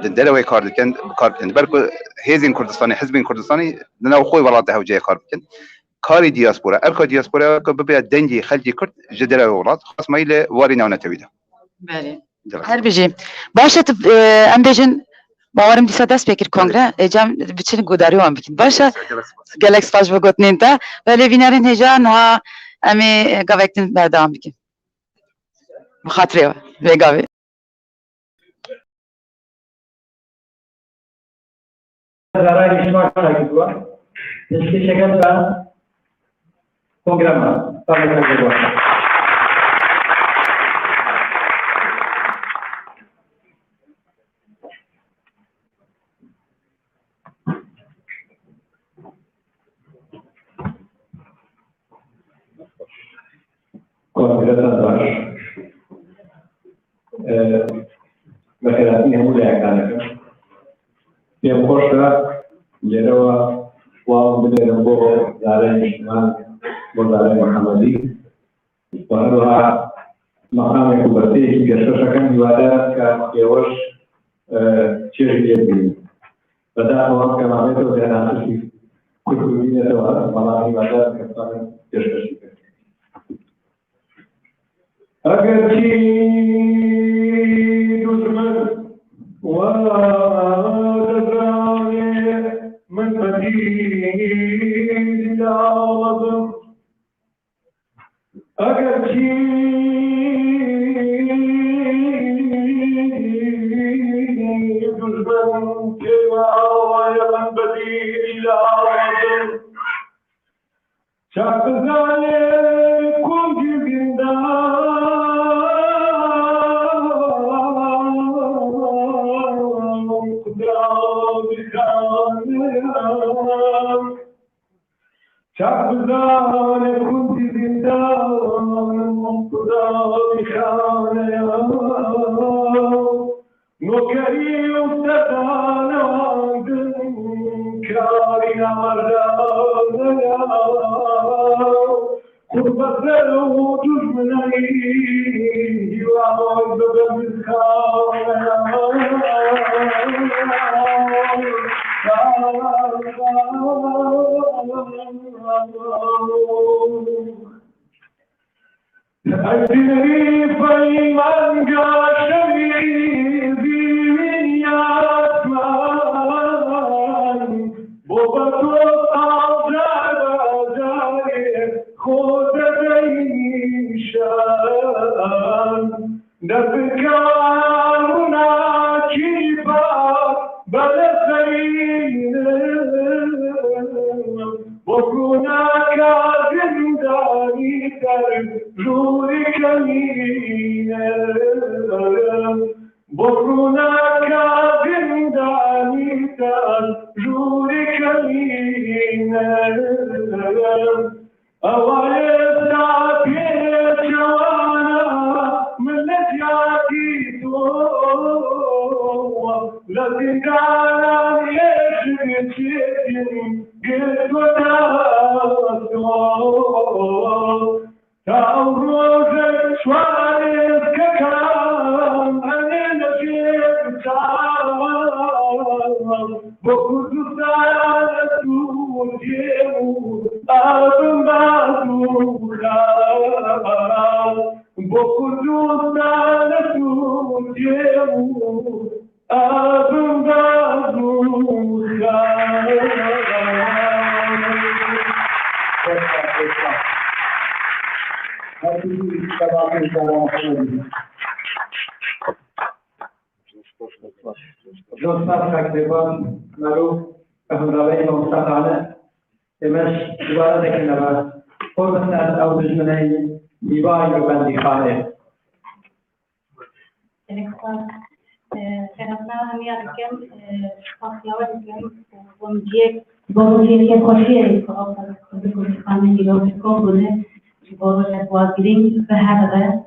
دلوي كاردكن كاربتن بركو هيزن كردستاني حزب كردستاني ناو خوي ولات هوجي كاربتن كاري دياسبورا اركو دياسبورا كو ببيع دنجي خلجي كرت جدلوي ولات خاص ما يله واري ناونا توي ده بله هر بيجي باشت ام بيجن باورم دیسا دست بکر کنگره اجام بچین گوداری وام بکن باشه گلکس پاش بگوت نینتا ولی وینرین هجا نه امی گاوکتن بردام بکن بخاطره و گاوی زارای اجتماع کردوا نشتی شکل با کنگره ما تابع کردوا کنگره باش بخیراتی همون لیاقت پیم خوش جلوا وام بدرم بو زارای اجتماع بو زارای محمدی و هروها مقام کوبرتی که گشتشکن دیوادر که یوش چیزی بیم بدأ وام کمامیت و جناسی کتبینه تو ملاقی دیوادر کسان گشتشکن اگر چی دشمن و دزرای من بدید لازم اگر چی دشمن که من بدید لازم شاکزای کنجی زندان شاکزای کنجی زندان خدا میخانه نوکری افتادان کاری نمردان قربت و دشمنی دیوان أجري فيمن قاشني بمنيات مان بوبتو أجاب جاري خود بيشان دفكارنا كيبا بلسين وكنا كازنداني ترجوري كمينة بكنا كازنداني ترجوري كمينة أوائل ساعتين جوانا من نجاتي لكن كان يشرك قلت وداسو تعرض شوالد ككام أنا نجيب تعال بكل سالة وجيو أبن بازولا بكل سالة وجيو أبن بازولا دوستان تقریبان معروف به همراهی مستقانه امش دوباره دکنه فرصت او دشمنی دیوای و بندی خانه الإخوان خلقنا هم يعرفون أخلاق الإسلام ومجيء بروجي خوشی خواهد بکن دیگر کامبونه بروجی واقعی به هر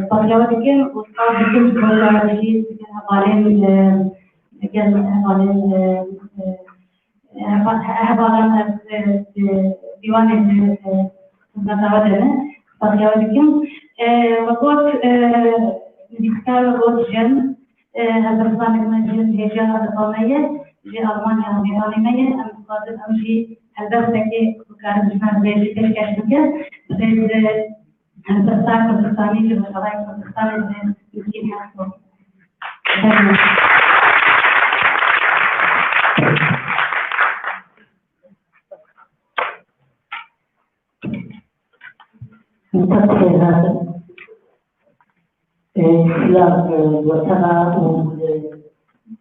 فاجعه دیگر استاد دیگر بروجی دیگر حوالان دیوان نزاده فاجعه دیگر وقت دیگر وقت جن هذا الزمان من جن هجاء القومية في ألمانيا وبألمانيا أم قادر أمشي البلد كان جمال بيجي تشكيل بكر بس البستان البستاني في الشرايط البستاني يمكن يحصل. لا وترى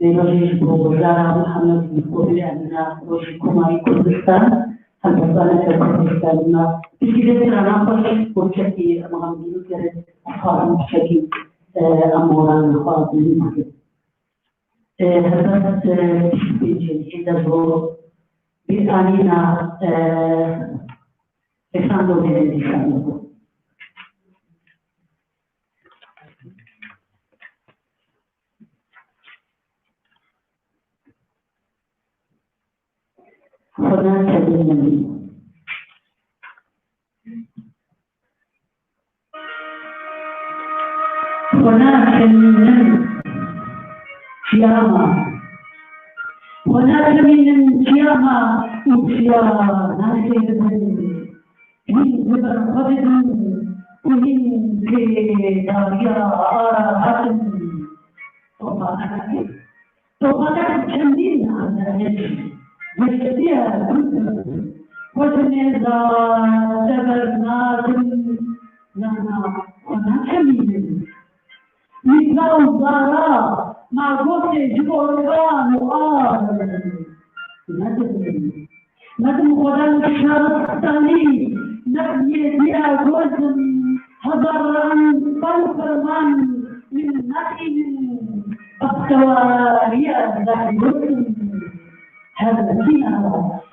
بروجي بوزارة محمد بن عندنا روجي كوماري كردستان البلدان كردستان ما بشكل أنا أقول بشكل مهمين كده أفهم بشكل أموران خاصين هذا بيجي إذا هو بيعنينا إسانو بيجي هناك النبي هناك من قيامة هناك من قيامة وقيامة من بالقبض ومن بداريا آراء طبعا جميل هذا الشيء والكثير وتنزع جبرنا لنا ونحمل مثل الضراء مع قوة جبران وآر ندم قدام الشارع الثاني نبني بها جزء هضر فرمان من نحن بطوارية ذهب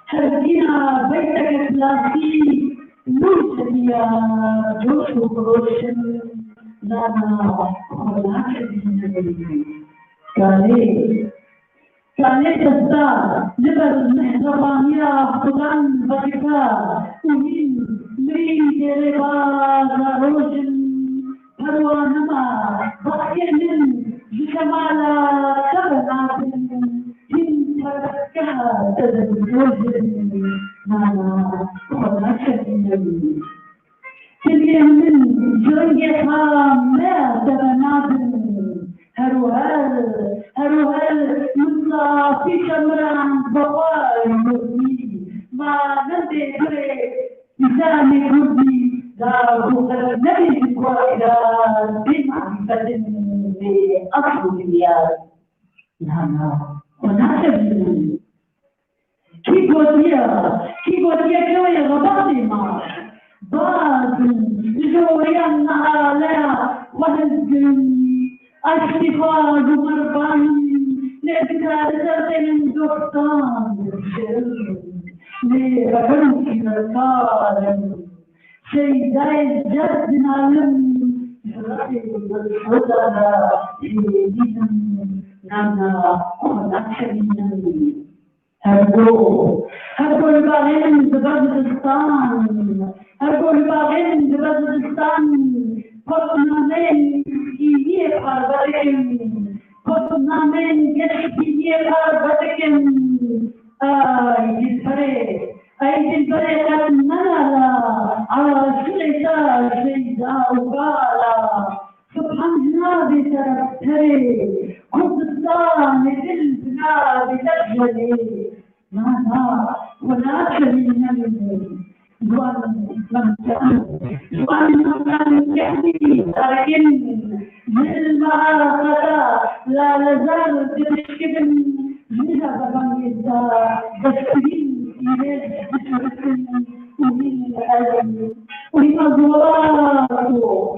هدينا بيتك الثلاثي نوصل يا جوش وبروشن لنا هناك كالي تستار نبر المحضرانية خضان بكتا ومين مريد ربا روشن هروانما بخير من جمالا تبنات كما تدرج معنا ونشهد النبي تلقي من جريها ما تبنات هروهل يطلع في شمران بقاء ما نبي بري إنسان كردي دارو النبي وإلى بمعرفة بأصل الياس نعم ونحن كي قولي كوي غباطي ما بعد جوريان على وهزم اشتفاق مربان لذكار زرتين دكتان لرحمك الكارم سيداي الجد نعلم الحضر نانا ونحن هربو الباغين ببغدادستان هربو الباغين ببغدادستان قطنا من كيني خربتكم قطنا من كيني خربتكم أي الفريق نالا على شلتا شيدا وقالا سبحان الله بتربتري قدسان بالبنا بتجلي ماذا وناك من وأن كان يحدي لكن بالمعرفة لا نزال تشكل منها بغنيتا تشكلين إليه ومن الألم ومن الله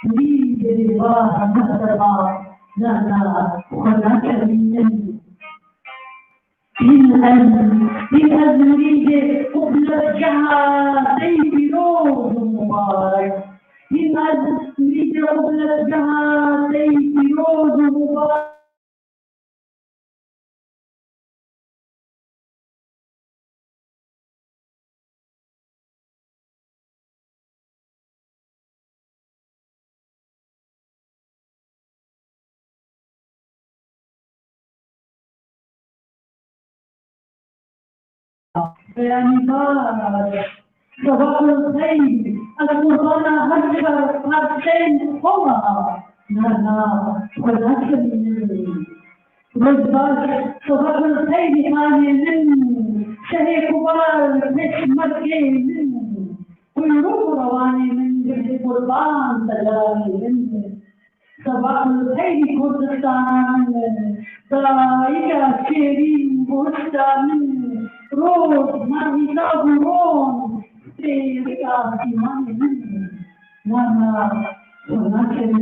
نريد الله نهتمى لا وخلاك من من أزمريد قبل الجهة سيد روز مبارك من أزمريد قبل الجهة سيد روز مبارك يعني صباح الخير القرآن هرشين قوة لا ولكن رزاق صباح الخير هاني من شهي كبار مش مركي من ويروح رواني من جبل قربان تجاري من صباح الخير كردستان ضايقة شيرين بوستا من روز ما يصابرون في رقاب إيمان نانا وناكل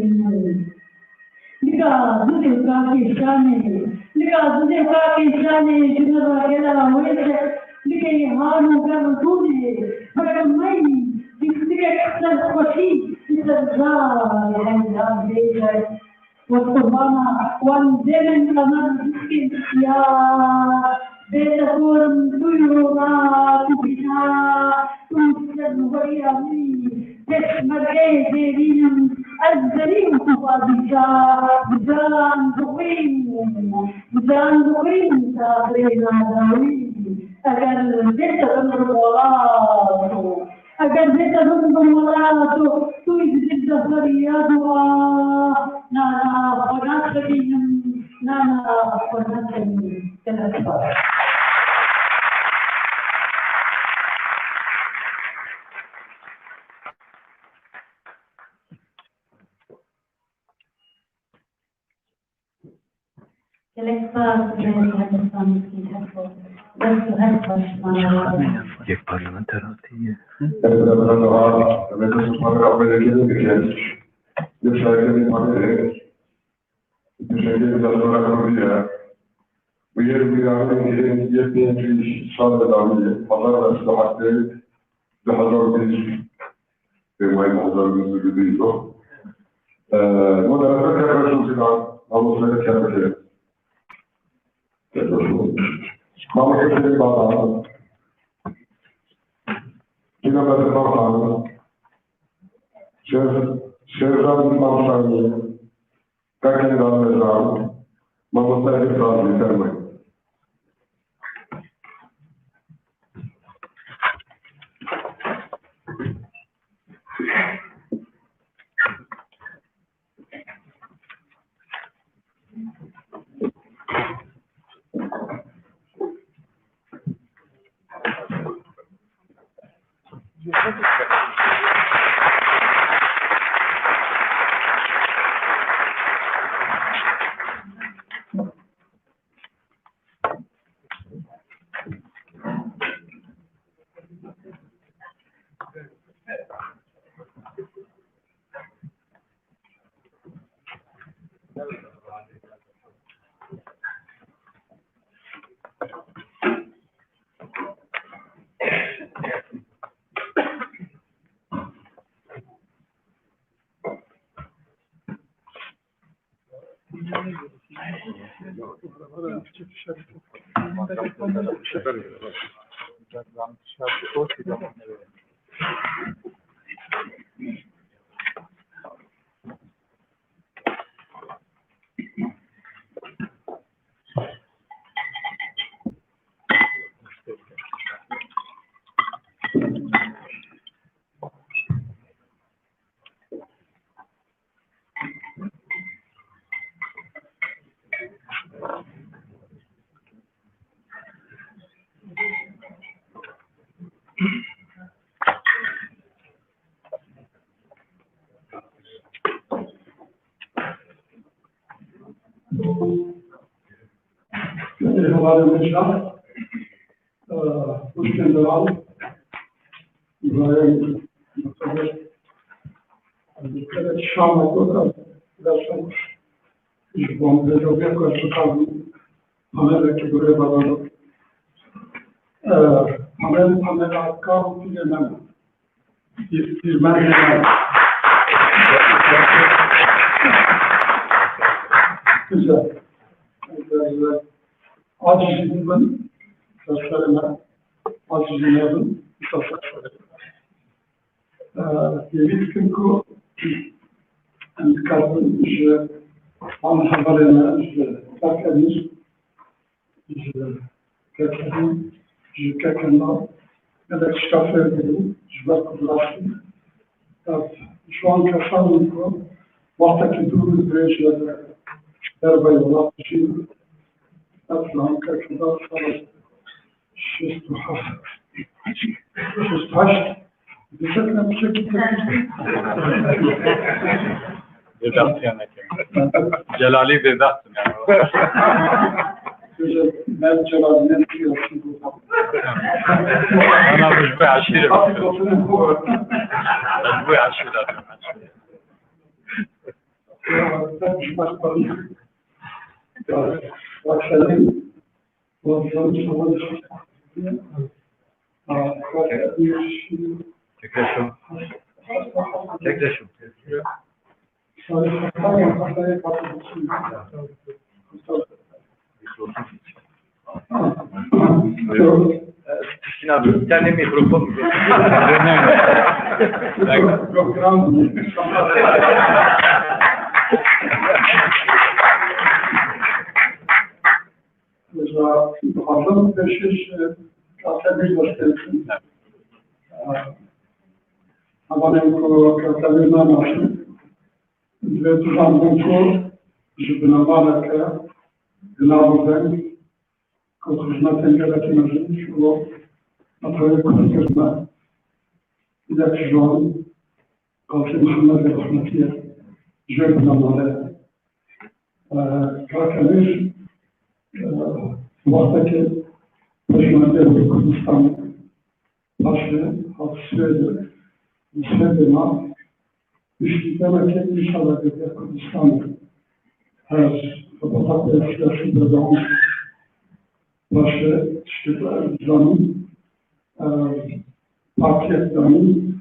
لقى زوجي كافي شاني لقى زوجي كافي شاني جنرا كلا ويسر لقى يهانو كرتوني فكمي لقى أكثر خوشي لترزار هيدا بيجر والقربانا والزمن أمر يا بيتكون طيورا تبنا تنسل ويامي تشمل ايديهم الزريم تفاضيشا بجان دقين تابرينا داوي اگر بيتكون بولاتو اگر بيتكون بولاتو تويد الزفرياتوا نانا فقط بيهم نانا فقط بيهم كالأسفار یک پارلمانتراتی وير بيعمل يبين في صالة دعوية حضر الصحابة بحضر بيجي في ما يحضر من الجديد وده فكرة رسول الله الله سبحانه وتعالى ما ممكن بعض هنا بس بعض شيخان ما شاء كأن الله ما مستعد صار لترمي هذا المشروع مشكل دلال إبراهيم الشام Bom, eu vi a coisa que Pamela que gure babalo. Pamela kavu ki hemen. İzmir güzel. Acizliğimin sözlerine, acizliğimin sözlerine. Yemin kinku, kadın işe, anhabarına işe, takılmış, işe, kakın, kakınlar, ya da şkafer gibi, jübet kudurası. Şu an kafanın vaktaki durumuz süreçlerde derbe yola düşüyor. Şu kakında şistuhaş. Düşünün bir şekilde. Vedat yani. Celali Vedat'tım yani. Ben Celal'den diyorsun bu. Ana bu aşırı. Bu aşırı. Ben başkanım. Başkanım. Başkanım. Tekrar şu. Tişkin abi, bir tane mikrofon mu? Mesela hazır peşiş kasabir başlayısın. Havanın kasabir namaşı. Ve tuzanın ku jibnamanı ke günahından hizmetin gerekmesi şu atayı kurtarma. Bir de şu an Kalkı Muhammed Rahmetiye jibnamanı kalkınır vaktaki Başkanı Kurdistan başı hafifledi. İsveç'e İşte kendi inşallah bir Kurdistan her kapatak ve yaşında zaman başı işte zaman paketlerin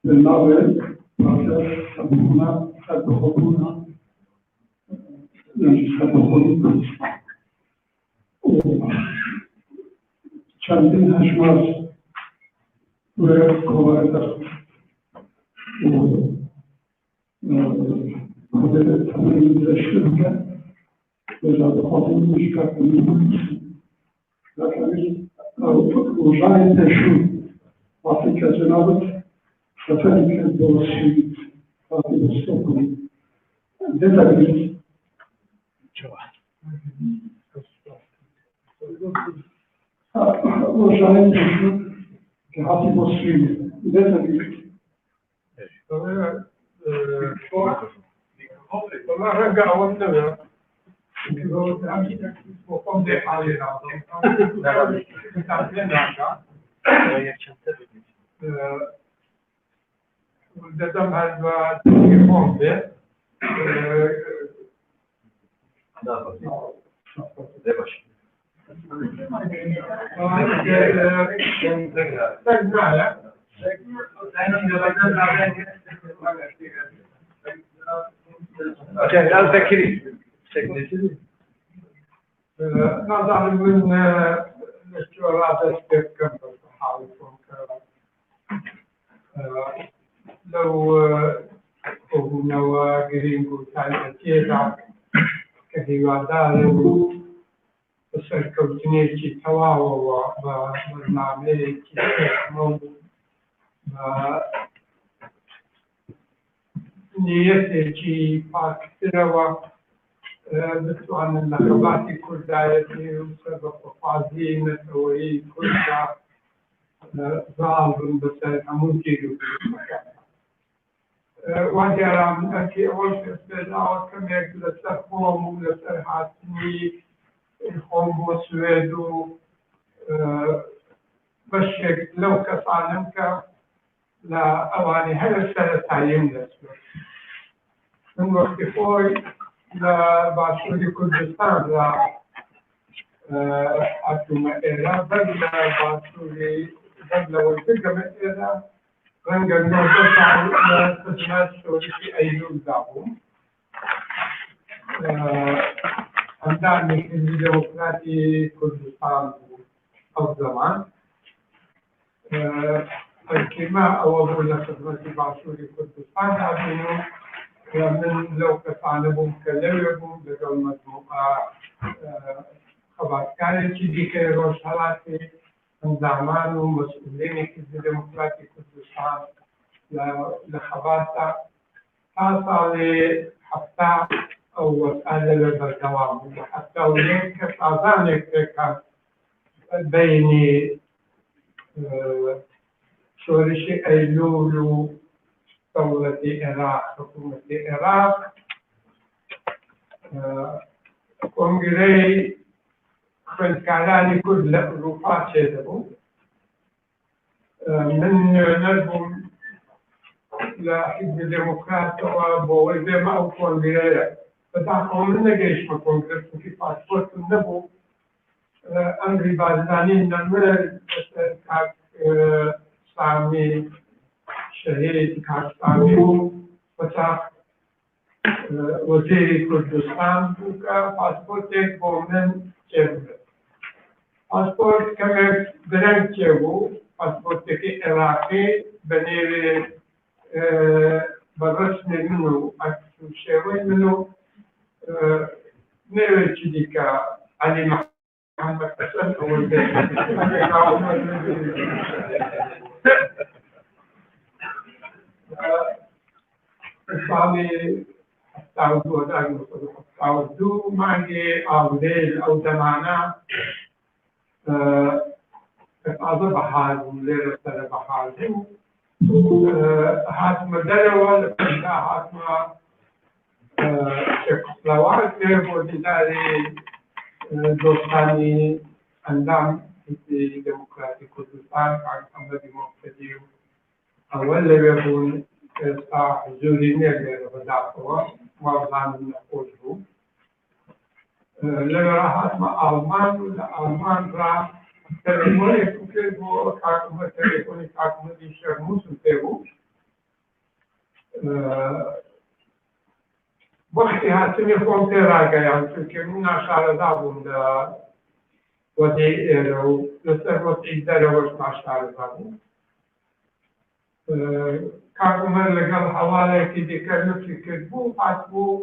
ve navi paket sabuna sabuna yani sabuna kendin haşmaz ve kolaydır. Modeli tanımlaştırırken özellikle kadının çıkartmanın uzayında şu Afrika Cenab-ı Sefer'in dolayısıyla Fatih Stokholm detaylı uzayında şu Fatih Bosri detaylı والله رجع والنبي وقم دي علينا ولدتهم هذا التليفون به Biraz Bekir'i. نظر من الاستشارات استكم بصحابكم لو قلنا وقرين قلتان كثيرا كثيرا دارو بسركوتني كي تواو وبرنامج كي تحمل نيتي باكتروا بتوعن النخبات كردايتي وسبب فازين توي كلها ظالم بس همونتي وجرى من أكي أول في السوداء كم يقول سرقوم ولا سرحاتني الخوم وسويدو بشك لو كصانمك لا أواني هذا السنة تعيين نسبة من وقت فوي لباشووری کوردستان لە حکومە ئێرە بەر لە باشووری بەر لەوەی بگەمە ئێرە ڕەنگە 90 ساڵ لە خزمەت شۆڕشی ئەیلولدا بووم. ئەندامێکی حیزبی دموکراتی کوردستان بوو ئەو زەمان. تەرکیبە ئەوە بوو لە خزمەتی باشووری کوردستان هاتین و من لەو کەسانە بووم کە لەوێ بووم لەگەڵ مەجموعە خەباتکارێکی دیکەی ڕۆژهەڵاتی ئەندامان و مەسئولینی حیزبی دموکراتی کوردستان لە خەباتە تا ساڵی هەفتا ئەو وەسعە لەوێ بەردەوام بوو. هەفتا و یەک کەس ئازانێک پێکات بینی شۆڕشی ئەیلول و دەوڵەتی عێراق حکوومەتی عێراق کۆنگرەی خوێندکارانی کورد لە ئەوروپا چێدەبوو. من نوێنەر بووم لە حیزبی دموکراتەوە بۆەوەی بێمە ئەو کۆنگرەیە بەداخەوە من نەگەیشتمە کۆنگرە چونکی پاسپۆرتم نەبوو. ئەمری بازرگانی نەمرە لەسەر کاک سامی شهید کاکسامی بوو بەچاق وەزیری کوردستان بوو کە پاسپۆرتێک بۆ من چێبوو. پاسپۆرت کەمێک درەنگ چێبوو، پاسپۆرتێکی عێراقی بە نێوێ بە ڕەسمی من و عەکس و شێوەی من و نێوێکی دیکە عەلی محەممەد حەسەن ئەوەی ساڵی 1972 مانگی ئاودێل ئەو زەمانە تازە بەهار بوو، لێرە سەرە بەهار بوو. هاتمە دەرەوە لە پێشدا هاتمە شێخسڵەوات لێ بۆ دیداری دۆستانی ئەندام حیزبی دموکراتی کوردستان کاک محەممەدی مۆقتەدی و ئەوە لەوێ بوون. ئێستا حزوری نییە لێرە بەداخەوە وازانم نەخۆش بوو. لەوێرا هاتمە ئاڵمان و لە ئاڵمان را تەلەفۆنێکم کرد بۆ کاکمە تەلەفۆنی کاکمەدی شەرمووسم پێ بوو. وەختی هاتنی خۆم پێ ڕاگەیان چونکە من ناشارەدا بووم لە وەزعی ئێرە و لەسەر وەزعی دەرەوەش ناشارەدا بووم. کاکمەر لەگەڵ هەواڵێکی دیکە نووسی کرد بوو هات بوو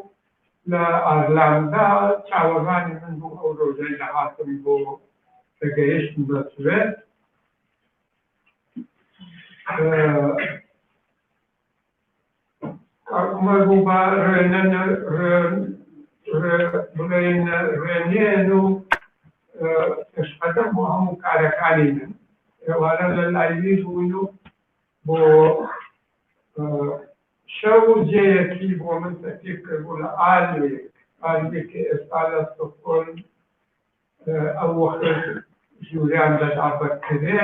لە ئارلاندا چاوەڕانی من بوو ئەو ڕۆژەی لە هاتم بۆ گەیشتم بە سوێد. کاکمەر بوو بە ڕێنێن و پێشقەدەم بۆ هەموو کارەکانی من ئێوارە لە لایوی بوون و بۆ شەو جێیەکی بۆ من تەکلیف کردبوو لە ئالوێکی ئێستا لە ستۆکهۆلم ئەو وەخت ژووریان دەدابەتکرێ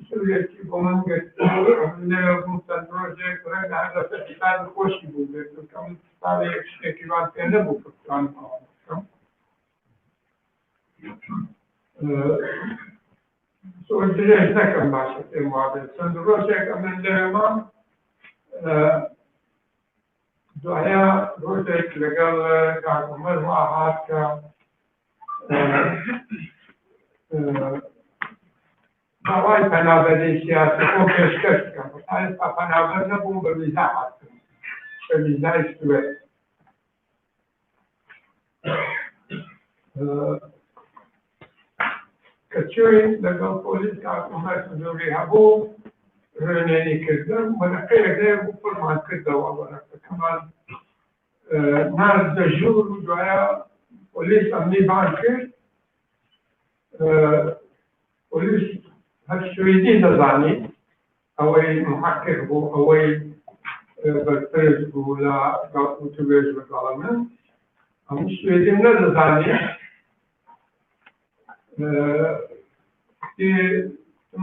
ژوورێکی بۆ من گرتبوو. من لەوێ بووم چەند ڕۆژێک ڕەنگە هەر لە فەستیڤال خۆشی بوو بێت چونکە من ساڵێک شتێکی وان پێ نەبوو پرسیان بکەم. زۆر درێژ نەکەم باشە پێم وا بێت. چەند ڕۆژێک من لەوێ مام. دوایە ڕۆژێک لەگەڵ کاکمەر وا هات کە داوای پەنابەری سیاسی خۆم پێشکەش بکەم. تا ئێستا پەنابەر نەبووم، بە ویزا هاتم، بە ویزای سوێد. کە چووین لەگەڵ پۆلیس کاکمەر حزوری هەبوو ڕێنێنی کردم وەرەقەیەک لێ بوو پڕمان کردەوە وەرەقەکەمان ناردە ژوور و دوایە پۆلیس ئەمنی بان کرد. پۆلیس هەر سوێدی دەزانی، ئەوەی محقق بوو، ئەوەی بەرپرس بوو لە ئۆتۆبێژ لەگەڵە من، هەموو سوێدیم نەدەزانی.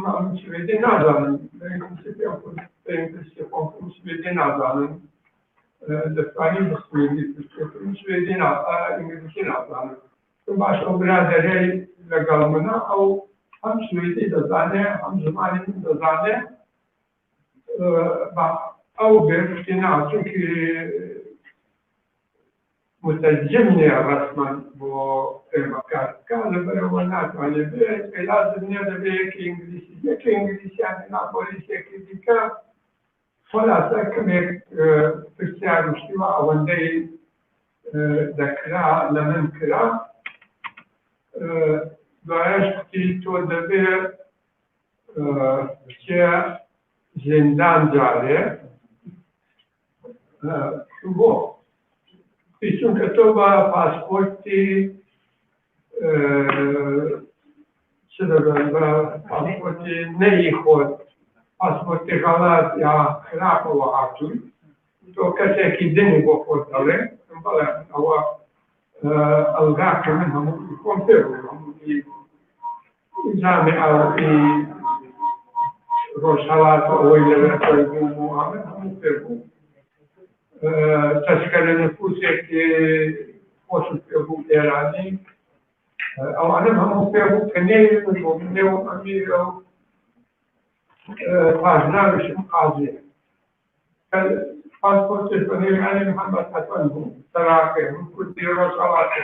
من سوێدی نازانم، سوێدی نازانم. دەتوانین بخوێنی سوێدی ئینگلیسی نازانم باش ئەو برادەرەی لەگەڵ منە ئەو هەم سوێدی دەزانێت هەم زمانی من دەزانێت ئەو بێ نا چونکی مترجم نییە ڕسمان بۆ ئێمە کارەکە لەبەرەوە ناتوانێت بێت لازم نییە دەبێت یەکی ئینگلیسی یەکی ئینگلیسیان هێنا پۆلیسێکی دیکە خلاصە کەمێک پرسیار وشتیوە ئەوەندەی دەکرا لە من کرا دوایش قوتی تۆ دەبێت بچێ زیندان جارێ بۆ چونکە تۆ بە پاسپۆرتی چ دەبێت بە پاسپۆرتی نەی خۆت پاسپۆرتی غەڵات یا خراپەوە هاتووی تۆ کەسێکی دنی بۆ خۆت دەڵێ بەڵێ ئەوە ئەلگاکە من هەموو خۆم پێ بوو جامعەی ڕۆژهەڵات ئەوەی لەوێ خۆی بووم و هەموو پێ بوو تەشکەلە نفوسێکی خۆشم پێ بوو ئێرانی ئەوانم هەموو پێ بوو کە نێوی من بۆ من نێوم ئەمیرە و پاژناویشم قازیە پاسپۆرتش بە نێوانی محەممەد حەسەن بوو سەراکێ من کوردی ڕۆژهەڵاتێ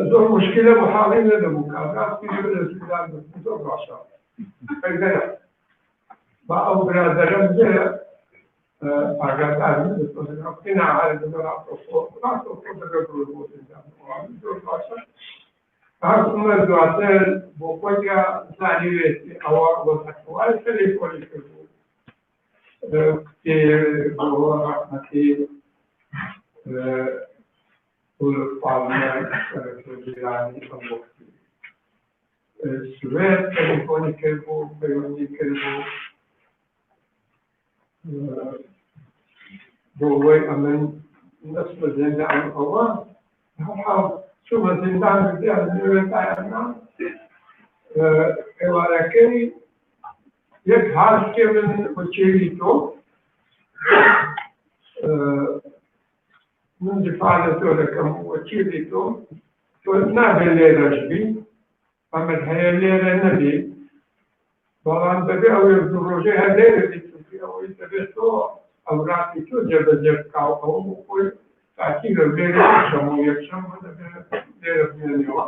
زۆر مشکلە بۆ حاڵی نەدەبوو کابراستی لە سودان بوو زۆر باشە پەیدەرە با ئەو برادەرم بێ ئاگادار من دەستۆزنەوەی ناهارە دەبێت ڕاستۆ دەبێت ڕۆژ بۆ سودان زۆر باشە هەرکومە دواتر بۆ خۆیگە زانیوێتی ئەوە وەسەکوای سەری کۆلی کردبوو کتێ بۆ ڕەحمەتی پاڵمان جیرانی ئەم وەکتی سوێد تەلیفۆنی کردبوو پەیوەندی کردبوو بۆ وەی ئەمن دەست بە زێندان ئەوە هەڵ چوومە زیندان بزیان نوێت ئایاننا ئێوارەکەی یەک هاشتێ من بۆ چێوی تۆ من دفاع لە تۆ دەکەم بۆ چێوی تۆ نابێت لێرەش بی ئەمەد هەیە لێرە نەبی بەڵام دەبێت ئەوێ دوو ڕۆژەی هەر لێرە بی چونکی ئەوەی دەبێت تۆ ئەوراقی تۆ جێبەجێ بکاو ئەوە بۆ خۆی تاکی لە لێرە یەکشەمە و یەکشەمە دەبێت لێرە بمێنێەوە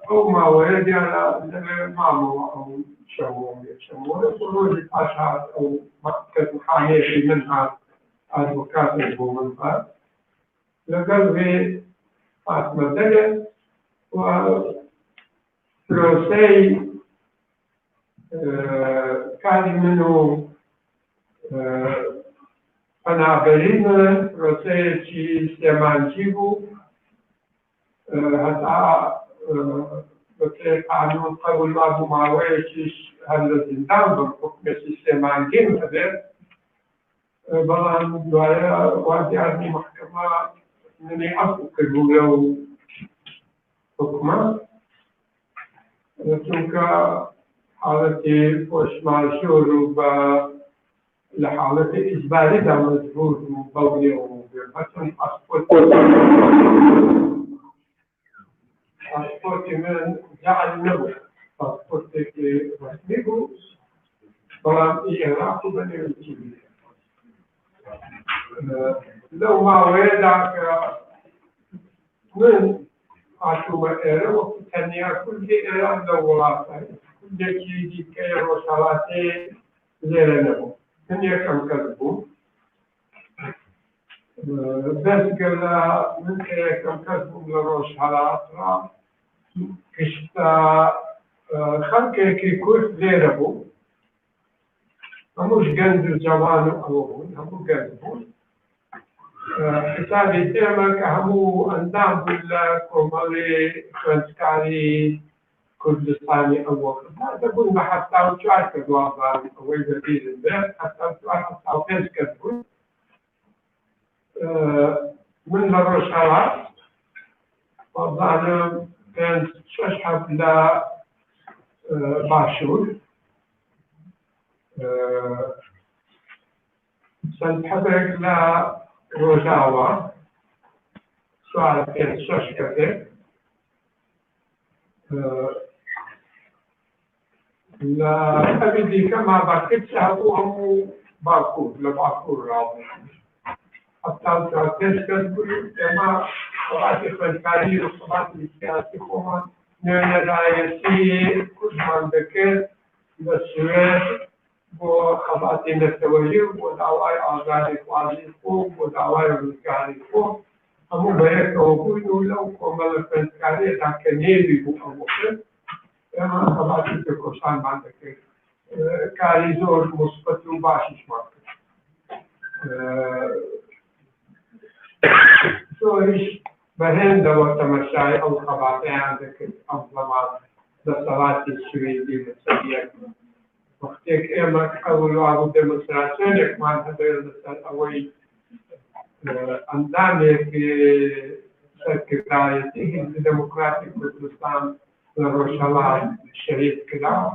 ئەو ماوەیە دیانە لەوێ مامەوە ئەو شەوە یەکشەمە ڕۆژی پاش هات ئەو کەسخانەیەکی من هات ئادڤۆکاتێک بۆ من هات لەگەڵ وێ فاتمەدەرێ و پرۆسەی کاری من و پەنابەری من پرۆسەیەکی سێمانجی بوو هەتا بەپێ قانون قەبول مابوو ماوەیەکیش هەر لە زیندان بم حکمێکی سێمانگیم هەبێت بەڵام دوایە وازیارنی محکەمە منی عەفو کردبوو لەو حکمە چونکە حالەتی پۆشماژۆر و بە لە حالەتی ئیجباریدا مەجبور بوو بەڵێ و هەچەند پاسپۆرتی من جعل نەبوو پاسپۆرتێکی ڕەسمی بوو بەڵام عێراق و بەنێوەیەکی لەو ماوەیەدا کە من هاتوومە ئێرە وەکو تەنیا کوردی ئێران لە وڵاتە کوردێکی دیکەی ڕۆژهەڵاتێ لێرە نەبوو من یەکەم کەس بوو بەسگە لە من کە یەکەم کەس بووم لە ڕۆژهەڵاتڕا گشتە خەڵکێکی کورد لێرە بوو هەمووش گەنج و جەوان و ئەوە بوون هەموو گەنج بوون حسابی تێمە کە هەموو ئەندام بوون لە کۆمەڵی خوێندکاری کوردستانی ئەو وەختدا دەبوون بە 74 کە دوازار ئەوەی بەبیرن بێت 75 کەس بوون من لە ڕۆژهەڵات وەزانم 5-6 حەب لە باشوور سنتحرك لروجاوا سؤال كان شاشكته لا أبدي كما بكتش هو باكور لباكور راضي حتى تشكل كما صلاة الفنكاري وصلاة السياسي كمان نوع رئيسي كل من ذكر بالسويد وخباتي نتوجه ودعواي آزاد قاضي فوق ودعواي الفنكاري فوق همو بيك وقول لو كمال الفنكاري لكن يبي هو أوكي اما خباتي تكوشان من ذكر كاري زور مثبت وباشش ماركت شويش بهند وتمشاي أو خباتي عندك أفضلات لصلاة السويدي والسبيعي وقتك إما أولو أبو ديمونستراسيون كمان هذول مثل أولي أندامي في سكرتاريتي الديمقراطي كردستان لروشالا الشريف كده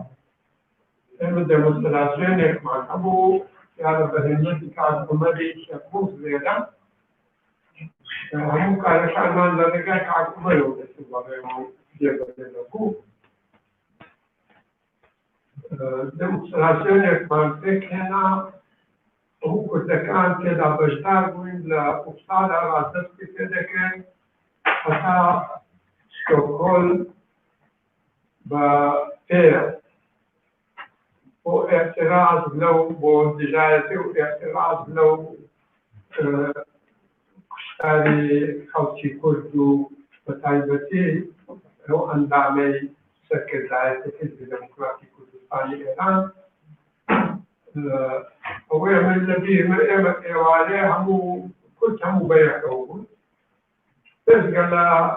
إما ديمونستراسيون كمان أبو يعني بهند كان أمري شكوك زيادة هم كانوا كمان لديك عقمروا بس وضعهم يبدأ ديمونستراسيون كمان فكرنا هو كنت كان كده بجدار وين لأبصال راسك كده كان حتى ستوكهولم بفير واعتراض لو بودجايتي واعتراض لو كشتاري خلشي كردو بتايبتي هو أندامي سكرتاريتي الديمقراطي كردستاني إيران هو من الذي من إيوالي همو كنت همو بيعكوه بس قال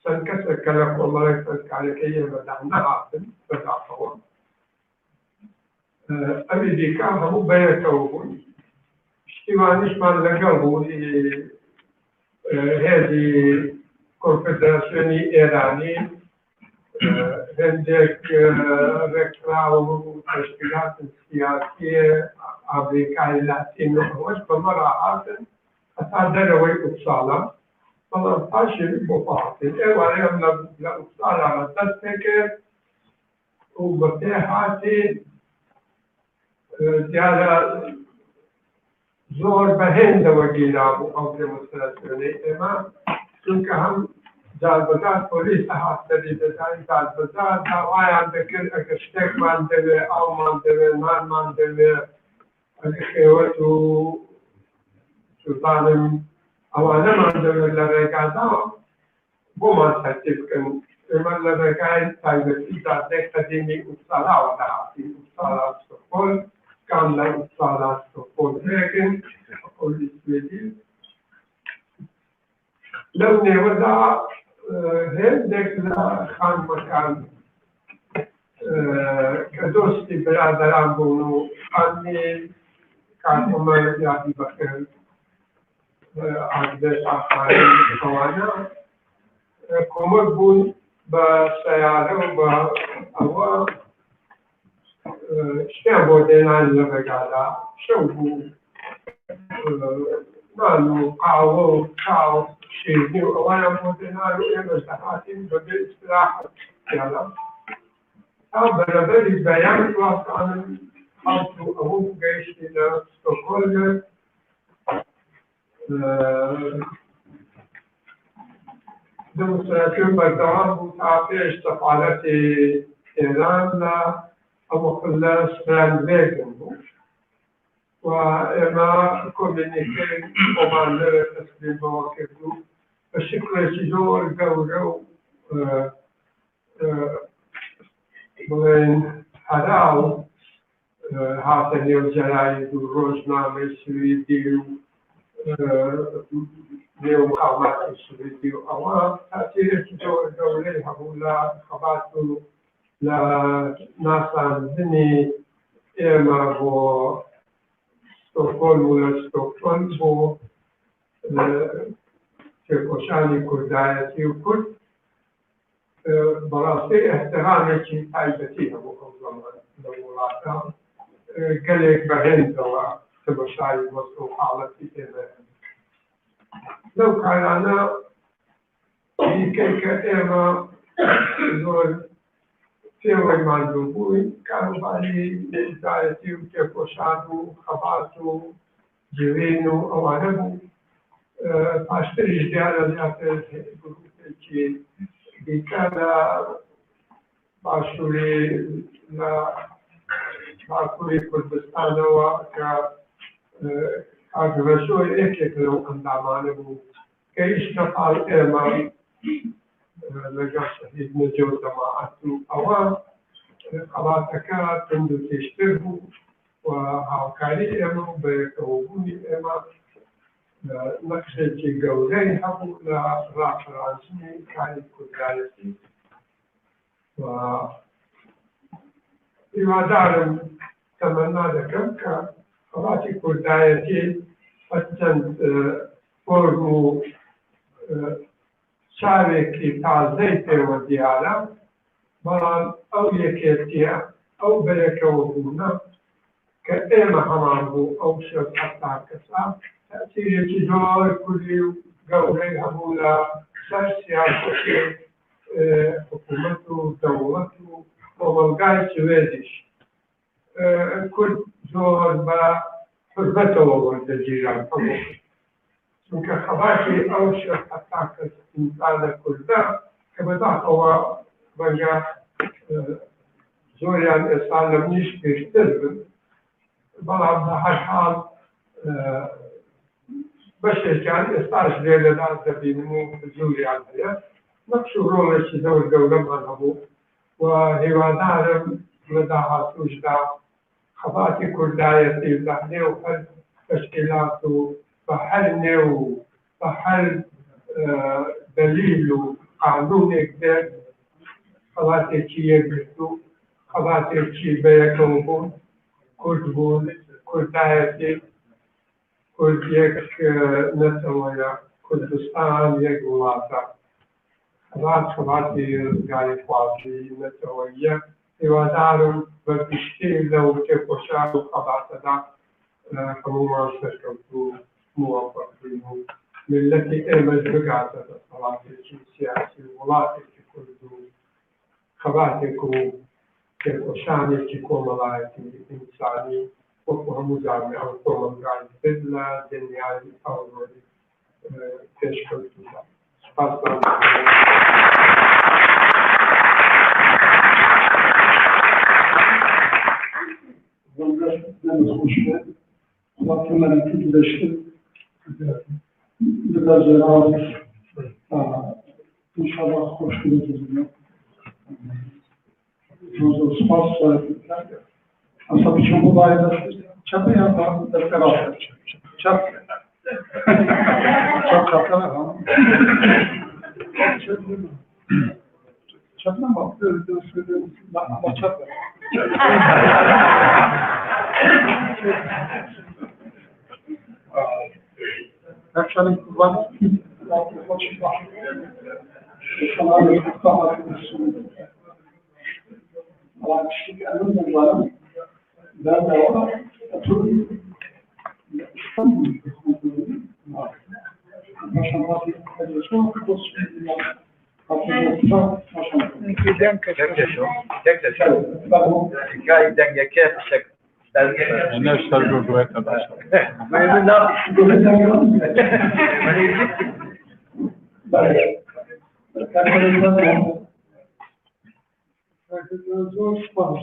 سنكسر كلام والله يفتك على كي بدأنا عاصم بدأ أمريكا همو بيعكوه اشتوانيش من لقوه هذه كونفدراسيوني إيراني عندك ركراو تشكيلات سياسية أمريكا اللاتينية وش بمراحل حتى دروي أبصالة طبعا فاشل بفاصل وعليهم لأبصالة على تذكر وبتاحاتي ديالا زور بهند وجيلابو أو ديمونستراسيوني إما چونکه هم جالبازار پلیس هست دیده جالبازار دعوای عندك اگر شتک مانده او مانده نان مانده اگر خیوت و سلطانم اوانه مانده لرگادا بو من تحتیب کن ایمان لرگای تایبتی دادک قدیمی اپسالا و دعاتی اپسالا استکهلم کاملا اپسالا استکهلم لیکن پلیس بیدی لو نوضع هندك خان مكان كدوستي برادران بونو أني كان عمر أبي بكر عقدش آخرين خوانا كمر بون بسيارة وبأوا شتى بودين عن الرجالة شو بو نانو قاو قاو شيء وأنا مودنا لو مستحاتين بدي استراحة يلا برابر البيان وقت عن حاطو أبو جيش إلى ستوكهولم ديمونستراسيون بردوام متعاطي استفادة إيران أبو خلاص فرانبيكن وإما كومينيكين كوماندر تسليم مواقفه بشكل سيزور جو بين حراو هاتني الجرايد والروزنامة السويدي نيو مقاومات السويدي أو تأثير سيزور دولي هبولا خباتو لا ناسا زني إما بو ستوكهولم ولا ستوكهولم بو كوشاني كردايتي وكرد براسي احترامي شي تايبتي ابو زمان دولات قالك بهند تماشای وەست و حاڵەتی ئێمە لەو کارانە دیکەی کە ئێمە زۆر پێوەی ماندوو بووین کاروباری نێزدارەتی و تێکۆشان و خەبات و جوێن و ئەوانە بوو پاشتریش دیارە زیاتر گروپێکی دیکە لە باشووری لە باکووری کوردستانەوە کە کاگڤەشۆی یەکێک لەو ئەندامانە بوو کە هیچ نەپاڵ ئێمە لەگەڵ شەهید نەجە و جەماعەت و ئەوە خەڵاتەکە تند و تێشتر بوو و هاوکاری ئێمە و بەیەکەوەبوونی ئێمە نەقشێکی گەورەی هەبوو لە ڕافڕانجنی کاری کوردایەتی و هیوادارم تەمەنا دەکەم کە خەڵاتی کوردایەتی هەرچەند فۆرم و چاوێکی تازەی پێوە دیارە بەڵام ئەو یەکێتیە ئەو بەیەکەوە بوونە کە ئێمە هەمان بوو ئەو شەو هەفتا کەسا تەسیرێکی زۆر کوردی و گەورەی هەبوو لە سەر سیاسەتی حکوومەت و دەوڵەت و کۆمەلگای سوێدیش کورد زۆر بە حرمەتەوە وەردەگیران هەموو چونکە خەباتی ئەو شەو هەفتا کەس ئینسانە کوردە کە بەداخەوە ڕەنگە زۆریان ئێستا لە منیش پێشتر بن بەڵام بە هەر حاڵ بەشێکیان ئێستاش لێ لەدا دەبینم و زۆریان هەیە نەقش و ڕۆڵێکی زۆر گەورەمان هەبوو و هیوادارم لە داهاتووشدا خەباتی کوردایەتی لە نێو هەر تەشکیلات و بە هەر نێو و بە هەر دەلیل و قانونێک دێت خەباتێکی یەکگرت و خەباتێکی بەیەکەوە بوون کورد بوون کوردایەتی کورد یەک نەتەوەیە کوردستان یەک وڵاتە خەباتی ڕزگاری خوازی نەتەوەیە هیوادارم بە پشتی لەو تێکۆشان و خەباتەدا هەموومان سەرکەوت و موەفەق بین و ملەتی ئێمەش بگاتە دەسەڵاتێکی سیاسی وڵاتێکی کورد و خەباتێک و تێکۆشانێکی کۆمەڵایەتی ئینسانی وەکو هەموو زانێ ئەو کۆمەلگای بێت لە دنیای ئەوروپی پێشکەوتوودا سپاس İnşallah hoş geldiniz. Spas aslında bütün bu dairede çapı yapan da beraber çap çok katlar ama çapına bak ama çap akşamın var أنا أشتغل جوات Zor spas,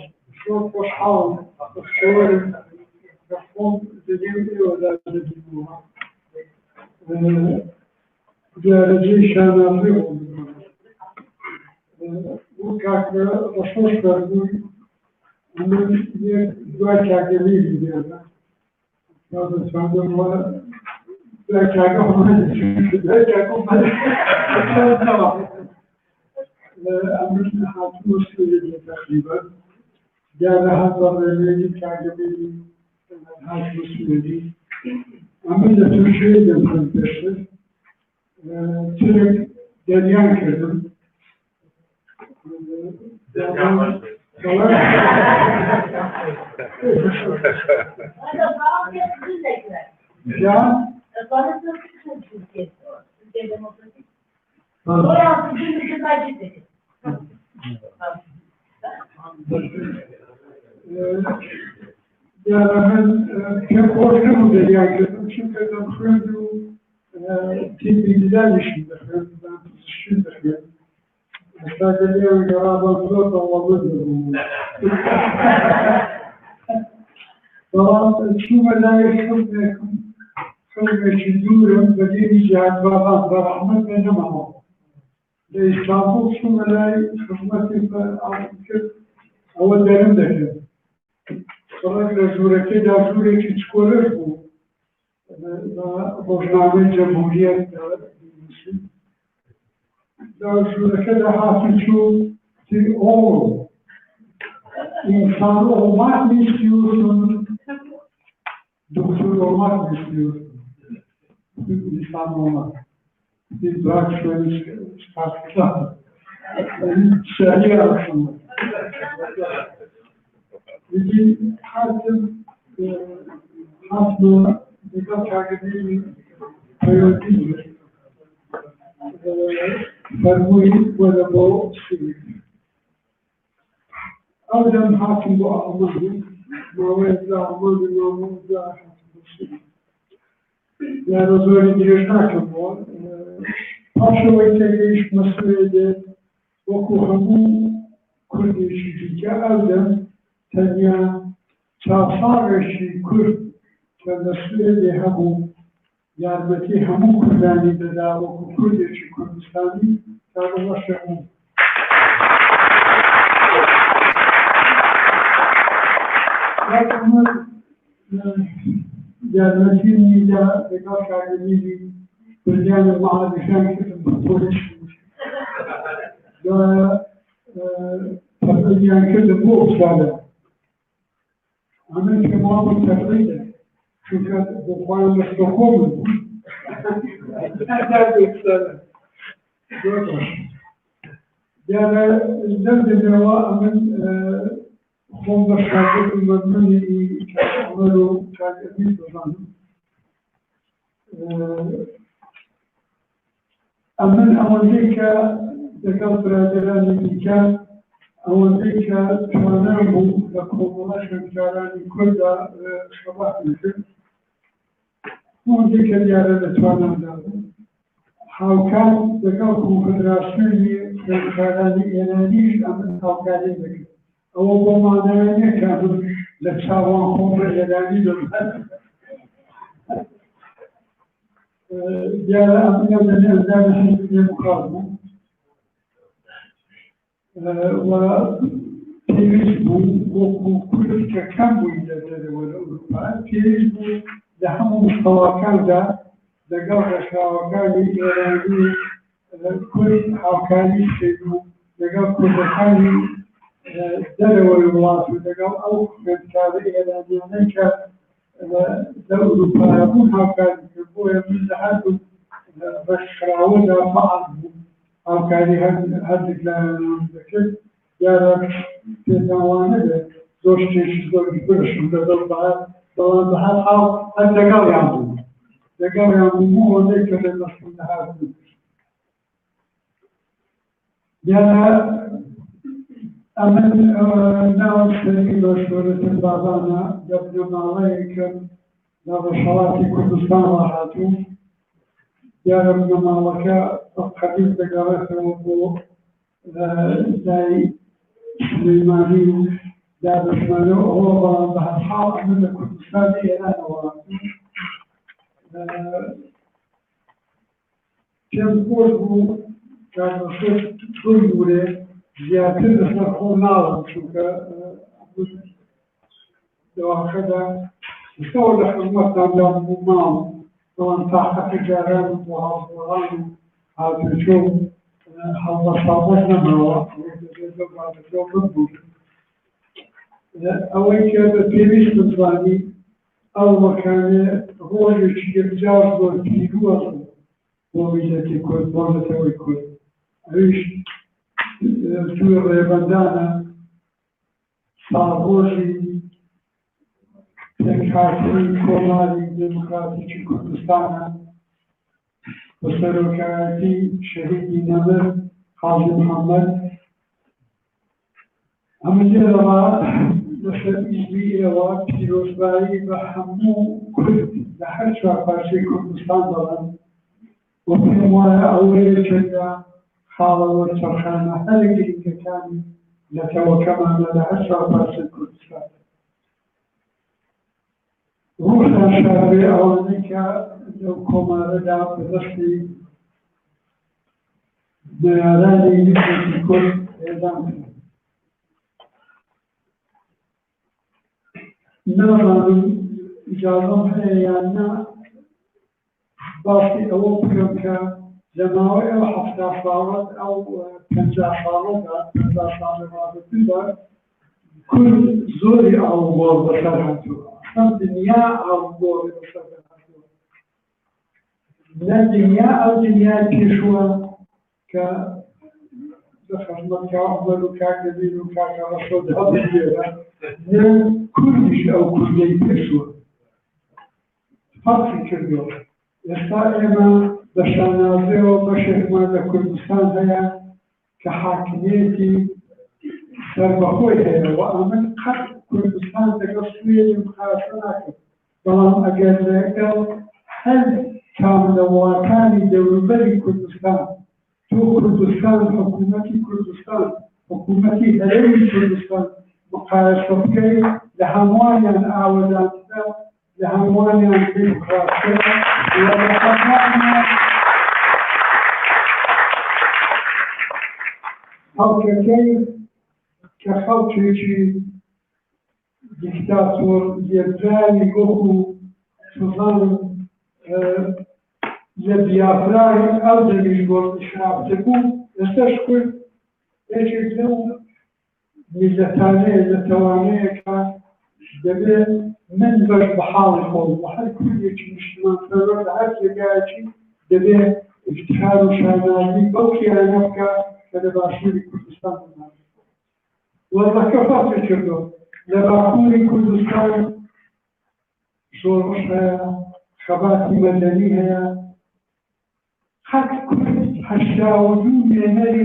zor poşal, zor reform dediğim özellikle bu. Derece şanlı oldu. Bu kakla başhoş verdi. Bunun bir dua kakeli gidiyorlar. Yazın sandım bana dua kakeli olmadı. Dua kakeli olmadı. Tamam. أمريكا حاكم مسؤولية تقريبا جاء هذا الرجل كعجبي حاكم مسؤولية أمريكا تركيا يمكن تشتغل ترك دنيا كذا جان yani ben korktum dedi yani çünkü ben kuyruğu bilgiler işinde ben tutuşumdur yani. Mesela geliyor yarabantılar da olabilir. Tamam, şu melayı çok meşhur ve bir cihat baban ve rahmet benim ama. Ve İstanbul şu melayı hizmeti artık o derimdeki. Sonra Cumhuriyeti Cumhuriyeti çıkarır bu. Rozname Cumhuriyet Cumhuriyeti de hafifçu bir oğul. İnsan olmak mı istiyorsun? Doktor olmak mı istiyorsun? İnsan olmak. Bir bırak şöyle çıkarttılar. Şehir arasında. Bizim hattım hattı birkaç hakimliği öğretilmiş. Fermuit ve bu şey. Avcam hakim bu Almanı, Mavezde Almanı, Mavezde hakim bu şey. Yani böyle girişlerken bu, Paşavay'ta gelişmesiyle okuhamı Kurdişi'ye aldım. Tanya çağsarışı Kürt kendisiyle hamu yardımcı hamu Kürt'ani de daha oku Kurdişi Kürdistan'ı tarılaşamı. Yakınlar gelmesiyle birkaç kaydediği Türkiye'nin mahallesine gittim polis. Tabii yani bu olsadı. Amerika muhabbet tabii çünkü bu konuda Stockholm. Nerede olsadı? Gördüm. Yani izledim de var ama fonda şarkı kullanmanı onları takip ediyorum. Ama Amerika dekal biraderani Amerika tamamen bu konular şartlarını koyda sabah mümkün. Amerika diyarında tamamen Halkan dekal konfederasyonu şartlarını yeniliş ama halkayı bekliyor. Ama bu manada ne kadar leçavan konfederani dönmez. Diğer Amerika'nın özel bir şey mukavemet. Ve temiz bu kulüpte kan bu ilerleri var Avrupa. Temiz bu daha mustafakarda legal reşavakari ilerleri kulüp halkani şeydu legal kulüptani derevari bulatı legal avukatları ilerlerine ve Avrupa'ya bu halkani bu emniyete her bu başkaravı da faal bu. Halkayı haddiklerinden yarın zamanı da zor çeşitli görüşümde daha halk legal yandı. Legal yandı bu orada kölemasında harcı. Yani ne olsaydı görüşürüz bazana yapılanlarla Navşavatı Kurdistan vahatı yarın zamanlıca قبیل بگذارد و در سلیمانی در دشمنی او و به حال من کردستان ایران آورد. چند کور بود در نصف توی بوده زیادتر دستر خود نارم چون که دواخه در استول حکومت دادم بومام وان تحقیق جرم و حاضران هاتشون حضرت نموا أول كان تيمش بنصاني أول كان هو يشيل جاز والكيلو وميجاتي كل مرة توي كل عيش توي الريبندانا صاروشي پێکهاتنی کۆماری دموکراتیکی کوردستانە بە سەرۆکایەتی شەهیدی نەمر قازی محەممەد ئەمە لێرەوە لەسەر ئیزمی ئێوە پیرۆزبایی بە هەموو کورد لە هەر چوارپارچەی کوردستان دەڵێن و پێم وایە ئەوەیە چەندە خاڵەوە چەرخانە هەر گرنگەکانی لە تەوەکەمانە لە هەر چوارپارچەی کوردستان ڕۆژان شارێ ئەوانەی کە لەو کۆمارەدا بەدەستی بەیارانی یەکێتی کورد ئێدام کرد. نازانم ئیجازەم هەیە یان نا باسی ئەوە بکەم کە لە ماوەی ئەو 70 ساڵەت ئەو 50 ساڵەدا 50 ساڵی ڕابردوودا کورد زۆری ئاڵوگۆڕ بەسەر هاتووە. ئەم دنیا ئاڵوگۆڕی بەسەر هاتووە. نە دنیا ئەو دنیای پێشووە کە خدمت کعمر و کاکدین و کاکراسود هەڵدێرە نە کوردیش ئەو کوردەی پێشووە فەرقی کردووە. ئێستا ئێمە بە شانازیەوە بەشێکمان لە کوردستان هەیە کە حاکمیەتی سەربەخۆی هەیە و ئەمن قەت کوردستان لەگەڵ سوێنی مقایسە ناکرد. بەڵام ئەگەر لەگەڵ هەر کاملەوەکانی دەوروبەری کوردستان تو کردستان حکومتی کردستان حکومتی هەرێمی کوردستان مقایسە بکەیت لە هەمووانیان ئاوەدانترە لە هەمووانیان دموکراتیە و لە هەمووانیان خەڵکەکەی کە خەڵکێکی دیکتاتۆر لێبرانی وەکو سوزان لە بیافرای ئەو دەویش گۆڕی شرافتە بوو ئێستاش کورد یەکێک لەو میلەتانەیە لە تەوانەیەکە دەبێت من بەش بە حاڵی خۆم بە هەر کوردێکی نیشتمانپەروەر لە هەر جێگایەکی دەبێت افتخار و شانازی بەو کیانە بکە کە لە باشووری کوردستان بمانێت. وەزەکە فەرقی کردووە لە باکووری کوردستان زۆرش هەیە خەباتی مەدەنی هەیە حق كل حشاودون ينالي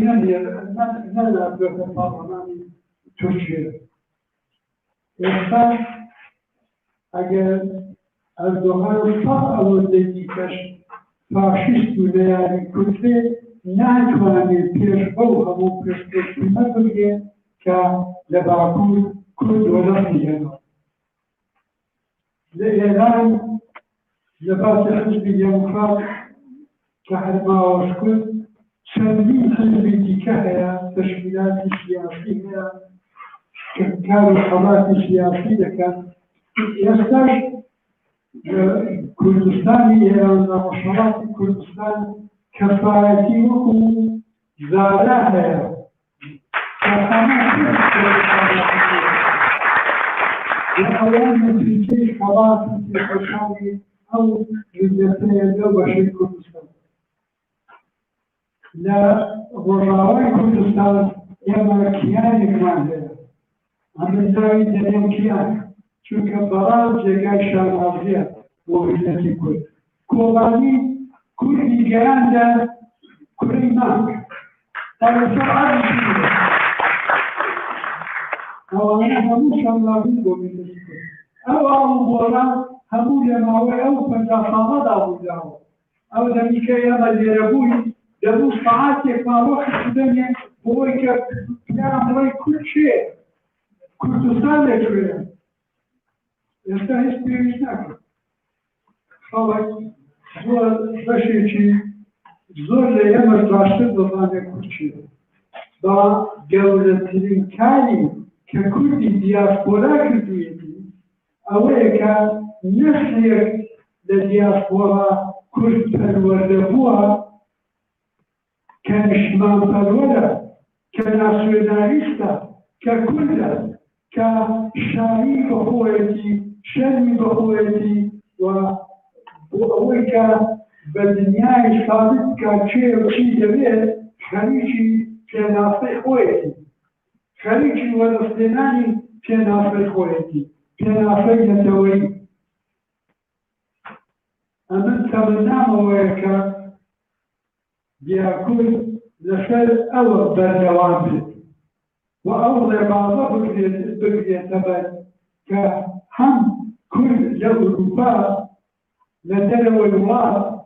نلا بفرماني تركيا. إنسان أجل الدهان صار الذي كش فاشيست ولا كتلة ناتواني بيش بوها مو بيش ما بيجي كلباكون كل ولا فيها. لإعلان لباس حزب الديمقراط كحد ما وشكل شاملين حزب الدكاهية تشكيلات سياسية كانوا حماة سياسية كان يستاش كردستان إيران ومشارات كردستان كفايتي وكو زارها الأوان من في حماة في حشامي أو للجنسية الأول كردستان لا غراوي كردستان يما كيان كمان عم نزاوي دنيا كيان چونك براز جاي شارعية وهي كل كوباني كل جيران ده كل ماك طيب سؤال هو أنا هم شامل بيقولوا أو بورا هم يماوي أو فنجان أو جاو أو ذلك يا مجربوي دبو ساعات ما وقت الدنيا هو يعمل كل شيء كردستان لجوله يستاهل بيشتغل خلاص هو بشيء زور ليمر راشد ضمانه كل شيء با جولتين كالي ككردي دياسبورا كردويتي أولا كنخير لدياسبورا كرد پروردبوها كنشمان پروره كناسيوناليستا ككرد كشاهي بخوتي شرمي بخوتي وأولا بالدنيا صادق كشيء وشيء جميل خليجي كناسي خوتي خليجي ولسلماني كناسي خوتي تنافق نتوي أمن تمنام ويكا بيأكل لسر أول بردوام وأول بعض بقية تبن كهم كل أوروبا لدلو الوار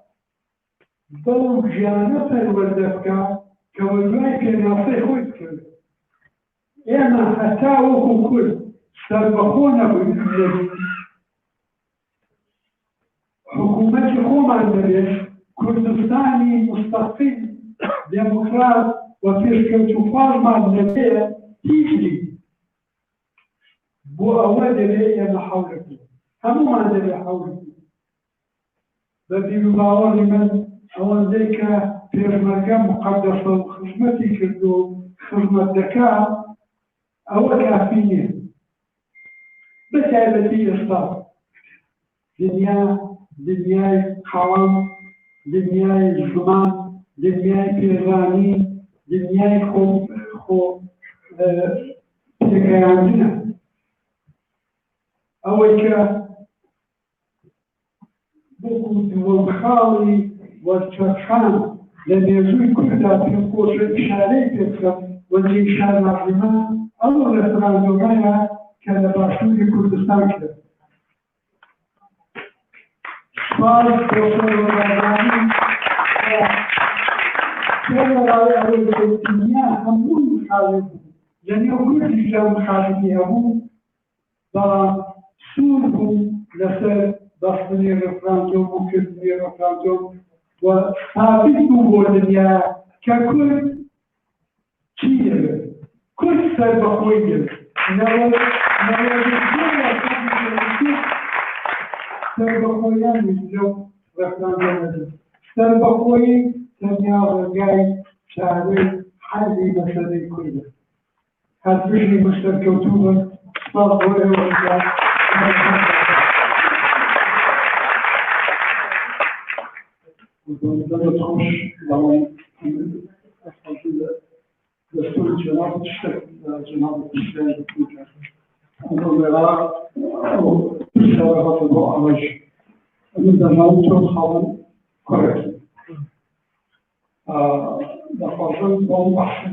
ضوء جانب الوردفكا كوالواي كنافي خويتكل إما حتى وكو كل سربخونا بالإنجليزي حكومة خوما دريش كردستاني مستقل ديمقراط وفيش كفار مع النبي تيجي بو أول دليل أنا حولك هم ما دليل حولك بدي بباور من أول ذيك في المكان مقدس خدمتي كردو خدمة ذكاء أول كافية بس عبدي إصلاح دنياي قوام دنياي زمان دنياي بيراني دنياي خو تكياننا أول كا بوكو والخالي والشرخان لم يزول كلها في القوة الشارع تكسب والجي شارع الرمان أول رفرانزوغايا كان باشوري كردستان كده فارس بوصول الرماني كان رأي أول الدنيا همون مخالفه يعني أقول الإسلام مخالفه همون سورهم لسر بصني رفرانزوم وكردني رفرانزوم وثابتوا بولدنيا ككل شيء كل سر بخويل سر بخويان يجلو رفرانزوم سر بخويل تنيا ورقاي شعري حالي مساري كله هل بشري مشترك وتوبة صار بوله ورقاي لما تخش لما دستور الجناب تشترك جناب الإسلام انظر لغا أو تشتغل في عمج من دماغ خاون كوريكت لفظل بوم بحث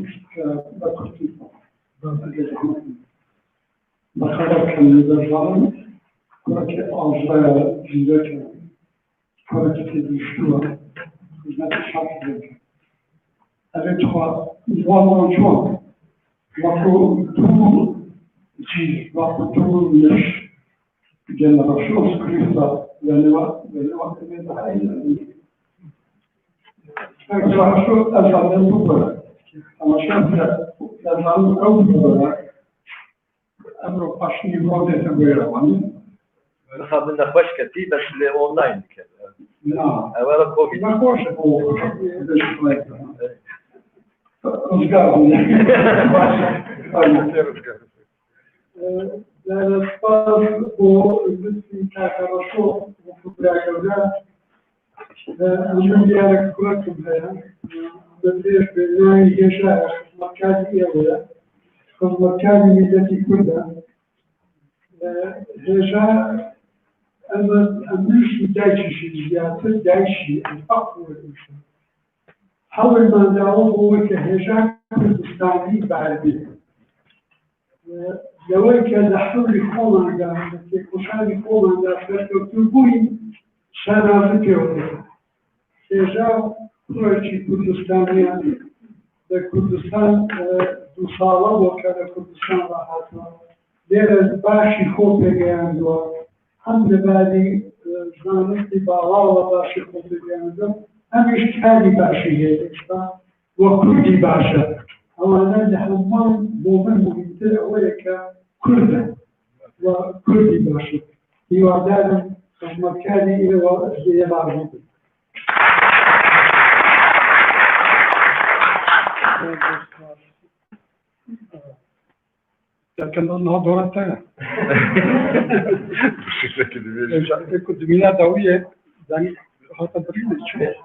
بكتب بخلق النظام كوريكت أوزا جيدك كوريكت الدستور خدمت الشرط avec trois mentions. Wako tout ji, wako tout nesh. Génération scripta, l'anneau de la haine. Génération azalem bubara. Amashan azalem kaw bubara. Amro pashni vode tabera wani. خدنا خوش كتير بس اونلاين كده. نعم. اولا كوفيد. ما خوش الأطفال والبنتي كاكرشو وفبراكوزا ومن كلكم لها بديش بالله يشاء مركزي أولا مركزي ميزتي كلها يشاء أمش دايشي الزيادة دايشي الأقوى الإنسان حول ما دعوه هو كهجاء كردستاني بعربي لويك لحول خوما دا كوشاني خوما دا فرقو تربوي شانا فكرو هجاء كورشي كردستاني دا كردستان دو صالة وكذا كردستان راحتها ليرا باشي خو بيجيان دوا هم لبادي زانستي بالا باشي خو بيجيان دوا همش كالي باشي وكردي باشا أولا لحمان مومن مهمتر أولك كردة وكردي باشا يوعدانا مكاني إلى وزي العربي لكن الله دورة تانا كنت مينا دورية يعني هذا بريد شوية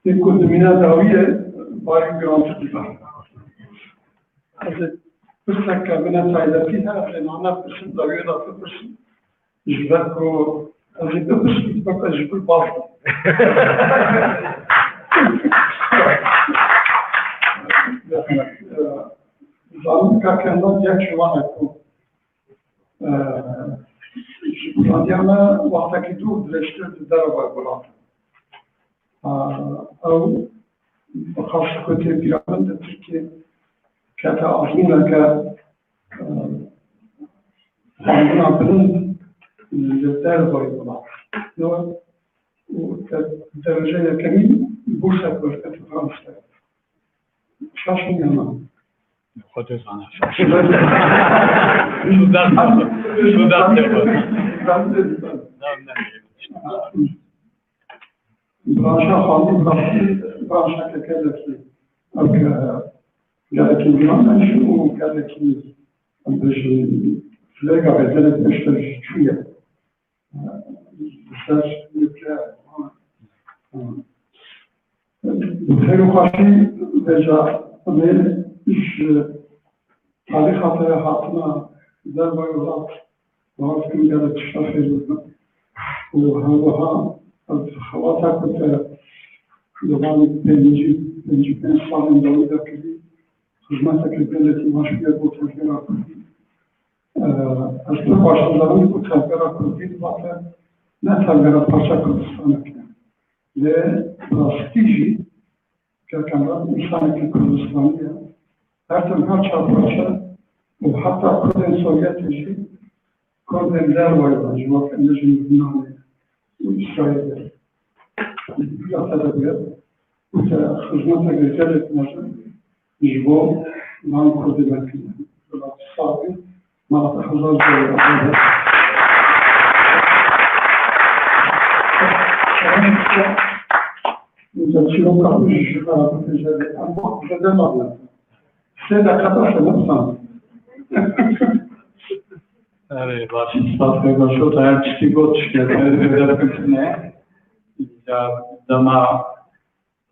كنت من هذا هوية بايم جرام تدفع. هذا Pırsak kabine sayıdaki fenana pırsın davıyor da pırsın. İşler ko azıcık pırsın bak azıcık bal. Zalim kakenden jak şuvan ettim. Şuvaniyana vaktaki dur dileştirdi daraba bulan. Av bakavşa kötü bir anında Türkiye kata azmuna ka Sanduna bunun yeter boyunca. No, derece yakını Bursa Bölgesi Fransa'da. Şaşırmıyorum. Kotosana. Sudan Branşa hangi branşa kekelesi. Gerekli bir anda şu gerekli Flega bedelet beşler çüye. Beşler nükleer. Feruhaşi veca ne iş tarih hataya hatına derboy olarak bazı günlerde çıkar verildi. Bu havaha havata kute yaban birinci insanın dalındaki hizmet ekibindeki başka bu tezgahı aslında başlıların bu tezgahı kurduğu zaten ne tezgahı parça Kürdistan'ı ve prestiji gerçekten insanlık Kürdistan'ı her çarpıcı bu hatta Kürden Sovyetici Kürden dervayla cevap endişin binanı İsrail'de bir atadabilir. Bu hizmete güzel etmezsin. İşbo lan Kürdi bekliyor. Sabi Malata Hazar Zeyra. Zaczynam kapuś na że albo przedemawia. Seda kata się napsam. Ale właśnie spadłego żółta, jak czcigodcznie, ne? Ja dama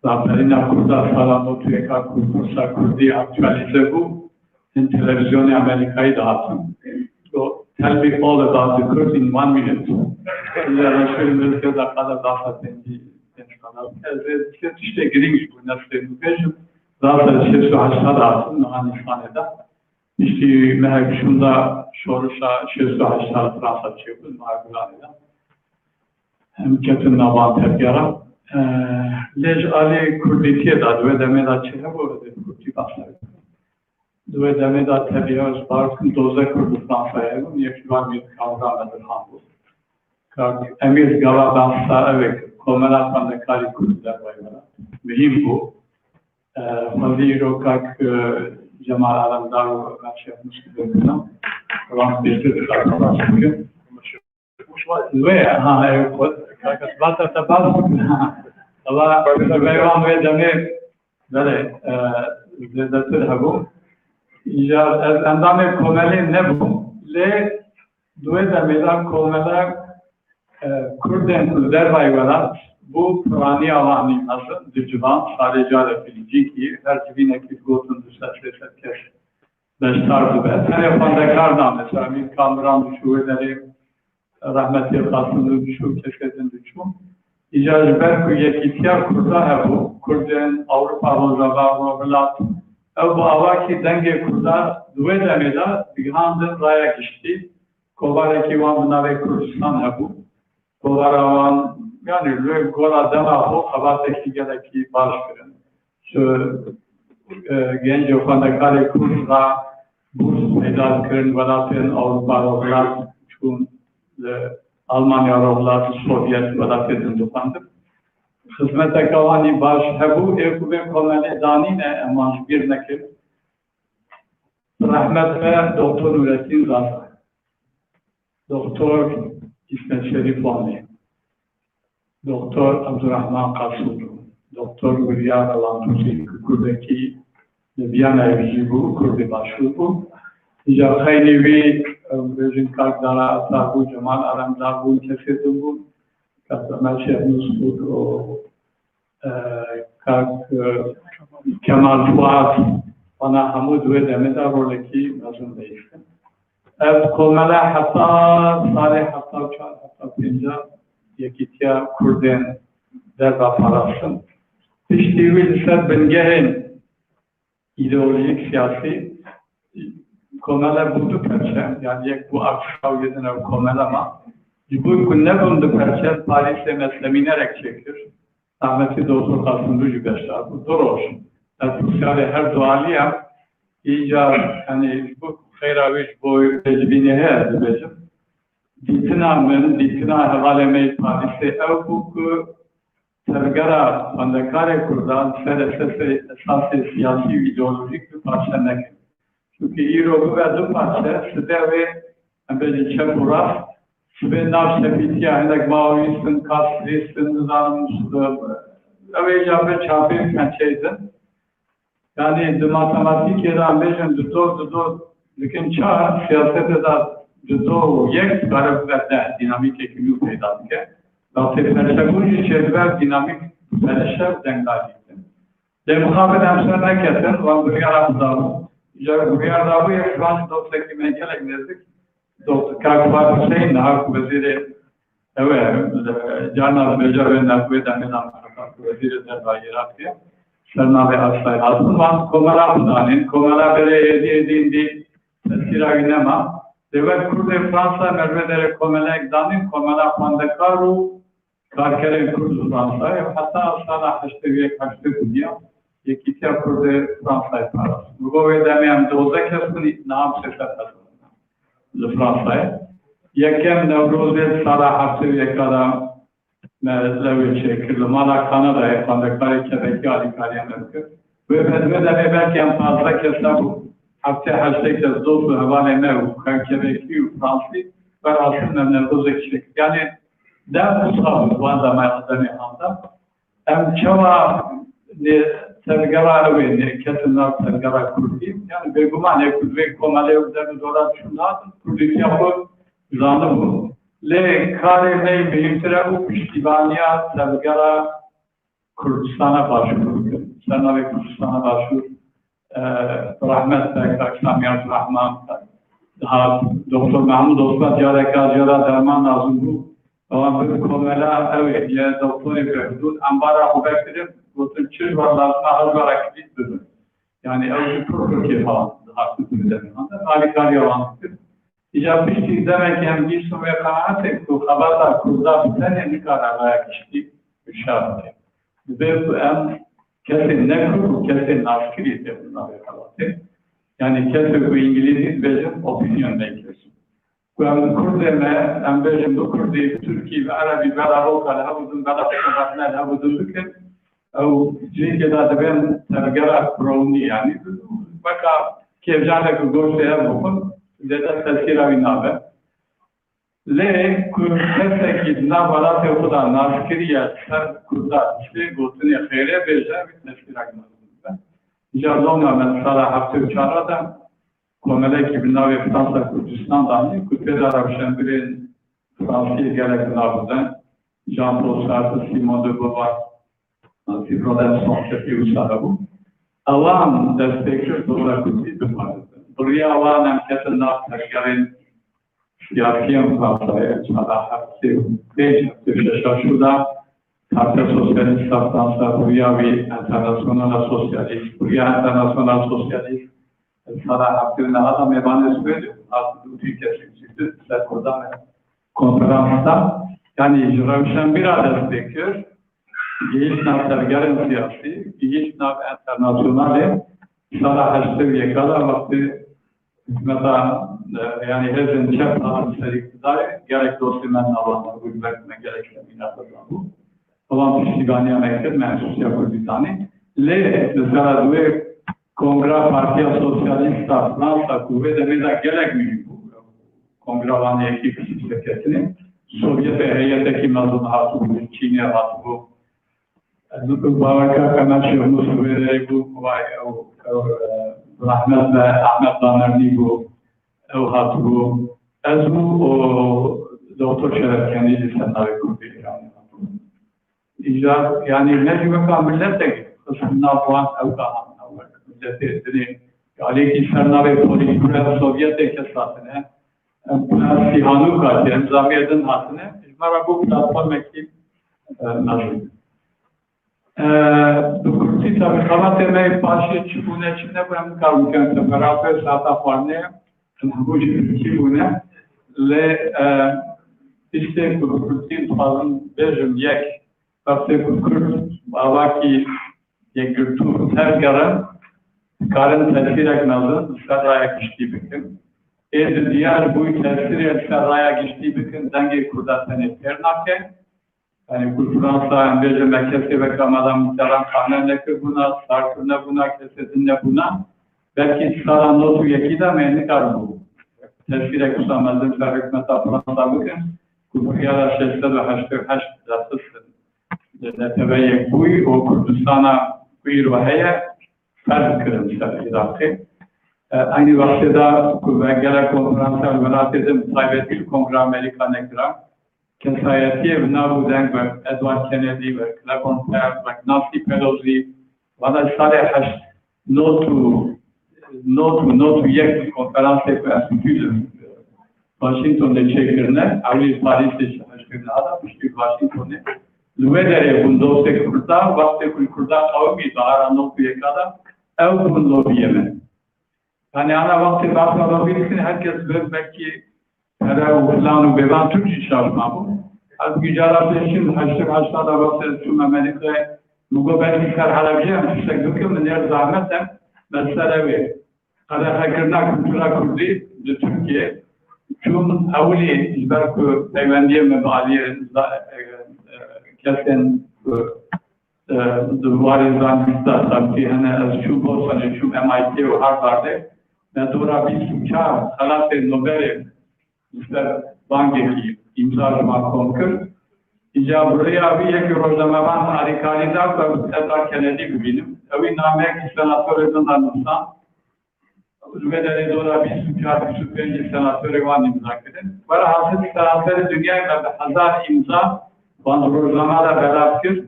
zaperina kurda salamotu jaka kursa kurdi aktualize bu in televizyon Amerika'yı dağıtın. So tell me all about the Kurds in 1 minute. Ya şöyle bir kadar dağıtın. İşte girinç bu nasıl bir zaten şey haşta dağıtın Afganistan'da. İşte mehek şunda şoruşa şey haşta Fransa çıkıyor Afganistan'da. Hem ketin nabat tepkara. Lej Ali Kurditiye da dve demeda çehe bu Kurdi başlar. Dve demeda tepkiyoruz barkın doze Kurdu Fransa'ya bu yekşivan bir kavramdır hambu. Kak emir gava dansa evet komelatman da kari Kürtler var. Mühim bu. Faziro kak Cemal Alamdar ve Şefmus Kıbrıs'tan Kur'an bildirdi arkadaşlar. Ve ha evet kak bata tabaz Allah beyvan ve demir böyle zedetir habu. Ya endame komeli ne bu? Le due demirden komeler Kürden dervaygalar bu Kur'an'ı Allah'ın nasıl dicvan sadece bilinci ki her cibine ki gotun dışarı kes beştardı be. Sen yapanda kardan mesela bir kameran düşüveleri rahmetli kasını düşü keşfedin düşü. İcazı berku yek ihtiyar kurda bu Kürden Avrupa Rozava Rovelat bu avaki denge kurda due demeda bihandın raya geçti. Kovareki van ve Kürdistan bu. Kovaravan yani le gola dema o havateki geleki başkırın. Şu genç ofanda kare kursa burs meydal kırın valatın Avrupa roğlar çünkü Almanya roğlar Sovyet valatın dokandır. Hizmete kavani baş hebu ekube komeli danine emanj bir nekir. Rahmet ve Doktor Nurettin Zafer. Doktor İsmet Şerif Vani, Doktor Abdurrahman Kasulu, Doktor Hülya Alantusi, Kurdaki Viyana Evci bu, Kurdi Başu bu. İca Khaynevi, Rejim Kalkdara Atabu, Cemal Aramdar bu, Tefedu bu. Kastamel Şefnus bu, Kemal Fuat, bana hamud ve demede roleki mezun değiştim. Ev kolmela hatta salih hatta çar hatta pinca yekitiya Kurdin derba parasın. Tiştiği ser bengehin ideolojik siyasi kolmela buldu perçe. Yani yek bu akşam yedine kolmelama. Bu kunne buldu perçe Paris'e mesleminerek çekiyor. Rahmetli Doktor Kasım Rücü Beşar. Bu doğru olsun. Sosyal her dualiyem iyice yani bu xeyraviş boyu tecbini her dibecim. Ditina hevaleme Paris'e ev bu ku sergara bandakare kurdan esası siyasi ideolojik bir parça nekin. Çünkü İrogu ve du parça sıda ve böyle çaburas ve nav sepitiya hendak maoistin, kastristin, nizamımızda evvelce çapı kançeydin. Yani de matematik ya da ambejen de do lekin çağ siyasete da do yek garip ve dinamik ekimi peyda dike. Ve felsefe çevre dinamik felsefe dengaliydi. De muhabbet emsene kesin ve buraya razı. Ya buraya razı ya şu an doktaki medyalek nezdik. Doktor Kagvar Hüseyin Hak Veziri evet Canan Beca ve Nakve Demedan Hak Veziri Derbayirat diye Serna ve Asay Asıl Van Komara Hudanin Komara Bere Edindi Teskira Günema Devet Kurde Fransa Mervedere Komala Ekdanin Komala Pandekaru Karkere Kurdu Fransa hatta Asala Haşteviye Kaçtı Kudiya Yekitiya Kurde Fransa'yı Paras Bu ve Demeyem Dozda Kesini Naam Sefer Fransa'ya. Yekem Nevruz'e Sara Hapsi Yekada Mezlevi Çekirli Mala Kanada'ya Pandakari Kebek'i Alikariye Mevkü. Ve Bedve'de belki en fazla kesler bu. Hapsi Haştek de Zotu Hevale Mev, Kebek'i Fransi ve aslında Nevruz'e Çekir. Yani der bu sahibi Van'da Mayaz'da Mihan'da. Hem çava Sergara ve kesinler sergara kurdayım. Yani beguman ve komale üzerine dolar şunlardır. Kurdayım yapı zanı bu. Le kare ney büyüktüre bu piştivaniya sergara Kurdistan'a başvurur. Serna ve Kurdistan'a başvurur. Rahmet ve Kaksamiyat Rahman. Daha Doktor Mahmud Osman Diyareka Diyara Derman lazım bu. Ama bu komela evet ya doktori ve hudud ambara hubektirim. Bütün çiz varlarına hazırarak gitmedim. Yani evde kurulur falan haklı bildiğim anda harika yalanlıktır. İcabı işte demek ki hem bir ve kanaat ettik. Haberler kurda bir tane ne kadar ayak işti. Üşardı. Ve bu en kesin ne kurdu, kesin askeri de bunlar yakalatı. Yani kesin bu İngiliz becim opinion makers. Bu en kurdeme, en becim bu kurdu Türkiye ve Arabi ve Arabokal havuzun ve Arabokal havuzun dükkan. او جایی که دادن ترگرا کرونی یعنی بکا کیفجانه که گوشه هم بکن دیده تسکیر آوی نابه لی کسی که نبالات خدا ناسکریه سر کرده işte گوتنی خیره بیجه بی تسکیر آوی نابه اینجا دوما من سال هفته و چهار آدم کامله که بناوی فرانسا کردستان دانی کتبه دارم شنبرین فرانسیه گلک نابودن جان پول سارت سیمون دو بابا Fibroden sohbeti uçları alan destekçi olarak kullanıldı. Buraya alan emketin naklerin siyasiyen fazlaya çada hapsi değişti. Şurada Parti Sosyalist Fransa buraya bir internasyonel sosyalist, buraya internasyonel sosyalist çada hapsine adam ebanes böyle aslında Türkiye çıktı. Serko'da konferansta yani Jurevşen bir destekliyor. Giyiş navtergarın siyasi, giyiş nav internasyonali, sana haştev yekala vakti hükümeta yani her zinçep nahan iktidari, gerek dosyamen nalanlar, bu güvertme gerekse minatı bu. Olan piştigani mektir, mensus yapır bir tane. Le, zara due Kongra Partiya Sosyalista Fransa kuvvete meza gerek mi bu? Kongra van ekip şirketinin Sovyet heyeteki mazun hatı bu, Çin'e hatı bu. Baraka Kanaçı Musuve'de bu Rahmet ve Ahmet Danerni bu hatı bu. Ez bu Doktor Şeref Kendisi senaryo kurdu. İcra yani ne gibi millet de kısmına puan evkahan milleti Aleki sernave polis Sovyet kesatine Sihanuk hatine, Zamiyedin hatine, İzmara bu platform ekip nazır. Dukursi tabi xalat emeği paşi çibune çibune buram karmıkan seferatı sata farne bu çibune le işte dukursi fazın bejim yek tapse dukur avaki yek gürtü tergaran karın tesirek nazır saraya kişti bikim. Diğer bu tesiri saraya kişti bikim dengi kurdatını ternake yani Fransa, Embece, Mekkesi ve Kamadan muhtemelen sahneleki buna, sarkırına buna, kesetinle buna, belki sana notu yekide meyni bu. Teşkile kusamazdım, hükmeta Fransa bugün, Kufriyala 688 dastırsın. Netebeyek buy, o Kurdistan'a buyur ve heye, ferdi kırılmışlar Irak'ı. Aynı vakitte gerek konferanslar velat edin, Saybetil Kongre Amerika Nekra, Kesayetiye ve Nabuden ve Edward Kennedy ve Cleveland ve Nancy Pelosi ve Salih Haş notu yek konferansı ve enstitüsü Washington'da çekirne, Avliz Paris'te çekirne adamıştı Washington'da. Lüvedere bundan sekurda, vakti kurda kavmi daha notu yekada, ev bunun lobiyeme. Yani ana vakti bakma lobiyesini herkes belki Her ulan bevan Türkçe çalışma bu. Az gücala için haştada vakti tüm Amerika'ya Lugo belki serhalabiye işte göküm ne zahmetten mesela ve kada hakirna kültüra kurdi de Türkiye tüm avli izbarku peyvendiye mebaliye kesen duvarı zanista tabi hani az şu bolsa şu MIT ve Harvard'da ne doğru bir suça halat Nobel İster bankeki imzalama konkur. İcabırıya bir yek rozlamaman harikaliza ve Edward Kennedy bilim. Evi namek senatöründen anılsan. Ülkede doğru bir suçar bir süperinci senatörü var imza kırın. Ve hasıl senatörü dünyayla hazar imza van rozlamada belafkir.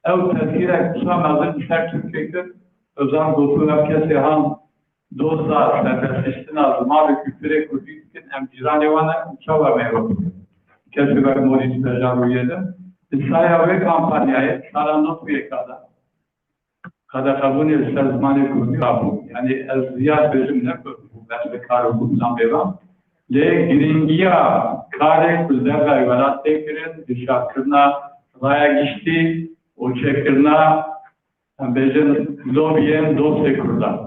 Ev tesirek tutamazın ister Türkiye'dir. Özel dokunak kesihan Doza serbestleştin azıma ve kültüre kurduyken emcirane çaba meyve. Kesibek Moris Bejaruye'de. İsaya ve kampanyayı saranlık bir kada kabul etse zamanı kurdu bu. Yani ziyad bölümüne bu mesle karı kullan bevam. Le giringiya kare kulda velat tekirin dışarıkırına raya geçti o çekirna bejin lobiyen dosya kurda.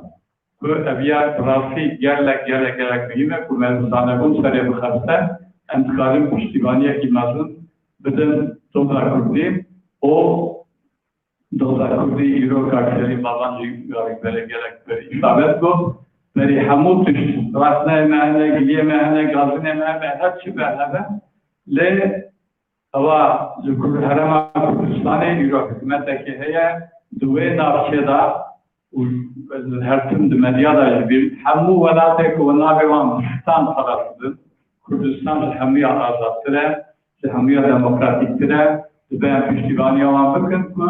Bu eviyat rasi gerek büyüme bu mevzudanın seri bıxarsa entikalim piştivaniye kimazın bütün dolar kurdi o dolar kurdi euro karteli babancı gerek isabet bu veri hamu tuş rasna emane giliye emane gazine emane hepsi beraber le hava zukur harama Kurdistan'ı euro hükümetteki heye duve navşeda her tüm medyada bir hamu velatek ve nabevan Kurdistan tarafıdır. Kurdistan hamiya azattır, hamiya demokratiktir. Ben piştivani olan bakın bu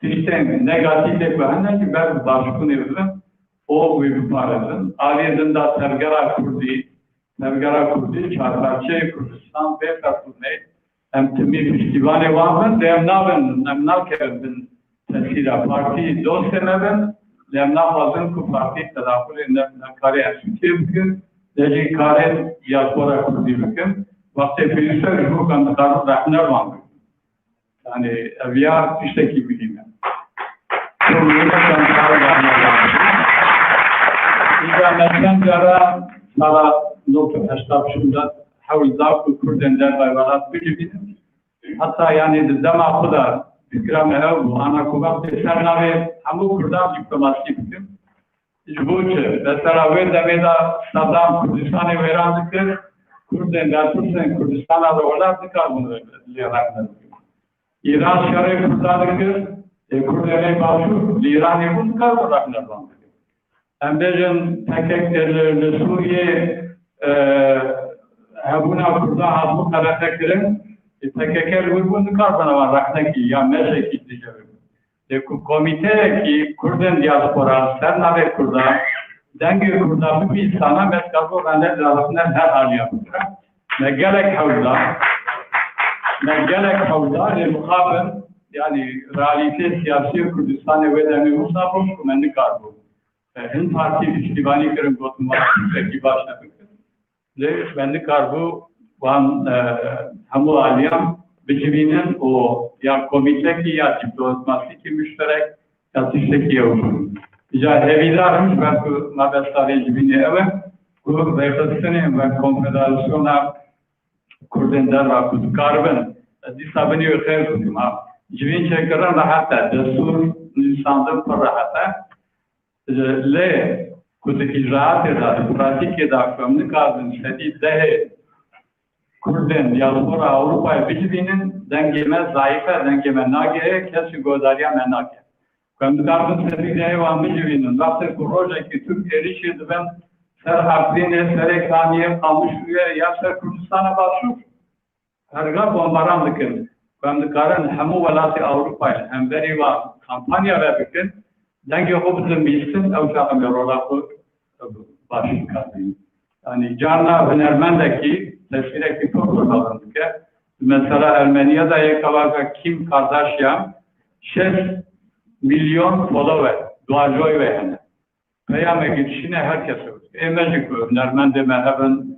işte negatiflik ve hani ben başkın evrim o bir parazın. Aliyeden da Tergara Kurdi çarpıcı Kurdistan ve Kurdistan hem tümü piştivani var hem navkerin tesira parti dosyamın lemna fazın ku parti tadakul kare asütüyüm deji kare diaspora kurdiyüm vakti filizler bu kanıtlar rahner var yani evya işteki bileyim İza mesela jara sara nokta hesap şunda havl dağ kurden der bayvalat bilibin hatta yani dama kadar fikram ev ana kubak sernave hamu kurda diplomasi bitim jbuç mesela ve demeda Saddam Kurdistan'ı verandıklar Kurden dersen Kurdistan'a da orada tıkar bunu liyaraklar İran şeref kurdadıklar Kurdere başvur İran'ı bunu tıkar bırakırlar hem de tekek derlerle Suriye hebuna kurda hazmı karakterin tekeker bunu karbana var raknaki ya meşeki diyeceğim. Komite ki Kurden diaspora sernave kurda دنگ کردابی بیستانه مسکابو غنده دارفنه هر آلیا بکره نگلک حوزه لمقابل yani realite siyasi Kürdistan'ı ve demi Musab'ın kumenli karbu. Hem parti iştivani kırım gotumarı başladık. Ve benli karbu van hamu aliyam bicivinin o ya komite ki ya diploması ki müşterek ya tişteki yavrum. İca hevidarmış ben bu mabestari cibini eve bu vektasını ve konfederasyona Kurdendar ve Kudukarbın disabını öter tutum ha. Civin çekeren rahatta, destur insandır पर rahatta. Le कुछ icraat eder, pratik eder, kömlü kazın, şedid dehe, Kürden, diaspora Avrupa'ya biçibinin dengeme zayıfe, dengeme nagehe, kesi godariya menake. Kömlü kazın şedid dehe van biçibinin, vakti proje ki Türk erişirdi ben, ser Afrin'e, ser Ekramiye, kalmış üye, ya ser Kürdistan'a başvur. Herga bombaranlıkın. Când karen hemu velati Avrupa'yla hemveri ve kampanya ve bikin dengi hobzun bilsin ev şahım yorulakı başın kalbim. Yani canla hünermendeki tesvireki çok zorlandık ki mesela Ermeniye'de yakalaga Kim Kardashian 6 milyon follower duajoy ve hene. Peyame gidişine herkes olur. Emecik hünermende meheben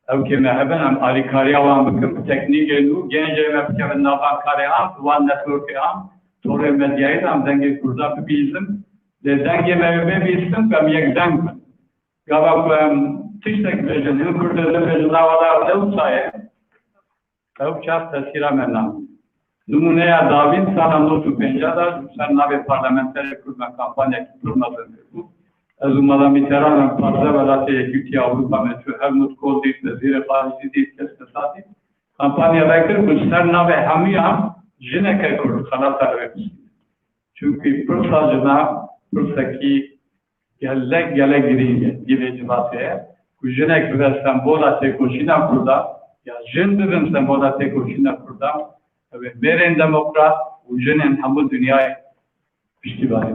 ev ki meheben hem alikariya van bakım teknik elu genece mefkevin naban kareyan van network'an torre medyayı da dengi kurda bizim de dengi mevme bilsin ve yek denk gavak tiştek bejin hıl kurda bejin lavada ev saye ev çap tesira menam numuneye davin sana notu penjada sen nave parlamenter kurma kampanya kurmadın bu از اومدم میترانم پرده ولاته یکی اروپا متو هر نوت کودی زیر خارجی دید که استفاده کمپانیا بکر کشتر نام همی هم جنه که کرد خلاص داره çünkü pırsacına pırsaki gele giringe gibi cevapeye kujenek ve sembola te koşina kurda ya jen bizim sembola te koşina kurda ve beren demokrat ujenen hamu dünyayı piştivari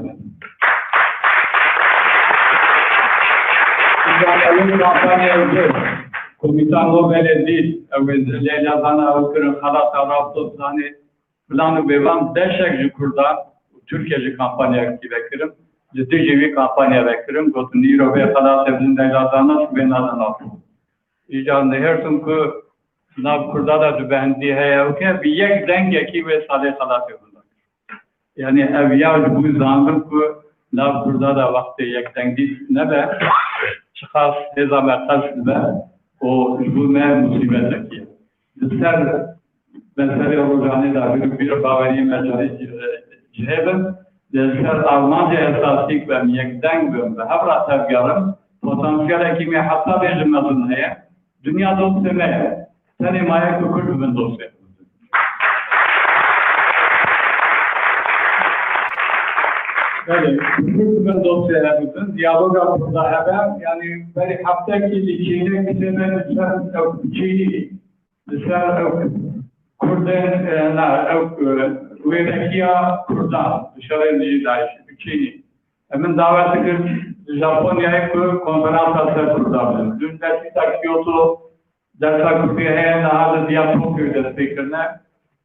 Alın kampanya ödü. Komitan o belediye, Leyla Zana Özgür'ün halat Arap'ta zani planı bevan deşek jukurda Türkiye'ci kampanya beklerim. Ciddi bir kampanya beklerim. Gotun Niro ve halat evin Leyla Zana ve Nazan Alpı. İcan nehersun ki nav kurda da dübendi heye ki bir yek denge ki ve salih halat evinde. Yani evya bu zandım ki nav kurda da vakti yek dengi ne be? Şahs hezame kasbe o zulme musibetteki. Bizler mesele olacağını da bir baveri mecali cihebim. Bizler Almanca esasik ve miyekten ve hebra tevgarım potansiyel ekimi hatta becimazın heye dünya dostemeye seni maya kukurdumun dostum. Böyle, bütün dosyalarımızın diyalog altında haber, yani böyle haftaki içinde bizimle mesela Kürden, Üyedekiya Kürdan, dışarı diyeceğiz, içini. Hemen davet edip Japonya'ya konferans atlar Kürdan'ın. Dün dersi Kyoto, dersa Kürdiye'ye daha da diyalog desteklerine.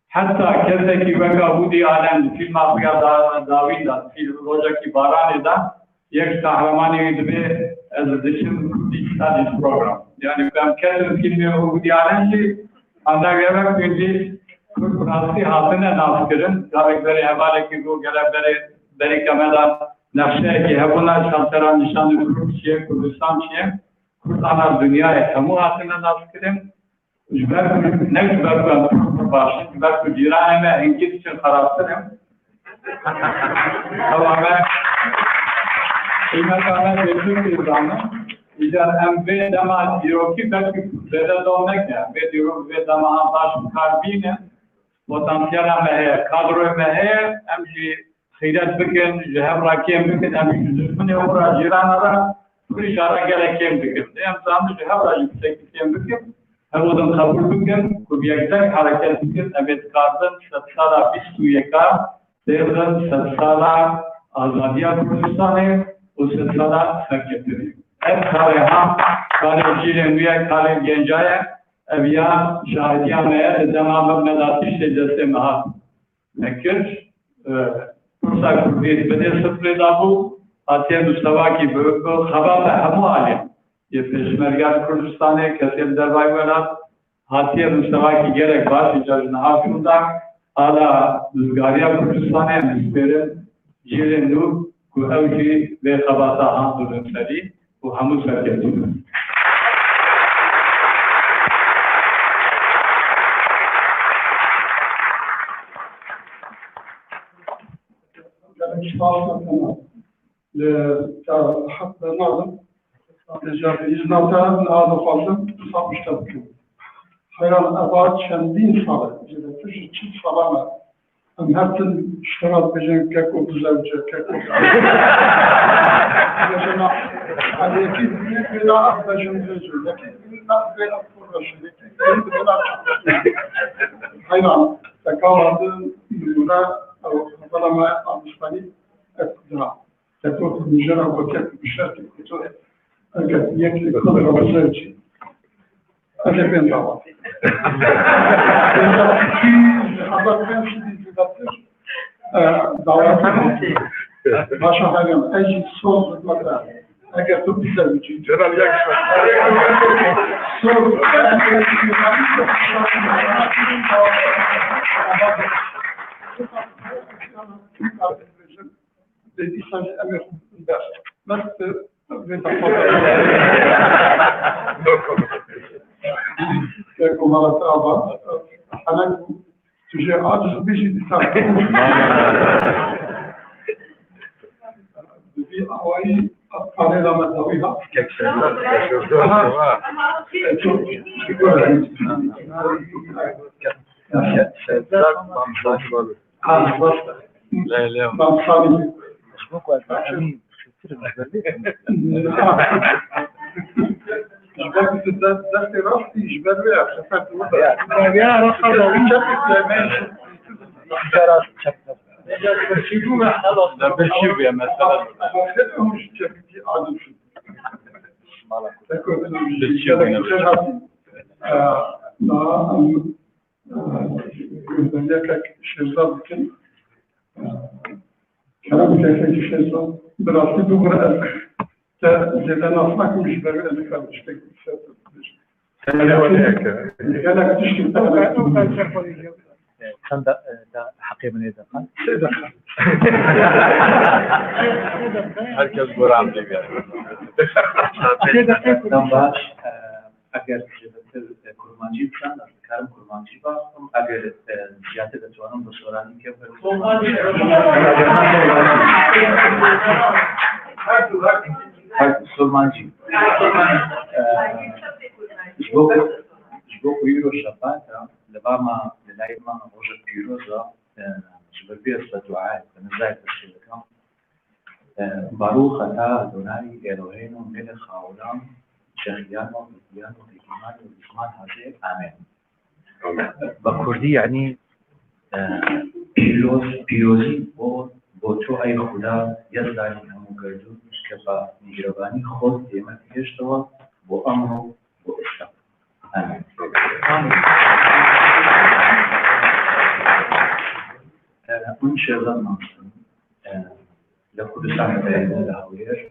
Hatta kezdeki veka Hudi Alem film Afrika Davida film Rojaki Baranida yek kahramanı gibi az dışın Kurdi Studies program. Yani ben kendim filmi Hudi Alem'ci anlayarak şimdi Kurdi hatine naskırın. Gavekleri hevale ki bu gelebleri kamedan nakşe ki hepuna şantaran nişanlı Kurdiye Kurdistan şiye Kurdanar dünyaya kamu hatine naskırın. Jber ne jber ben başım jber ku jiraneme engin için karartırım. Ama kıymetlerine bezim izanı. İcar emve dama diroki belki bede dolmek ya. Ve diyorum ve dama antaş karbine potansiyel meheye kadro meheye emci xeyret bikin jehem rakim bikin emci düzmün yavra jiranlara kurişara gelekem bikin. Emzamı jehem ra yükseklikem bikin. Hemodan kabul bikin, kubiyekten hareket bikin, evet kardın, satsala bistuyeka, devran satsala azadiya Kurdistan'ı, o satsala serketleri. ها کاری جیرن ویا کاری گنجای اویا شاهدیان نه زمان مبناداتیش دست مها نکرد فرصا کردید بده سفر دابو آتیا مستوا کی به خبر همو عالم یه پشمرگان کردستانه کسی دربای ولا آتیا مستوا کی گرک باش جرنها کندا حالا دزگاریا کردستانه مسپره جیرن نو کو اوجی به خباتا هم دونسری و همو سرکتی حتى نعلم إجناتا هذا فاصل صعب اشتبكوا حيران أبعاد شندين صلاة إذا تجي تشيد صلاة أم هاتن اشتراط بجن كاكو بزوجة كاكو يا جماعة هذا أكيد بلا أخذ جنزوجة أكيد بلا بلا فرش أكيد بلا حيران تكاوى بلونا أو ظلما أمسفاني أكدها تكون بجرى وكاكو بشارك الكتوة أكد يكفي قدر وزوجي أنا بين دعوة حضر بين شديد بذاتر دعوات باشا هايم أجي صوت بطا أجي تبدي زوجي جرى يكفي صوت الذي سمع أمير الباس بس كيكو مرة صعبة أنا تجي عاجز بيجي بسرعة في أوائي قليلة متويها لا لا جبت راسي جبال ويا شفت وضع يا رخص ده بالشوف يا مثلا كلام كيف يشتغل براسي دوغرا زيدا نصنعك مش برا اللي كان يشتغل أنا كتشتغل كان ده حقيقي من إذا قال هركز برام ديجا نمباش اگر جبت کرمانجی بشن از کارم کرمانجی باستم اگر زیاده بتوانم به سورانی که سلمانجی جبو کویرو شفاتا لباما للايما روجة بيروزا جبربية استدعاء بنزاية الشلكام باروخ تا دوناي إلهينو ملخ عولام شخيانو بيانو بيكيمانو بيكمان هذه آمين بكردي يعني پیروزی با تو ای خدا یزدانی همو گردون که با مهربانی خود دیمت کشتوا با امن و با اسلام آمین اون شغل مانستم لکردستان باید لحویر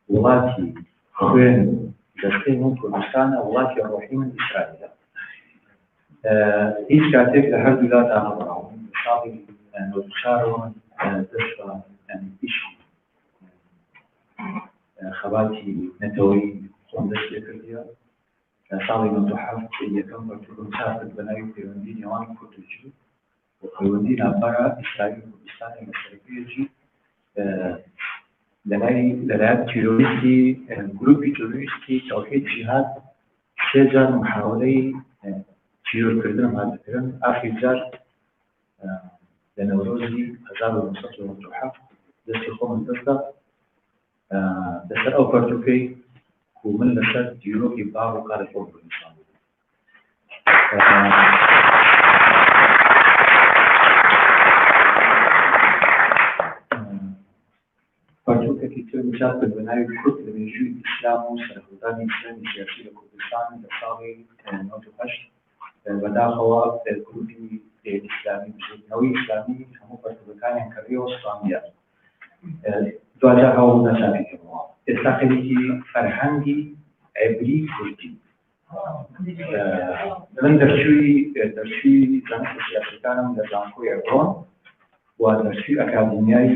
ولاتی خوین دسته من کردستان ولاتی روحی من اسرائیل هیچ کاتێک لە هەردوو لا داهەڵاون شاڵی نۆتشارەوە دەشتا ئیشی خەباتی نەتەوەی خۆم دەست لێ کردیە ساڵی 1970 یەکەم بەرتوبم چاکرد بە ناوی پەیوەندی نێوان کورتوجی و پەیوەندی ناپارە ئیسرائیل و کوردستانی مەشرەقیەتی لەلایەن تیرۆریستی گروپی تیرۆریستی تەوحید جیهاد سێ جار محاولەی تیرور کردن هاتکردن آخر جار لنوروزی 1997 دستی خۆم دەستدا لەسەر ئەو پەرتوکەی و من لەسەر دیرۆکی باڕ و کارە خۆم بنیشان پەرتووکێکی تر بچات کرد بە ناوی کورد لە مێژووی ئیسلام و سەرکردانی ئیسلامی سیاسی لە کوردستان لە ساڵی 98 بەداخەوە کوردی ئیسلامی بژێتنەوەی ئیسلامی هەموو پەرتووکەکانیان کردیەوە سڵامیان دوجار هەوڵ نەچاپی کردەوە ئێستا خەریکی فەرهەنگی عبری کوردی من دەرچووی زانست سیاسەکانم لە زانکۆی ئەگرۆن و دەرچووی ئەکادمیای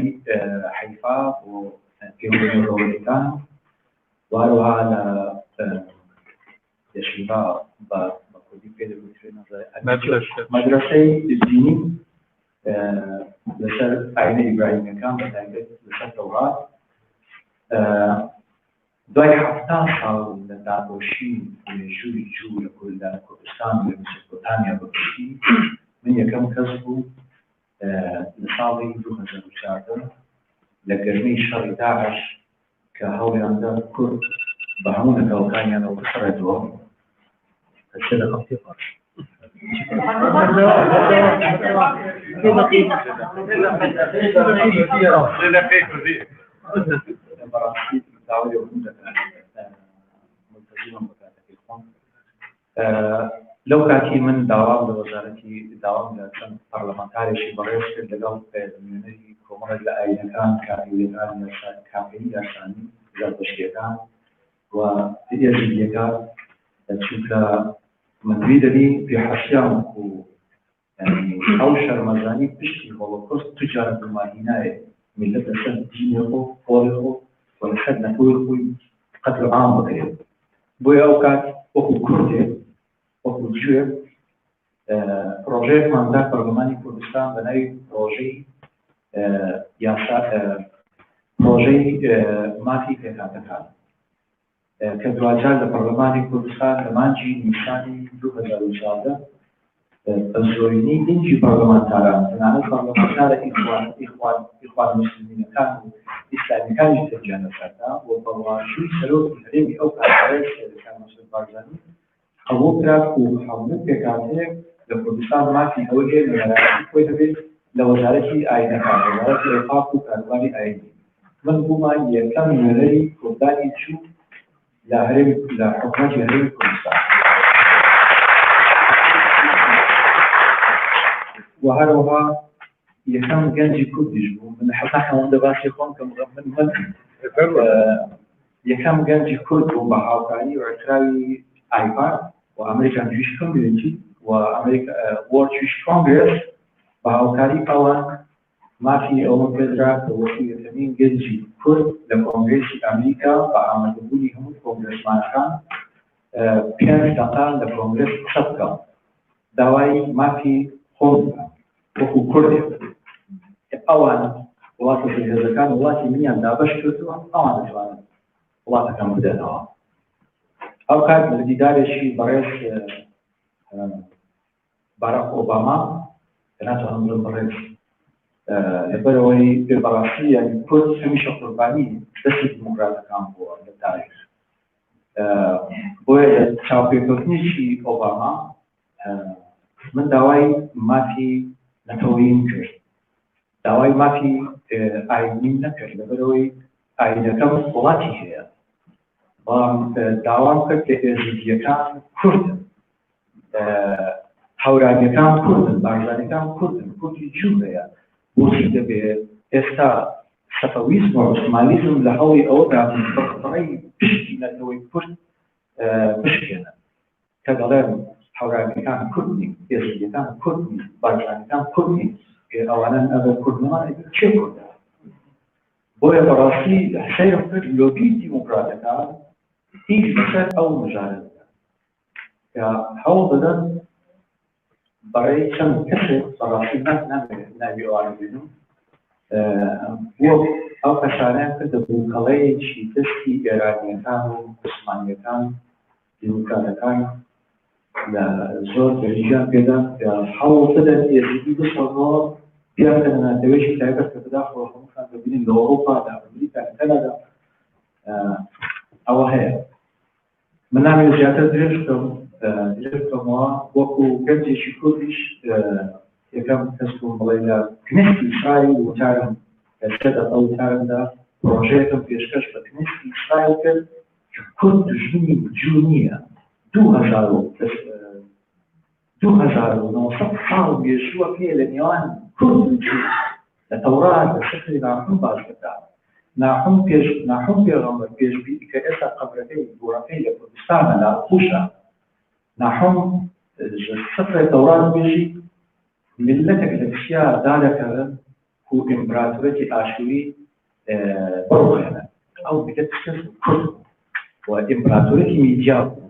حەیفا و پێوەی دەوڵەتەکان وهروها لە دەشیبا بە کوردی پێ دەگوترێن مەدرسەی دینی لەسەر ئاینە ئیبراهیمیەکان بەتایبەت لەسەر تەورات دوای 70 ساڵ لە دابۆشی مێژووی جوو لە کوردستان لە مێسۆپۆتامیا بەگشتی من یەکەم کەس بوو لە ساڵی 2014 لە گەرمەی شەڕی داعش کە هەوڵیاندا کورد بە هەموو نەتەوەکانیانەوە بسەڕێتەوە هەرچێ لەقەم تێپاش لەو کاتی من داوام لە وەزارەتی داوام لە چەند پەرلەمانتارێکی بەڕێز کرد لەگەڵ نوێنەری کۆمەڵێک لە ئاینەکان کاریگەریەکان کامپێنی یاسانی گەڵپشتیەکان و ئێژیەکان چونکە منوی دەبی پێحەشیان و ئەو شەرمەزانی پشتی هۆڵۆکۆست تجارە بماهینایە ملت لەسەر دینی خۆ خۆڵی خۆ و لەسەر نەتۆی خۆی قەتل عام بکرێت بۆیە ئەو کات وەکو کوردێک وەکو جوێک پرۆژەیەکمان دا پەرلەمانی کوردستان بە ناوی پرۆژەی مافی پێکاتەکان کە دوجار لە پەرلەمانی کوردستان لە مانجی نیسانی 2014 بە زۆرینەی دینجی پەرلەمانتاران تەنانەت پەرلەمانتارە ئیخوان موسلیمینەکان و ئیسلامیەکانیش تێجیانە سەردا و بەڕواژووی سەرۆکی هەرێمی ئەو کارەکەی سەرەکان مەسعود بارزانی قبول کرا و هەموو پێکاتەیەک لە کوردستان مافی ئەوەی هەیە لەلایەتی خۆی دەبێت لە وەزارەتی ئاینەکان وەزارەتی ئێقاف و کاروباری ئاینی من بوومان یەکەم نوێنەری کوردانی چوو لە حکومەتی هەرێمی کوردستان و هەروەها یەکەم گەنجی کوردیش بوو من حتا هەوەندە باسی خۆم کە من یەکەم گەنجی کورد بوو بە هاوکاری و ئەکراوی ئایپاد و ئەمریکان جویش کۆنگرێتی و ئەمریکا وۆرد جویش کۆنگرێس بە هاوکاری ئەوان مافی ئەوە پێدرا کە وەکو یەکەمین گەنجی کورد لە کۆنگرێسی ئەمریکا بە ئامادەبوونی هەموو کۆنگرێسمانەکان 5 دقان لە کۆنگرێس قسە بکەم داوای مافی خۆم وەکو کوردێک ئەوان وڵاتە هێزەکان وڵاتی منیان دابەش کردووە ئەوان دەتوانن وڵاتەکەم بدەنەوە ئەو کات لە دیدارێکی بەڕێز باراک ئۆباما کە ناتوانم بڵێم بەڕێز لەبەرەوەی بێبەڕاستی یانی کورد هەمیشە قوربانی دەستی دیموکراتەکان بووە لە تاریخ بۆیە لە چاوپێکەوتنیشی ئۆباما من داوای مافی نەتەوەییم کرد داوای مافی ئاینیم نەکرد لەبەرەوەی ئاینەکەم وڵاتی هەیە بەڵام داوام کرد کە ئێزیدیەکان کوردن هەورانیەکان کوردن بارزانەکان کوردن کوردی جوو هەیە بۆچی دەبێت ئێستا سەفەویزم و عوسمانیزم لە هەوڵی ئەوەدا بەخڕەی پشتی نەتەوەی کورد بشکێنن کە دەڵێن هەورانیەکان کورد نین ئێزیدیەکان کورد نین بارزانەکان کورد نین ئەوانە ئەگەر کورد نەمان چێ کوردە بۆیە بەڕاستی سەیرم کرد لۆبی دیموکراتەکان هیچ بەسەر ئەو مژارەتە کە هەوڵ بدەن بەڕێی چەند کەسێک بەڕاستی ناوی ئەوانە بێنم وەک ئەو کەسانیان کردە بووکەڵەیەکی دەستی ئێرانیەکان و عوسمانیەکان دیموکراتەکان لە زۆر دەرەجیان پێدا کە هەوڵ بدەن ئێزیدی بسەڵەوە پیان لە ناتەوێشی تایبەت کە بەداخەوە هەمووشان دەبینین لە ئەوروپا لە ئەمریکا لە کەنەدا ئەوە هەیە من نامێت زیاتر درێژ بکەمەوە وەکو گەنجێکی کوردیش یەکەم کەس بووم بڵێ لە کنێستی ئیسرائیل وتارم لە سەد ئەو وتارمدا پرۆژەیەکم پێشکەش بە کنیشتی ئیسرائیل کرد کە کورد دژمنی جوو نییە 2900 ساڵ مێژووە پێ لە نێوان کورد و جوو لە تەورات لە سفری ناحوم باش بکە ناحوم پێغەمبەر پێشبینی کە ئێستا قەبرەکەی گۆڕەکەی لە کوردستانە لە ئەڵقوشە ناحوم سفری تەورات بێژی ملەتێک لە کشیا دادەکەن و ئیمپراتۆرەتی ئاشوری بڕۆێنە ئەو بگەت کەس کورد و ئیمپراتۆرەتی میدیا بوو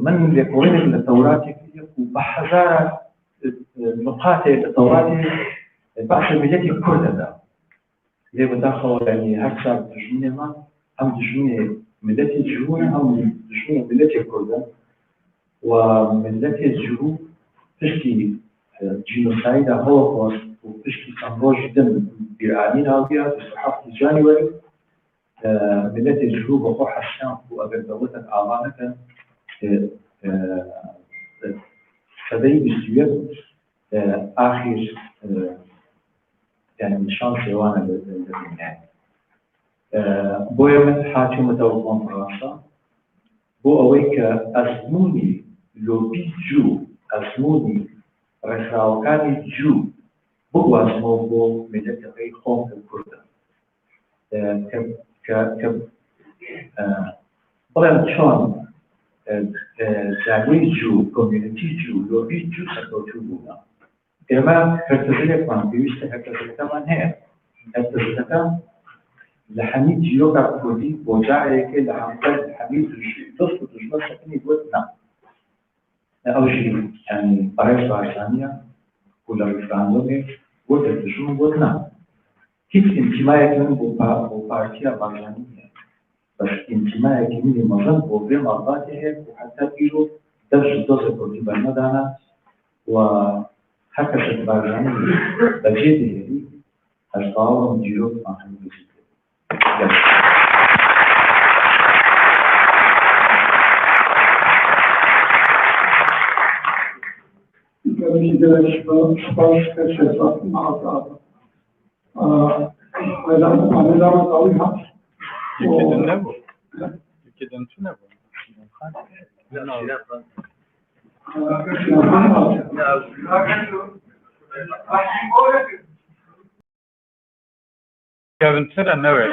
من لێکۆڵێنێک لە تەوراتێکی و بە حەزارە نقاتێک لە تەوراتێ بەخشە ملەتی کوردەدا لێ بەداخەوە یعنی هەر چاک دژمنێمان ئەم دژمنێ ملەتی جوونە ئەم دژمنێ ملەتی کوردە و ملەتی جوو پشتی جینۆسایدا هۆڵۆکۆست و پشتی چەند ڕۆژی دن بیرعانی ناوبیە 27 جانیوەری ملەتی جوو بەخۆ حەشیان و ئەگەر دەوڵەتەن ئاوا نەکەن سەدەی 21 ئاخیر يعني شانس وانا للدنيا بويا من حاكم توقف فرنسا بو اويك ازموني لو بيجو ازموني رساوكاني جو بو ازمو بو ملت غير خوف الكردة ك بلان شون زاوي جو كوميونيتي جو لو بيجو سكوتو بونا ئێمە هەرتەزەیەکمان پێویستە هەرتەزەکەمان هەیە هەرتەزەکە لە هەمید جیرۆکا کوردی بۆ جارێکێ لە هەمید دۆست و دژمن سەکنی گوت نا ئەوژی یعنی بەڕێز باشانیە و لە ڕیفراندۆمێ گوتە دژمن گوت نا هیچ ئینتیمایەکی من بۆ پارتیە باشانی نییە بەس ئینتیمایەکی منی مەزن بۆ بێ ماڵباتی هەیە و حتا ئیرۆ دەست و دۆزە کوردی بەرمەدانە و حتى شباباني بجد يعني أشغال مديرات مع الموسيقى. Kevin said I know it.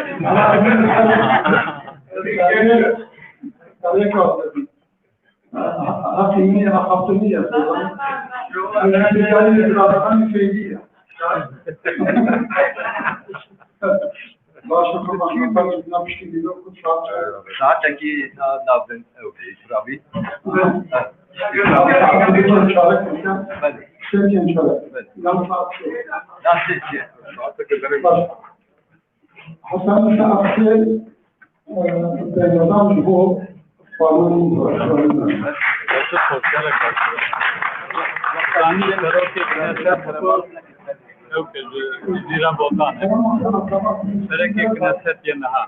ساعتکی نابن اوکی رابی حسن سأفصل بينظام هو قانون زیرا بولتان ہے سرک ایک نسیت یہ نها